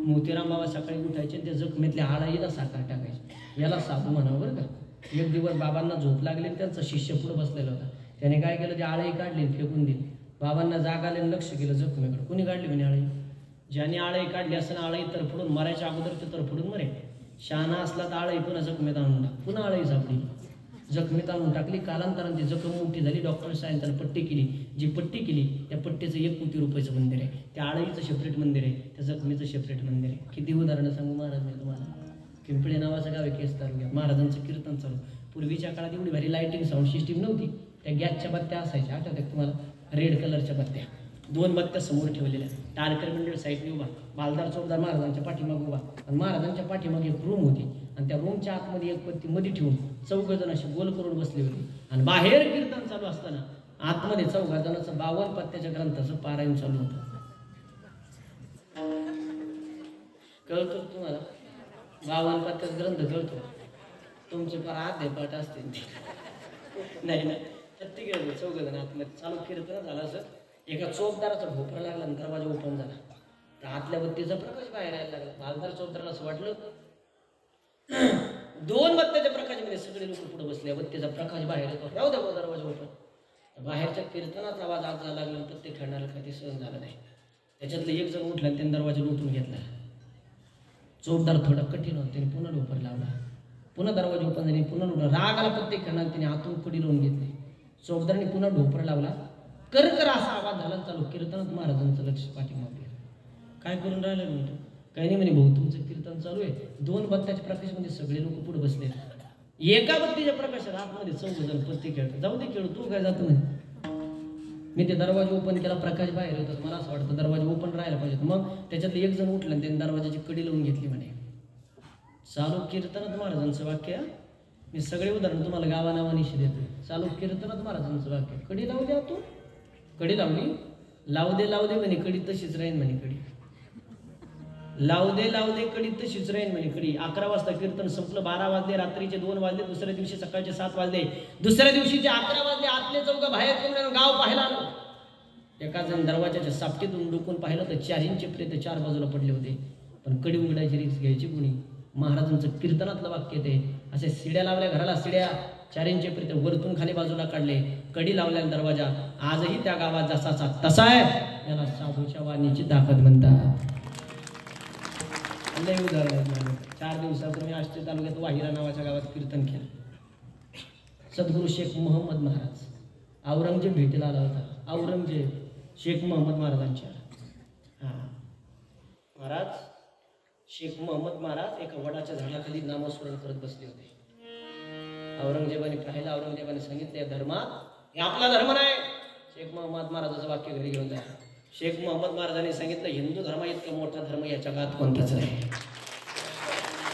[SPEAKER 4] मोतीराम बाबा सकाळी उठायचे आणि त्या जखमीतल्या आळीला साखर टाकायचे. याला साधू म्हणावं बरं का. एक दिवस बाबांना झोप लागली. त्यांचा शिष्य पुढे बसलेला होता. त्याने काय केलं, ते आळी काढली फेकून दिली. बाबांना जाग आले, लक्ष केलं जखमीकडे. कोणी काढली म्हणे आळी? ज्याने आळी काढली असं आळी तरफडून मरायच्या अगोदर ते तरफडून मरे. शहाणा असला तर आळी पुन्हा जखमीत आणून टाक. पुन्हा आळी सापडली, जखमीत आणून टाकली. कालांतराने ती जखम मोठी झाली. डॉक्टर सायंकाला पट्टी केली. जी पट्टी केली त्या पट्टीचं 1 कोटी रुपयाचं मंदिर आहे. त्या आळईचं सेपरेट मंदिर आहे, त्या जखमीचं सेपरेट मंदिर आहे. किती उदाहरणं सांगू महाराज मी तुम्हाला. पिंपळे नावाचं गाव आहे केस तालुक्यात. महाराजांचं कीर्तन चालू. पूर्वीच्या काळात एवढी भारी लाईटिंग साऊंड सिस्टीम नव्हती. त्या गॅसच्या बत्त्या असायच्या, आठवतात तुम्हाला? रेड कलरच्या बत्त्या. 2 बत्त्या समोर ठेवलेल्या. टारकर मंडळ साईडने उभा, बालदार चौकदार महाराजांच्या पाठीमागे उभा. आणि महाराजांच्या पाठीमागे एक रूम होती. आणि त्या रूमच्या आतमध्ये एक पत्ती मध्ये ठेवून 4 जण असे गोल करून बसले होते. आणि बाहेर कीर्तन चालू असताना आतमध्ये 4 जणांचं 52 पत्त्याच्या ग्रंथाचं पारायण चालू होतं. कळतो तुम्हाला? 52 पत्त्याचा ग्रंथ कळतो? तुमचे फार आधे पाठ असतील नाही ना. प्रत्येक 4 जण आतमध्ये चालू कीर्तन झालं. असं एका चोपदाराचा भोपरा लागला आणि दरवाजा ओपन झाला. तर आतल्या बत्तीचा प्रकाश बाहेर यायला लागला. बालदार चौकदाराला असं वाटलं 2 बत्त्याच्या प्रकाशामध्ये सगळे लोक पुढे बसले. बत्तीचा प्रकाश बाहेर येतो. राहू द्या दरवाजा ओपन. बाहेरच्या कीर्तनाचा आवाज आज झाला लागला. प्रत्येक खेळणारा काही ते सहन झालं नाही. त्याच्यातलं एक जण उठला आणि त्याने दरवाजा लुटून घेतला. चोपदार थोडा कठीण होता. त्याने पुन्हा डोपर लावला. पुन्हा दरवाजा ओपन झाले. पुन्हा लुटला. राग आला प्रत्येक खेळणार. त्याने आतून कडी लावून घेतली. चोपदाराने पुन्हा ढोपर लावला. कर असा आवाज झाला चालू. कीर्तनात महाराजांचं लक्ष पाठीमागे. काय करून राहिलं म्हणतो? काही नाही म्हणे भाऊ, तुमचं कीर्तन चालू आहे. 2 बत्त्याच्या प्रकाशामध्ये सगळे लोक पुढे बसले. एका बत्तीच्या प्रकाशात आतमध्ये 4 जण पत्ती खेळतात. जाऊ दे खेळू, तू काय जातो म्हणे. मी ते दरवाजा ओपन केला, प्रकाश बाहेर होतात. मला असं वाटतं दरवाजा ओपन राहायला पाहिजे. मग त्याच्यातलं एक जण उठलं आणि त्याने दरवाजाची कडी लावून घेतली म्हणे. चालू कीर्तनात महाराजांचं वाक्य. मी सगळे उदाहरण तुम्हाला गावानावानिशी देतो. चालू कीर्तनात महाराजांचं वाक्य. कडी लावू द्या तू. कडी लावली. लावू दे म्हणे कडी तशीच राहील म्हणे. कडी लावदे कडी तशीच राहीन म्हणे कडी. 11 वाजता कीर्तन संपलं, 12 वाजले, रात्रीचे 2 वाजले, दुसऱ्या दिवशी सकाळचे 7 वाजले, दुसऱ्या दिवशीचे 11 वाजले. आतले चौघ बाहेर करून गाव पाहायला आलं. एका जण दरवाजाच्या सापटीतून डुकून पाहिलं तर 4 इंच प्रेत 4 बाजूला पडले होते. पण कडी उघडायची रिक्स घ्यायची कुणी. महाराजांचं कीर्तनातलं वाक्य ते असे शिड्या लावल्या घराला, शिड्या 4 इंच प्रेत वरतून खाली बाजूला काढले, कडी लावल्या दरवाजा. आजही त्या गावात जसाचा तसा आहे. याला साधूच्या वाणीची ताकद म्हणतात. लय उदाहरण. 4 दिवसापूर्वी आष्टी तालुक्यात वाहिरा नावाच्या गावात कीर्तन केलं. सद्गुरू शेख मोहम्मद महाराज औरंगजेब भेटीला आला होता. औरंगजेब शेख मोहम्मद महाराजांच्या महाराज शेख मोहम्मद महाराज एका वडाच्या झाडाखाली नामस्मरण करत बसले होते. औरंगजेबाने पाहिलं. औरंगजेबाने सांगितले धर्मात हे आपला धर्म नाही. शेख मोहम्मद महाराजाचं वाक्य घरी घेऊन जा. शेख मोहम्मद महाराजांनी सांगितलं हिंदू धर्म इतका मोठा धर्म या जगात कोणताच नाही.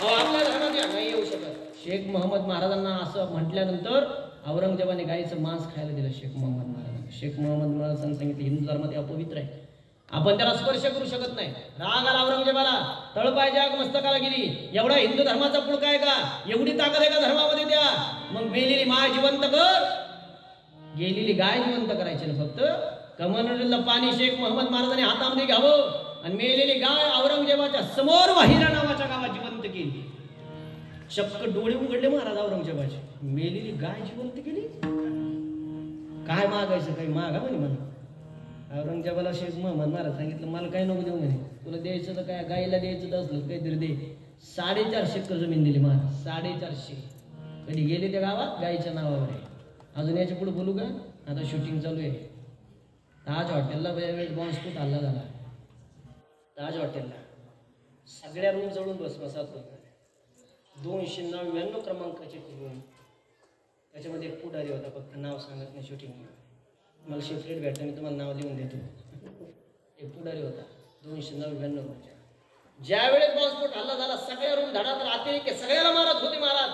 [SPEAKER 4] आपल्या धर्मात नाही येऊ शकत. शेख मोहम्मद महाराजांना असं म्हटल्यानंतर औरंगजेबाने गाईचं मांस खायला दिलं शेख मोहम्मद महाराजांना. शेख मोहम्मद महाराजांनी सांगितलं हिंदू धर्मात अपवित्र आहे, आपण त्याला स्पर्श करू शकत नाही. राग आला औरंगजेबाला. तळपाय आग मस्तकाला गेली. एवढा हिंदू धर्माचा पुळका आहे का? एवढी ताकद आहे का धर्मामध्ये? द्या मग. मेलेली माय जिवंत कर, गेलेली गाय जिवंत करायची ना फक्त. कमनडीला पाणी शेख मोहम्मद महाराजांनी हातामध्ये घ्यावं आणि मेलेली गाय औरंगजेबाच्या समोर वाहिरा नावाच्या गावात जिवंत केली. चक्क डोळे उघडले महाराज औरंगजेबाचे. मेलेली गाय जिवंत केली. काय मागायचं? काही मागा म्हणे मला. औरंगजेबाला शेख मोहम्मद महाराज सांगितलं मला काय नको देऊ म्हणे. तुला द्यायचं तर काय, गायला द्यायचं तर असलं काहीतरी दे. 450 एकर जमीन दिली महाराज. 450. कधी गेले त्या गावात गायच्या नावावर आहे. अजून याच्या पुढे बोलू का? आता शूटिंग चालू आहे. ताज हॉटेलला बॉम्बस्फोट हल्ला झाला. ताज हॉटेलला सगळ्या रूम जळून बसत होत्या. 299 क्रमांकाचे रूम. त्याच्यामध्ये एक पुढारी होता, फक्त नाव सांगत नाही शूटिंग. मला शेफरेट भेटलं, मी तुम्हाला नाव लिहून देतो. एक पुढारी होता 299. ज्या वेळेस बॉम्बस्फोट हल्ला झाला सगळ्या रूम धडात राहते की सगळ्याला मारत होते महाराज.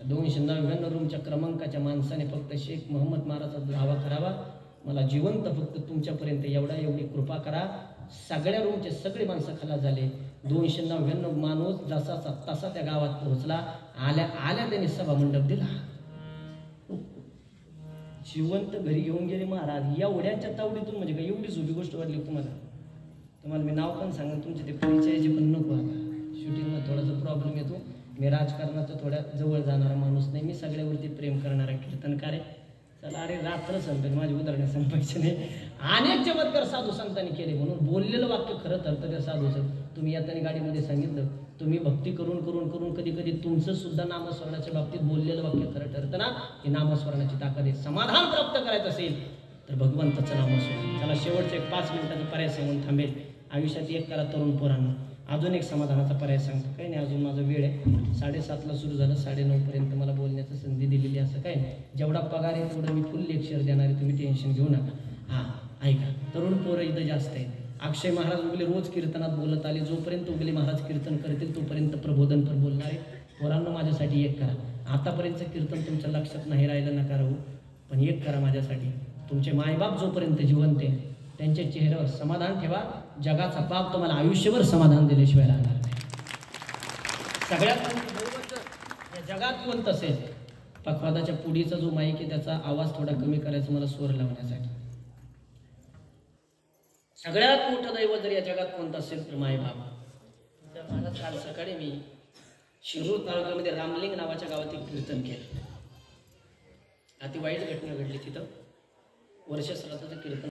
[SPEAKER 4] 299 रूमच्या क्रमांकाच्या माणसाने फक्त शेख मोहम्मद महाराजचा दावा करावा. मला जिवंत फक्त तुमच्यापर्यंत एवढी कृपा करा. सगळ्या रूमचे सगळे माणसं खलास झाले. 299 माणूस जसाचा तसा त्या गावात पोहोचला. आल्या त्यांनी सभा मंडप दिला. जिवंत घरी घेऊन गेले महाराज. एवढ्याच्या तावडीतून म्हणजे काय एवढी सोपी गोष्ट वाटली तुम्हाला मी नाव पण सांगा तुमचे ते परिचयाचे पण नको. आता शूटिंगला थोडासा प्रॉब्लेम येतो. मी राजकारणाचा थोड्या जवळ जाणारा माणूस नाही. मी सगळ्यावरती प्रेम करणारा कीर्तनकार आहे. चला अरे रात्र संपेल, माझी उदाहरणे संपायची नाही. अनेक चमत्कार साधू संतांनी केले म्हणून बोललेलं वाक्य खरं ठरतं त्या साधूचं. तुम्ही येताना गाडीमध्ये सांगितलं तुम्ही भक्ती करून करून करून कधी कधी तुमचं सुद्धा नामस्मरणाच्या बाबतीत बोललेलं वाक्य खरं ठरतं ना. ही नामस्मरणाची ताकद आहे. समाधान प्राप्त करायचं असेल तर भगवंताचं नामस्मरण. त्याला शेवटचं एक 5 मिनिटाचा पर्याय सांगून थांबेल. आयुष्यात एक करा तरुण पोरांना. अजून एक समाधानाचा पर्याय सांगतो. काही नाही, अजून माझा वेळ आहे. 7:30ला सुरू झालं, 9:30पर्यंत मला बोलण्याची संधी दिलेली. असं काही नाही. जेवढा पगार आहे तेवढं मी फुल लेक्चर देणार आहे. तुम्ही टेन्शन घेऊ नका. हां ऐका, तरुण पोरं इथं जास्त आहेत. अक्षय महाराज उगले रोज कीर्तनात बोलत आले. जोपर्यंत उगले महाराज कीर्तन करतील तोपर्यंत प्रबोधन पर बोलणार आहे. पोरांना माझ्यासाठी एक करा. आतापर्यंतचं कीर्तन तुमच्या लक्षात नाही राहिलं नका राहू, पण एक करा माझ्यासाठी. तुमचे मायबाप जोपर्यंत जिवंत आहे त्यांच्या चेहऱ्यावर समाधान ठेवा. जगाचा बाप तुम्हाला आयुष्यभर समाधान दिल्याशिवाय राहणार नाही. सगळ्यात या जगात कोणत असेल पखवादाच्या पुढीचा जो माईक आहे त्याचा आवाज थोडा कमी करायचा मला स्वर लावण्यासाठी. सगळ्यात मोठं दैवत जर या जगात कोणतं असेल तर मायबाप. तर मला काल सकाळी मी शिरूर तालुक्यामध्ये रामलिंग नावाच्या गावात एक कीर्तन केलं. अति वाईट घटना घडली तिथं. वर्ष श्राद्धाचं कीर्तन